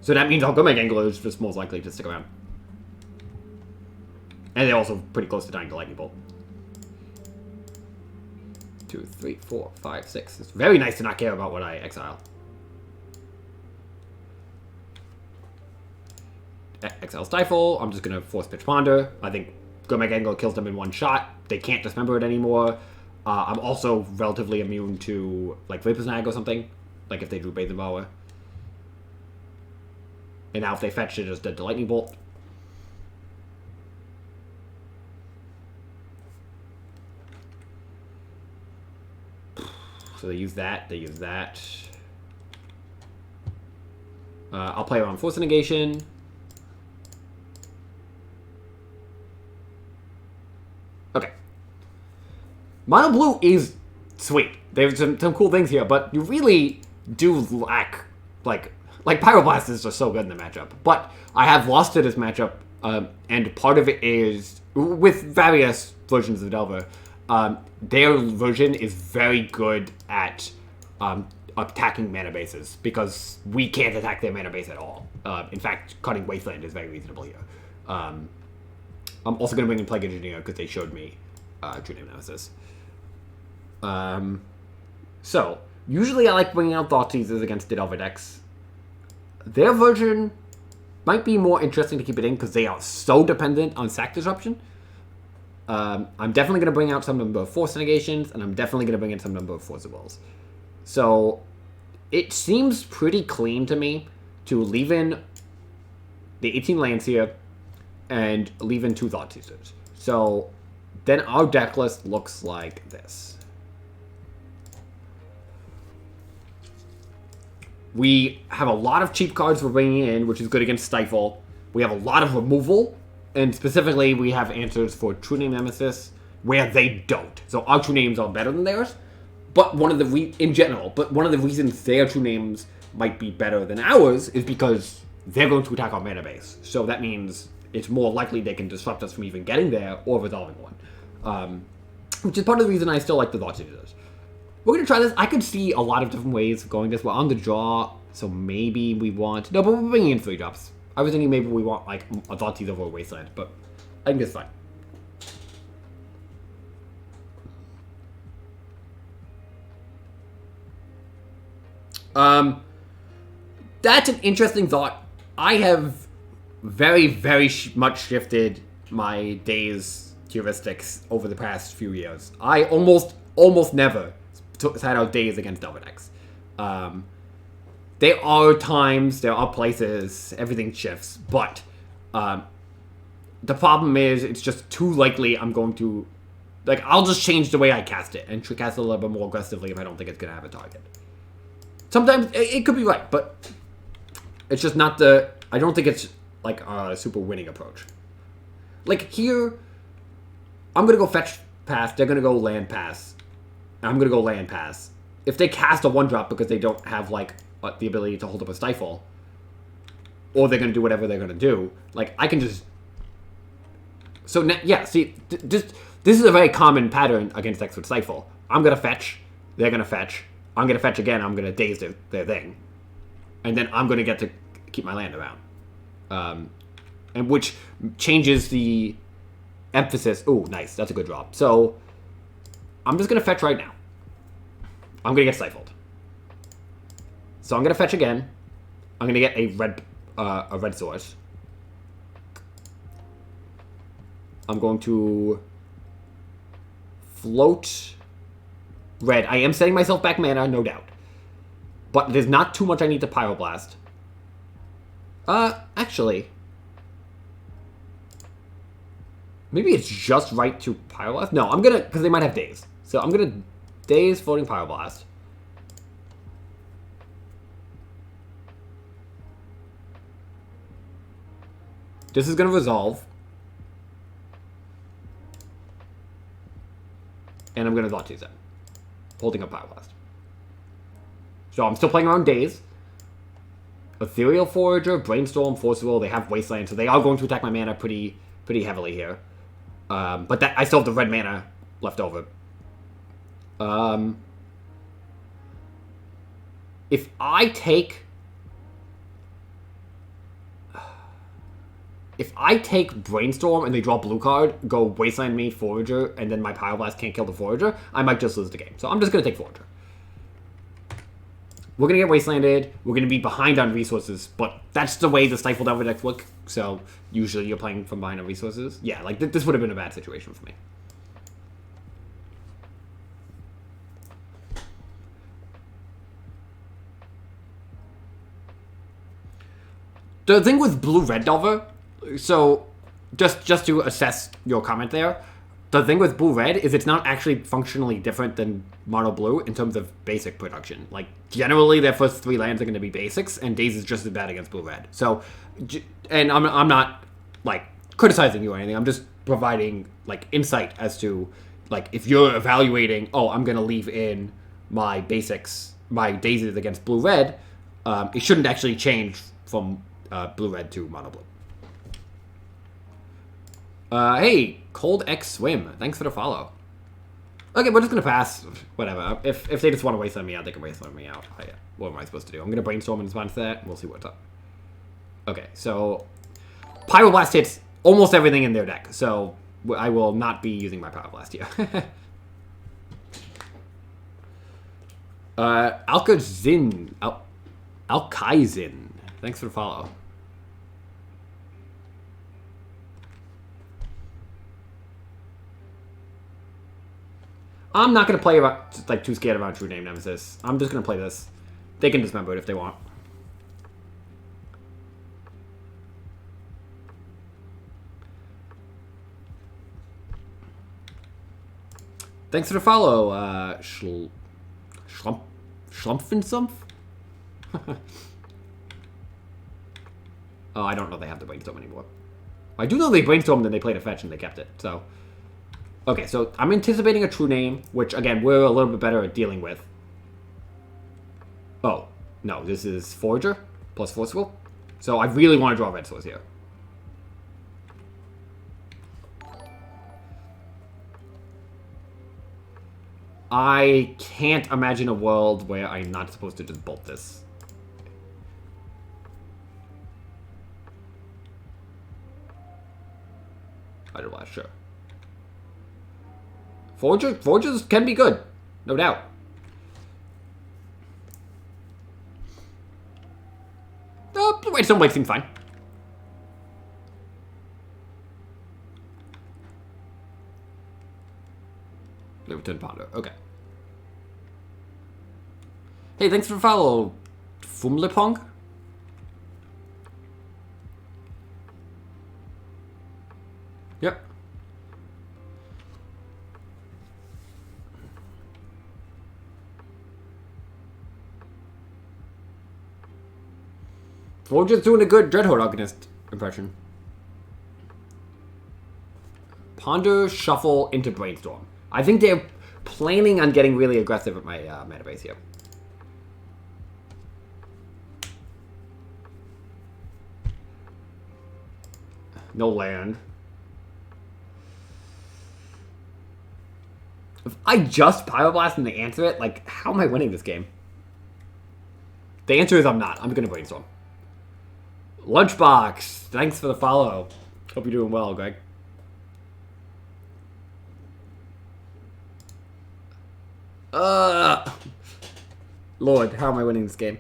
So that means our Gomeg Angler is just most likely to stick around. And they're also pretty close to dying to Lightning Bolt. 2, 3, 4, 5, 6. It's very nice to not care about what I exile. Exile Stifle. I'm just going to Force Pitch Ponder. I think Gomeg Angler kills them in one shot. They can't Dismember it anymore. I'm also relatively immune to, like, Vapor Snag or something. Like, if they drew Bathe and Bower. And now if they fetch it, just dead to Lightning Bolt. So they use that. They use that. I'll play around Force Negation. Okay. Mono Blue is sweet. There's some cool things here, but you really do lack, like Pyroblast is just so good in the matchup. But I have lost to this matchup, and part of it is, with various versions of Delver, their version is very good at attacking mana bases, because we can't attack their mana base at all. In fact, cutting Wasteland is very reasonable here. I'm also going to bring in Plague Engineer, because they showed me True Name Nemesis. So, usually I like bringing out Thoughtseizes against the Delver decks. Their version might be more interesting to keep it in because they are so dependent on sack disruption. I'm definitely going to bring out some number of Force Negations, and I'm definitely going to bring in some number of Force of Wills. So it seems pretty clean to me to leave in the 18 lands here and leave in 2 Thoughtseizers. So then our deck list looks like this. We have a lot of cheap cards we're bringing in, which is good against Stifle. We have a lot of removal, and specifically we have answers for True Name Nemesis, where they don't. So our True Names are better than theirs, but one of the reasons their True Names might be better than ours is because they're going to attack our mana base. So that means it's more likely they can disrupt us from even getting there or resolving one. Which is part of the reason I still like the Thoughtseize. We're going to try this. I could see a lot of different ways of going this. We're on the draw, so maybe we want... No, but we're bringing in 3 drops. I was thinking maybe we want, like, a Thoughtseize over a Wasteland, but I think it's fine. That's an interesting thought. I have very, very much shifted my days heuristics over the past few years. I almost never sat out days against Delver decks. There are times, there are places, everything shifts, but the problem is it's just too likely I'm going to, like, I'll just change the way I cast it and cast it a little bit more aggressively if I don't think it's going to have a target. Sometimes it could be right, but it's just not I don't think it's like a super winning approach. Like here, I'm going to go fetch pass, they're going to go land pass, I'm going to go land pass. If they cast a 1-drop because they don't have, like, the ability to hold up a Stifle, or they're going to do whatever they're going to do, like, I can just... So, yeah, see, this is a very common pattern against decks with Stifle. I'm going to fetch, they're going to fetch, I'm going to fetch again, I'm going to daze their thing. And then I'm going to get to keep my land around. And which changes the emphasis. Ooh, nice, that's a good drop. So, I'm just going to fetch right now. I'm going to get stifled. So I'm going to fetch again. I'm going to get a red source. I'm going to float red. I am setting myself back mana, no doubt. But there's not too much I need to Pyroblast. Actually. Maybe it's just right to Pyroblast? No, I'm going to, because they might have days. So I'm going to daze floating Pyroblast. This is going to resolve. And I'm going to Thought that. Holding up Pyroblast. So I'm still playing around days. Ethereal Forager, Brainstorm, Force Will, they have Wasteland, so they are going to attack my mana pretty heavily here. But I still have the red mana left over. If I take Brainstorm and they draw blue card, go Wasteland me Forager, and then my Pyroblast can't kill the Forager, I might just lose the game. So I'm just going to take Forager. We're going to get Wastelanded, we're going to be behind on resources, but that's the way the Stifled Delver decks look, so usually you're playing from behind on resources. Yeah, like, this would have been a bad situation for me. The thing with blue-red Delver, so just to assess your comment there, the thing with blue-red is it's not actually functionally different than mono-blue in terms of basic production. Like, generally, their first 3 lands are going to be basics, and Daze is just as bad against blue-red. So, and I'm not, like, criticizing you or anything. I'm just providing, like, insight as to, like, if you're evaluating, oh, I'm going to leave in my basics, my Dazes against blue-red, it shouldn't actually change from blue-red to mono-blue. Hey, Cold X Swim. Thanks for the follow. Okay, we're just gonna pass. Whatever. If they just want to wasteland me out, they can wasteland me out. What am I supposed to do? I'm gonna Brainstorm in response to that. We'll see what's up. Okay, so Pyroblast hits almost everything in their deck, so I will not be using my Pyroblast here. Alkazin. Alkaizin. Thanks for the follow. I'm not going to play about, like, too scared about True Name Nemesis. I'm just going to play this. They can dismember it if they want. Thanks for the follow, Schlumpfinsumpf? Oh, I don't know they have the Brainstorm anymore. I do know they Brainstormed and they played a fetch and they kept it, so... Okay, so I'm anticipating a True Name, which, again, we're a little bit better at dealing with. Oh, no, this is Forager plus Forceful. So I really want to draw red source here. I can't imagine a world where I'm not supposed to just bolt this. Otherwise, sure. Forgers can be good, no doubt. The Brainstorm Blade seems fine. return Ponder. Okay. Hey, thanks for the follow, Fumlepong. Yep. Forger's doing a good Dreadhorde Organist impression. Ponder, Shuffle into Brainstorm. I think they're planning on getting really aggressive at my mana base here. No land. If I just Pyroblast and they answer it, like, how am I winning this game? The answer is I'm not. I'm going to Brainstorm. Lunchbox, thanks for the follow. Hope you're doing well, Greg. Lord, how am I winning this game?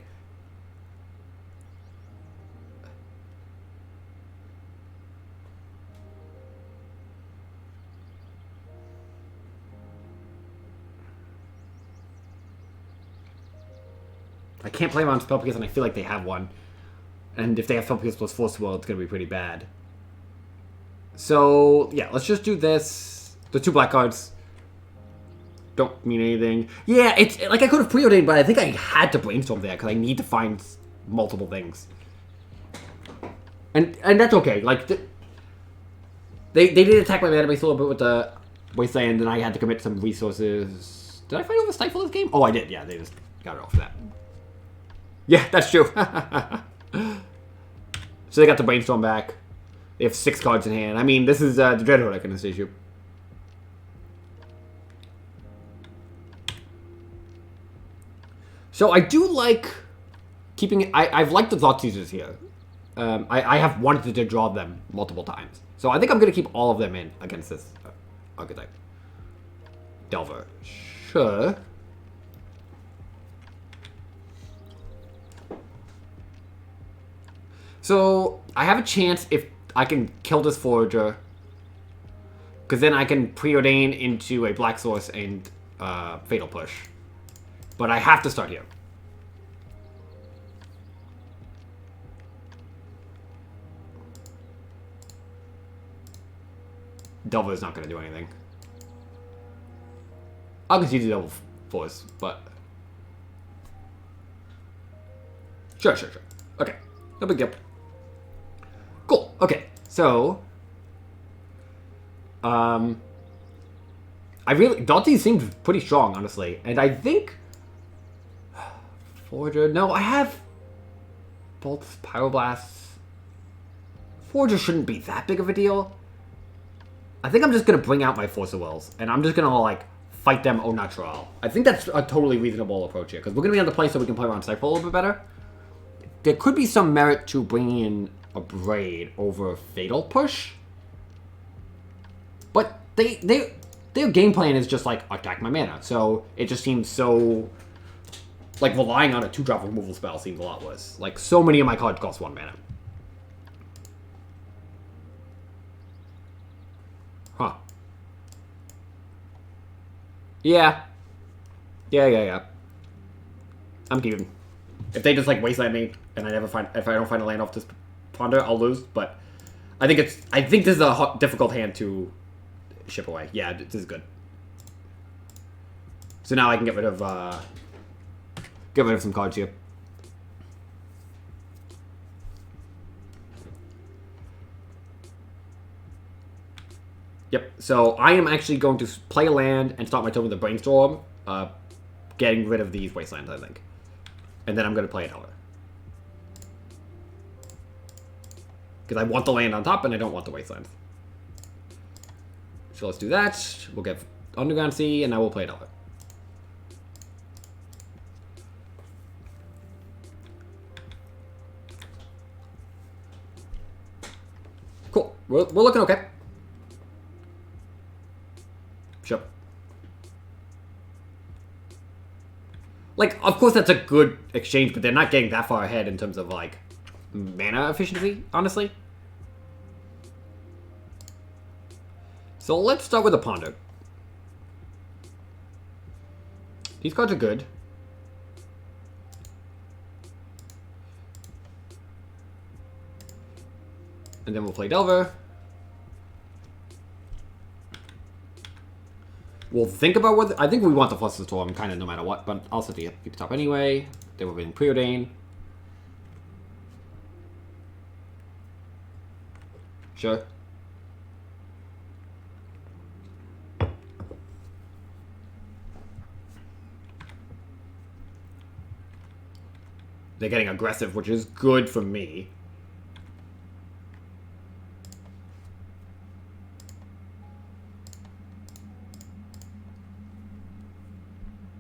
I can't play them on Spell Pierce, and I feel like they have one. And if they have Spell Pierce plus Force Swirl, it's going to be pretty bad. So, yeah, let's just do this. The 2 black cards don't mean anything. Yeah, it's like I could have preordained, but I think I had to Brainstorm there because I need to find multiple things. And that's okay. Like, they did attack my mana base a little bit with the Wasteland, and I had to commit some resources. Did I fight over Stifle this game? Oh, I did. Yeah, they just got it off that. Yeah, that's true. So they got the Brainstorm back. They have 6 cards in hand. I mean, this is the Dreadhorde Organist issue. So I do like keeping it. I've liked the Thoughtseizers here. I have wanted to draw them multiple times. So I think I'm going to keep all of them in against this archetype. Delver. Sure. So I have a chance if I can kill this Forager. Because then I can preordain into a Black Source and Fatal Push. But I have to start here. Delver is not going to do anything. I'll continue to Double Force, but... Sure. Okay, no big deal. Cool, okay, so... I really... Dante seems pretty strong, honestly. And I think... Forger... No, I have... Bolts, Pyroblasts... Forger shouldn't be that big of a deal. I think I'm just going to bring out my Force of Wills. And I'm just going to, like, fight them au natural. I think that's a totally reasonable approach here. Because we're going to be on the play so we can play around Cypher a little bit better. There could be some merit to bringing in a Braid over Fatal Push. But their game plan is just, like, attack my mana. So it just seems so... Like, relying on a 2-drop removal spell seems a lot worse. Like, so many of my cards cost 1 mana. Huh. Yeah. Yeah. I'm keeping. If they just, like, wasteland me, and if I don't find a land off this Ponder, I'll lose, but I think this is a difficult hand to ship away. Yeah, this is good. So now I can get rid of some cards here. Yep, so I am actually going to play a land and start my turn with a Brainstorm, getting rid of these Wastelands, I think. And then I'm going to play a Delver. Because I want the land on top and I don't want the Wastelands. So let's do that. We'll get Underground Sea and I will play a Delver. Cool, we're looking okay. Sure. Like, of course that's a good exchange, but they're not getting that far ahead in terms of, like, mana efficiency, honestly. So let's start with a Ponder. These cards are good. And then we'll play Delver. We'll think about whether... I think we want the Fluster Storm kind of no matter what, but I'll set the keep top anyway. They were in Preordain. Sure. They're getting aggressive, which is good for me.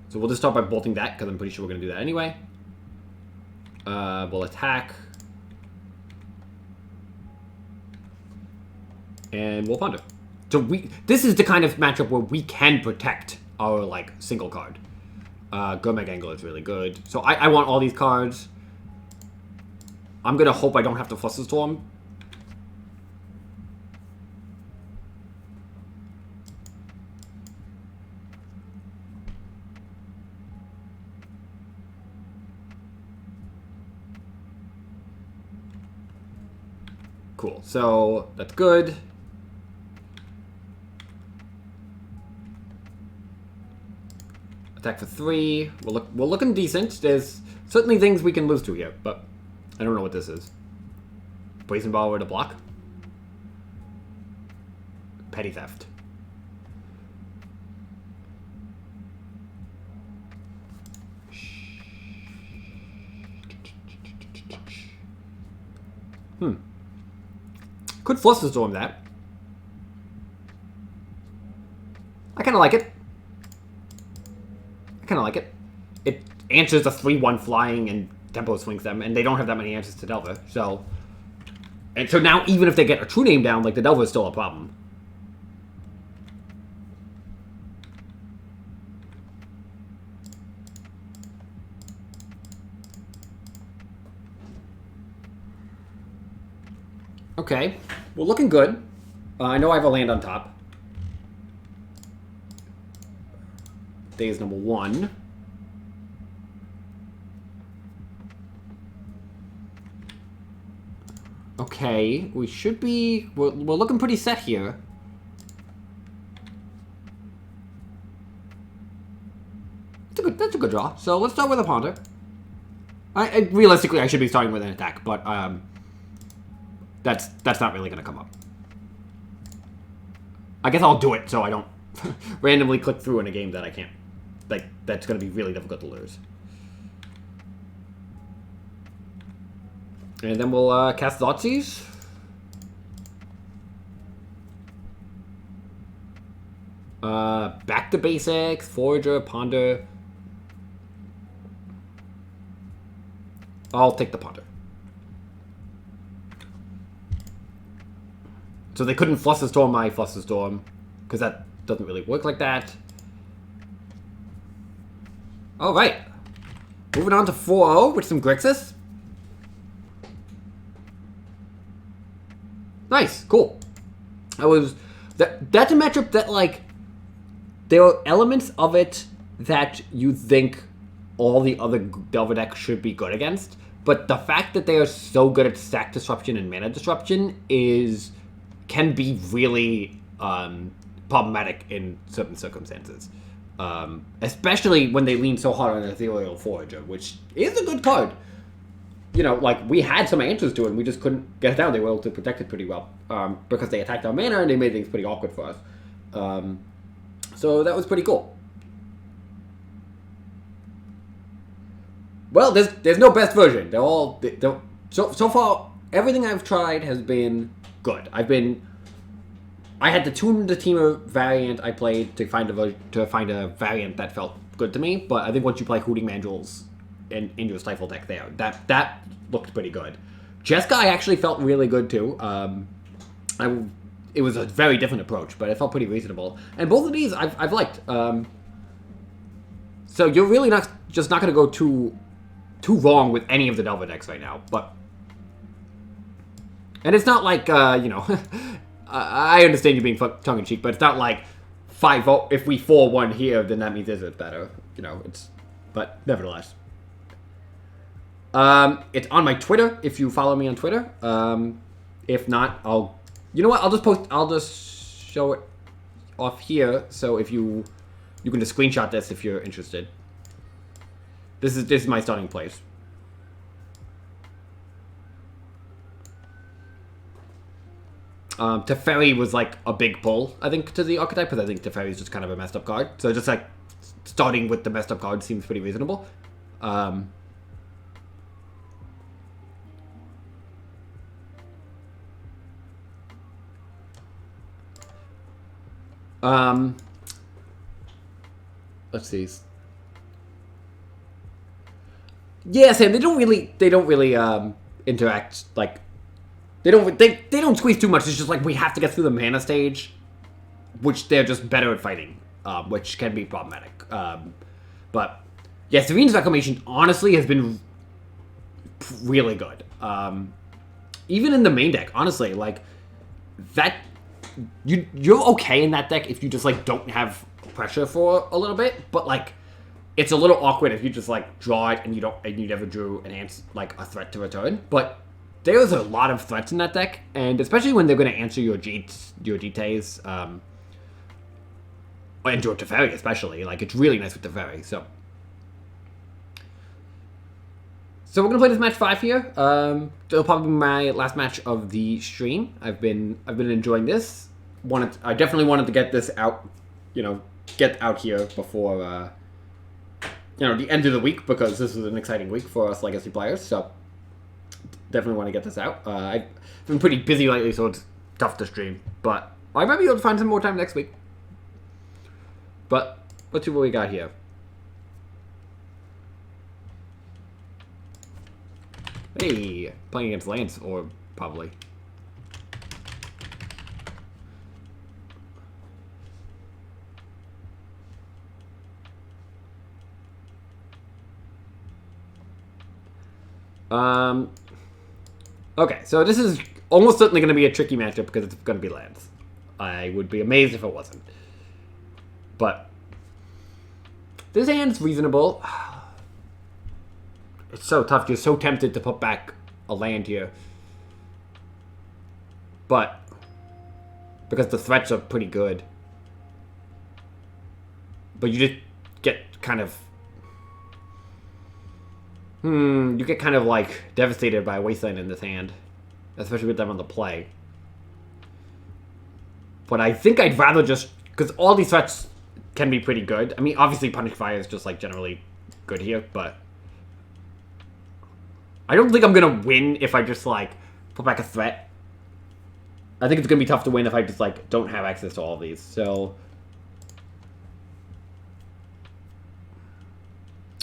So we'll just start by bolting that, because I'm pretty sure we're going to do that anyway. We'll attack. And we'll ponder. So this is the kind of matchup where we can protect our, like, single card. Gomeg Angle is really good. So I want all these cards. I'm going to hope I don't have to Fluster Storm. Cool. So that's good. Attack for 3. We're looking decent. There's certainly things we can lose to here, but I don't know what this is. Poison Borrower to block. Petty Theft. Could Fluster Storm that. I kind of like it. It answers a 3-1 flying and tempo swings them, and they don't have that many answers to Delver. So now even if they get a true name down, like, the Delver is still a problem. Okay, we're looking good. I know I have a land on top. Day is number 1. Okay, we should be... We're looking pretty set here. That's a good draw. So let's start with a ponder. Realistically, I should be starting with an attack, but that's not really going to come up. I guess I'll do it so I don't randomly click through in a game that I can't. Like, that's going to be really difficult to lose. And then we'll cast Thoughtseize. Back to basics, Forager, Ponder. I'll take the Ponder. So they couldn't Fluster Storm my Fluster Storm, because that doesn't really work like that. Alright. Moving on to 4-0 with some Grixis. Nice, cool. That's a matchup that, like, there are elements of it that you think all the other Delver decks should be good against, but the fact that they are so good at stack disruption and mana disruption can be really problematic in certain circumstances. Especially when they lean so hard on Ethereal Forager, which is a good card. You know, like, we had some answers to it, and we just couldn't get it down. They were able to protect it pretty well, because they attacked our mana, and they made things pretty awkward for us. So that was pretty cool. Well, there's no best version. So far, everything I've tried has been good. I had to tune the Teamer variant I played to find a variant that felt good to me, but I think once you play Hooting Mandrills in your Stifle deck there, that looked pretty good. Jessica I actually felt really good too. It was a very different approach, but it felt pretty reasonable. And both of these I've liked. So you're really not going to go too wrong with any of the Delver decks right now. And it's not like, I understand you being tongue-in-cheek, but it's not like 5-0. If we 4-1 here, then that means Izzet's better. you know, but nevertheless. It's on my Twitter if you follow me on Twitter. If not, you know what? I'll just show it off here. So if you can just screenshot this if you're interested. This is my starting place. Teferi was like a big pull, I think, to the archetype, because I think Teferi is just kind of a messed up card. So just like starting with the messed up card seems pretty reasonable. Let's see. Yeah, Sam, they don't really interact, like, they don't squeeze too much. It's just like we have to get through the mana stage, which they're just better at fighting, which can be problematic. But yeah, Serene's Reclamation honestly has been really good. Even in the main deck, honestly, like that, you're okay in that deck if you just like don't have pressure for a little bit, but like it's a little awkward if you just like draw it and you never drew an answer, like a threat to return. But there's a lot of threats in that deck, and especially when they're going to answer your GTs, and your Teferi especially. Like, it's really nice with Teferi, so we're going to play this match 5 here. It'll probably be my last match of the stream. I've been enjoying this. I definitely wanted to get this out, get out here before, the end of the week, because this was an exciting week for us Legacy players, so definitely want to get this out. I've been pretty busy lately, so it's tough to stream. But I might be able to find some more time next week. But let's see what we got here. Hey, playing against Lance, or probably. Okay, so this is almost certainly going to be a tricky matchup because it's going to be Lance. I would be amazed if it wasn't. But this hand's reasonable. It's so tough. You're so tempted to put back a land here. But because the threats are pretty good. But you just get kind of... you get kind of, like, devastated by a Wasteland in this hand. Especially with them on the play. But I think I'd rather just... Because all these threats can be pretty good. I mean, obviously Punish Fire is just, like, generally good here, but... I don't think I'm going to win if I just, like, put back a threat. I think it's going to be tough to win if I just, like, don't have access to all of these, so...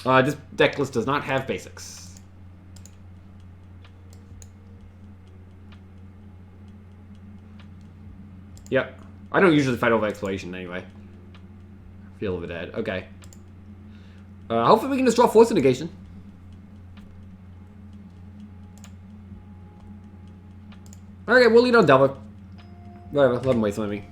this deck list does not have basics. Yep. I don't usually fight over exploration anyway. Feel of the Dead. Okay. Hopefully we can just draw Force Negation. Okay, we'll lead on Delver. Whatever, let him wasteland me.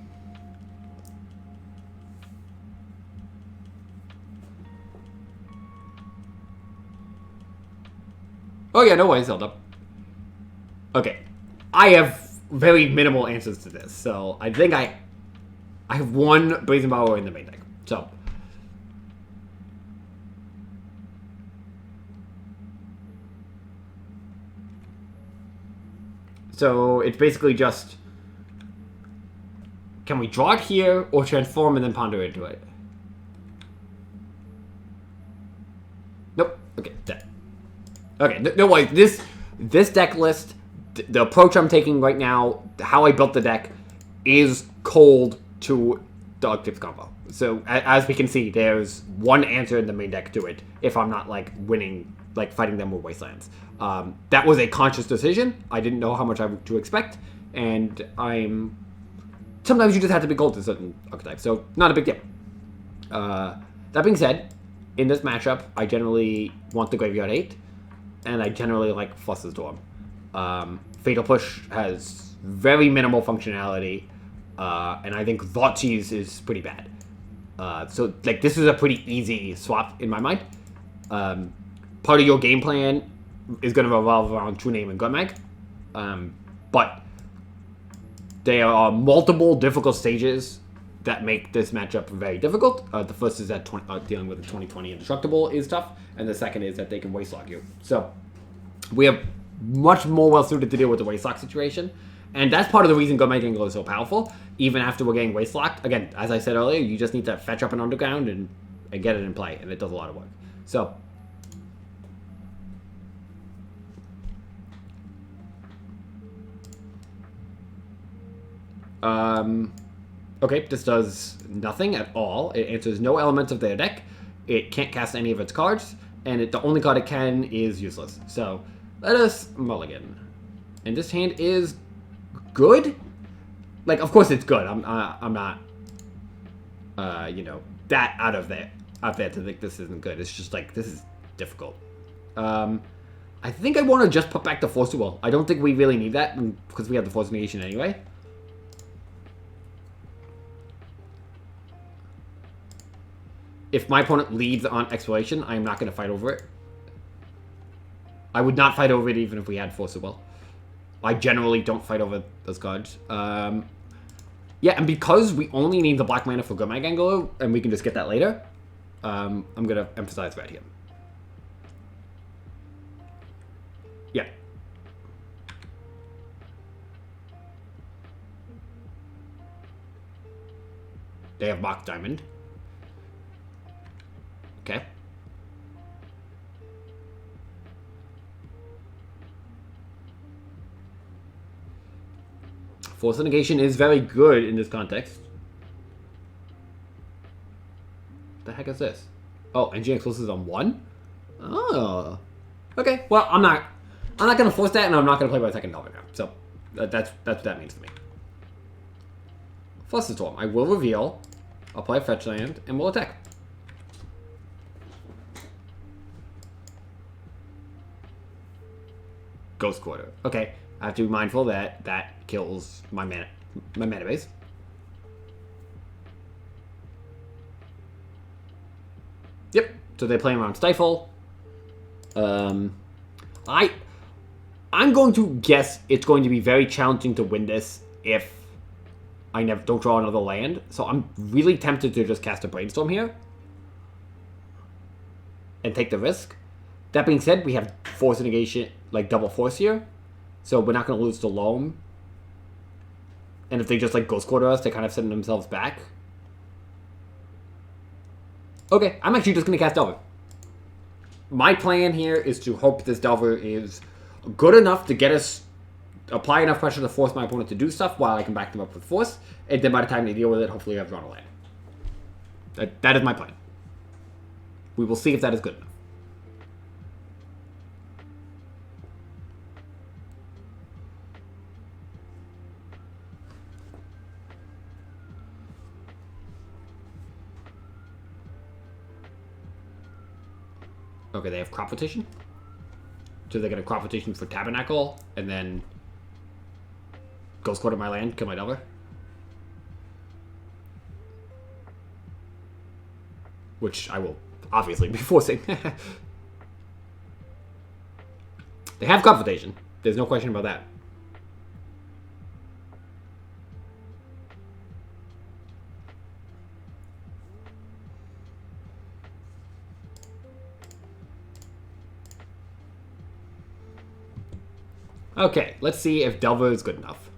Oh yeah, no worries, held up. Okay. I have very minimal answers to this, so I think I have one Brazen Borrower in the main deck. So it's basically just, can we draw it here or transform and then ponder into it? Nope. Okay, dead. Okay, no worries. This deck list, the approach I'm taking right now, how I built the deck, is cold to Dog Tips combo. So as we can see, there's one answer in the main deck to it. If I'm not like winning, like fighting them with Wastelands, that was a conscious decision. I didn't know how much to expect, and sometimes you just have to be cold to certain archetypes. So not a big deal. That being said, in this matchup, I generally want the Graveyard 8. And I generally like Fluss's Storm. Fatal Push has very minimal functionality, and I think Thoughtseize is pretty bad. So, like, this is a pretty easy swap in my mind. Part of your game plan is going to revolve around True Name and Gunmag. But there are multiple difficult stages that make this matchup very difficult. The first is that dealing with the 2020 Indestructible is tough, and the second is that they can wastelock you. So we have much more well suited to deal with the wastelock situation, and that's part of the reason Gunmag Angler is so powerful. Even after we're getting wastelocked, again, as I said earlier, you just need to fetch up an underground and get it in play, and it does a lot of work. So okay, this does nothing at all. It answers no elements of their deck. It can't cast any of its cards, and the only card it can is useless. So let us mulligan. And this hand is good. Like, of course it's good. I'm not, you know, that out there to think this isn't good. It's just like, this is difficult. I think I want to just put back the Force Will. I don't think we really need that because we have the Force Negation anyway. If my opponent leads on Exploration, I am not going to fight over it. I would not fight over it even if we had Force of Will. I generally don't fight over those cards. Yeah, and because we only need the black mana for Gunmag Angler, and we can just get that later, I'm going to emphasize red here. Yeah. They have Mock Diamond. Okay. Force Negation is very good in this context. What the heck is this? Oh, Engineering Explosives on 1? Oh. Okay, well, I'm not gonna force that, and I'm not gonna play by second Delver now. So that's what that means to me. Fluster Storm. I will reveal. I'll play a fetch land, and we'll attack. Ghost Quarter. Okay, I have to be mindful that that kills my mana base. Yep. So they're playing around Stifle. I'm going to guess it's going to be very challenging to win this if I don't draw another land. So I'm really tempted to just cast a Brainstorm here and take the risk. That being said, we have Force Negation, like double Force here, so we're not going to lose to Loam. And if they just like Ghost Quarter us, they kind of send themselves back. Okay, I'm actually just going to cast Delver. My plan here is to hope this Delver is good enough to get us, apply enough pressure to force my opponent to do stuff while I can back them up with Force, and then by the time they deal with it, hopefully I've drawn a land. That is my plan. We will see if that is good enough. Okay, they have Crop Rotation. So they get a Crop Rotation for Tabernacle, and then Ghost Quarter my land, kill my Delver. Which I will obviously be forcing. They have Crop Rotation. There's no question about that. Okay, let's see if Delver is good enough.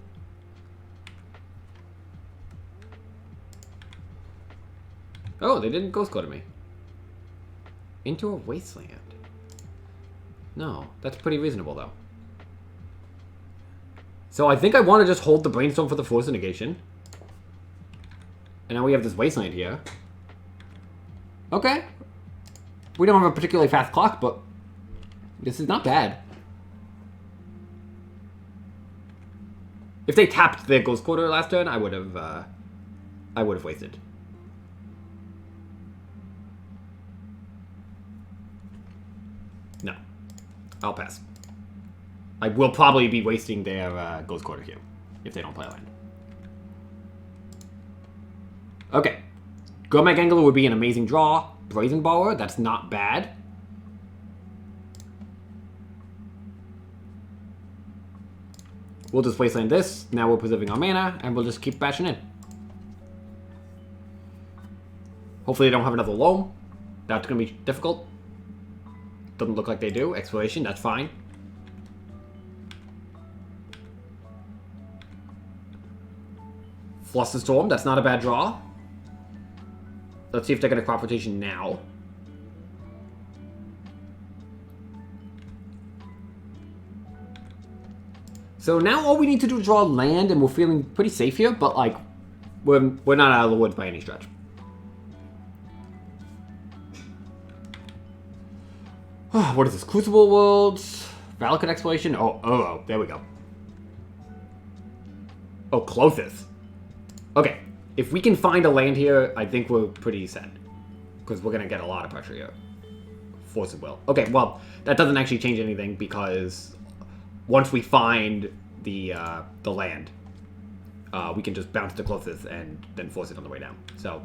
Oh, they didn't Ghost Quarter me. Into a Wasteland. No, that's pretty reasonable, though. So I think I want to just hold the Brainstorm for the Force Negation. And now we have this Wasteland here. Okay. We don't have a particularly fast clock, but this is not bad. If they tapped their Ghost Quarter last turn, I would have wasted. No, I'll pass. I will probably be wasting their Ghost Quarter here if they don't play land. Okay, Gomag Angler would be an amazing draw. Brazen Borrower, that's not bad. We'll just wasteland this. Now we're preserving our mana, and we'll just keep bashing in. Hopefully they don't have another loam. That's going to be difficult. Doesn't look like they do. Exploration, that's fine. Fluster Storm, that's not a bad draw. Let's see if they're going to crop rotation now. So now all we need to do is draw land, and we're feeling pretty safe here, but like, we're not out of the woods by any stretch. What is this? Crucible Worlds? Valakut Exploration? Oh, there we go. Oh, Klothys. Okay, if we can find a land here, I think we're pretty set. Because we're going to get a lot of pressure here. Force of Will. Okay, well, that doesn't actually change anything because once we find the land, we can just bounce to Klothys and then force it on the way down. So,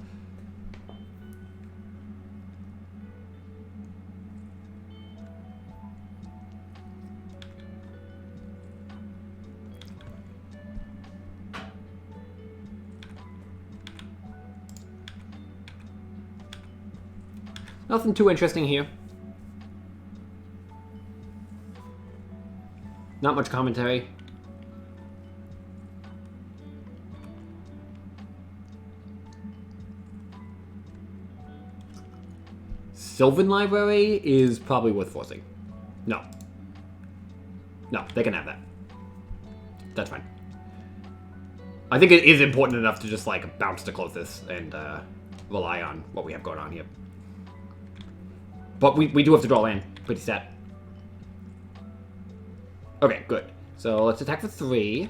nothing too interesting here. Not much commentary. Sylvan Library is probably worth forcing. No. No, they can have that. That's fine. I think it is important enough to just, like, bounce to Klothys and rely on what we have going on here. But we do have to draw land. Pretty set. Okay, good. So let's attack for 3.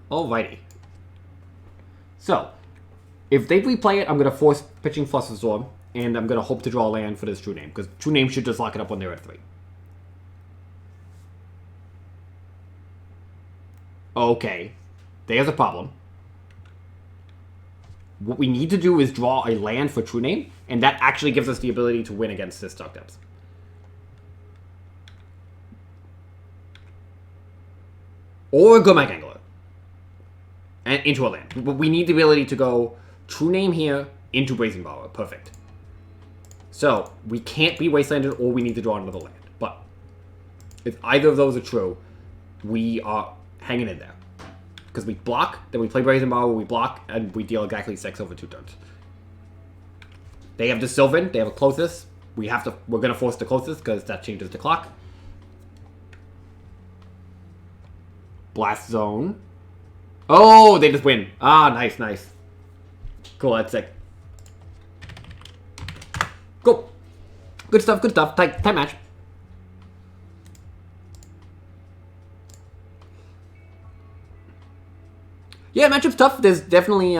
Alrighty. So, if they replay it, I'm going to force pitching Fluster Storm, and I'm going to hope to draw land for this True Name, because True Name should just lock it up when they're at 3. Okay. There's a problem. What we need to do is draw a land for True Name, and that actually gives us the ability to win against this Dark Depths. Or Gomag Angler. And into a land. But we need the ability to go True Name here into Brazen Borrower. Perfect. So, we can't be wastelanded, or we need to draw another land. But, if either of those are true, we are hanging in there. Because we block, then we play Brazen Borrower, we block, and we deal exactly 6 over 2 turns. They have the Sylvan, they have a Klothys. We're gonna force the Klothys, because that changes the clock. Blast Zone. Oh, they just win. Ah, nice, nice. Cool, that's sick. Cool. Good stuff, good stuff. Tight match. Yeah, matchup's tough. There's definitely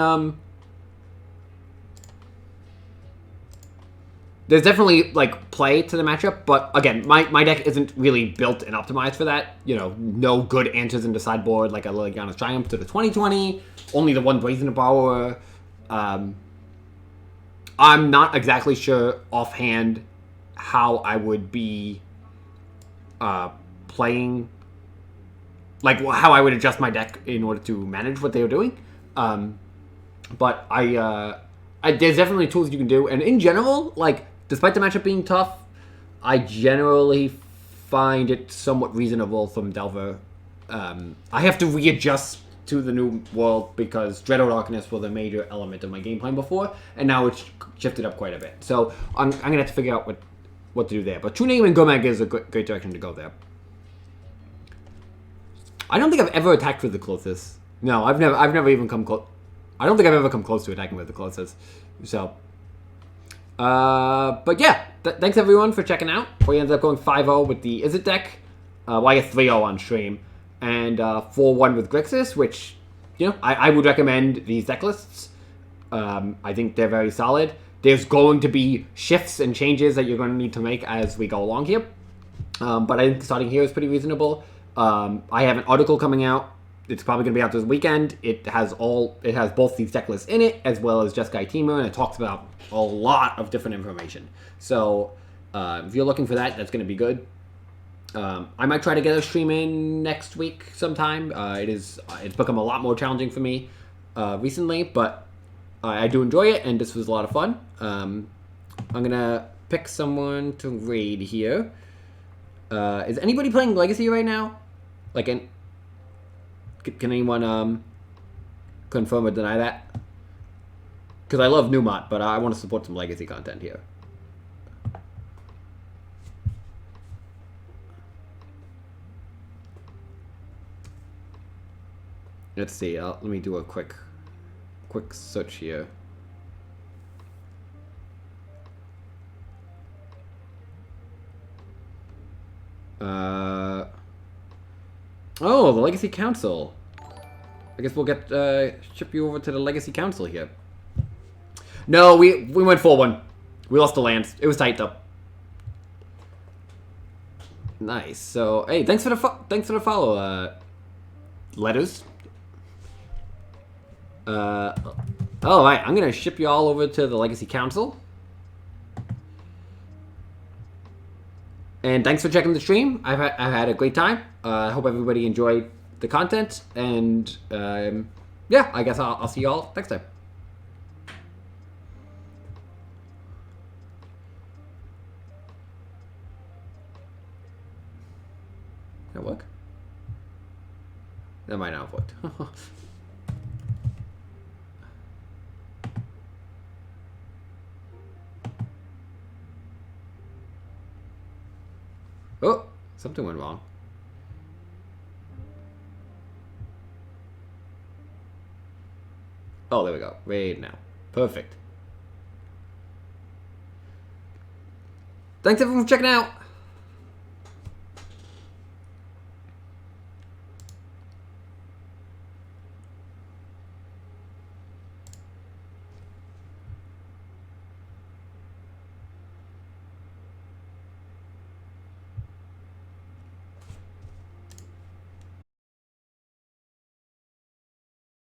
like play to the matchup, but again, my deck isn't really built and optimized for that. You know, no good answers in the sideboard like a Liliana's Triumph to the 2020. Only the one Brazen Borrower. I'm not exactly sure offhand how I would be playing, like how I would adjust my deck in order to manage what they are doing. But there's definitely tools you can do, and in general, like despite the matchup being tough, I generally find it somewhat reasonable from Delver. I have to readjust to the new world because Dread or Darkness was a major element of my game plan before, and now it's shifted up quite a bit. So I'm gonna have to figure out what to do there. But True Name and Gomag is a great direction to go there. I don't think I've ever attacked with the Klothys. No, I've never even come close. I don't think I've ever come close to attacking with the Klothys. So, but yeah, thanks everyone for checking out. We ended up going 5-0 with the Izzet deck. Well, I guess 3-0 on stream. And 4-1 with Grixis, which, you know, I would recommend these deck lists. I think they're very solid. there's going to be shifts and changes that you're going to need to make as we go along here. But I think starting here is pretty reasonable. I have an article coming out. It's probably going to be out this weekend. It has both these deck lists in it, as well as Jeskai Teamer, and it talks about a lot of different information. So if you're looking for that, that's going to be good. I might try to get a stream in next week sometime. It's become a lot more challenging for me recently, but I do enjoy it, and this was a lot of fun. I'm gonna pick someone to raid here. Is anybody playing Legacy right now? Like, can anyone confirm or deny that? Because I love Newmont, but I want to support some Legacy content here. Let's see. Let me do a quick search here. Oh, the Legacy Council. I guess we'll get ship you over to the Legacy Council here. No, we went 4-1. We lost the lands. It was tight though. Nice. So hey, thanks for the follow, letters. All right, I'm gonna ship you all over to the Legacy Council. And thanks for checking the stream. I've had a great time. I hope everybody enjoyed the content. And yeah, I guess I'll see y'all next time. That work? That might not have worked. Oh, something went wrong. Oh, there we go. Right now. Perfect. Thanks everyone for checking out.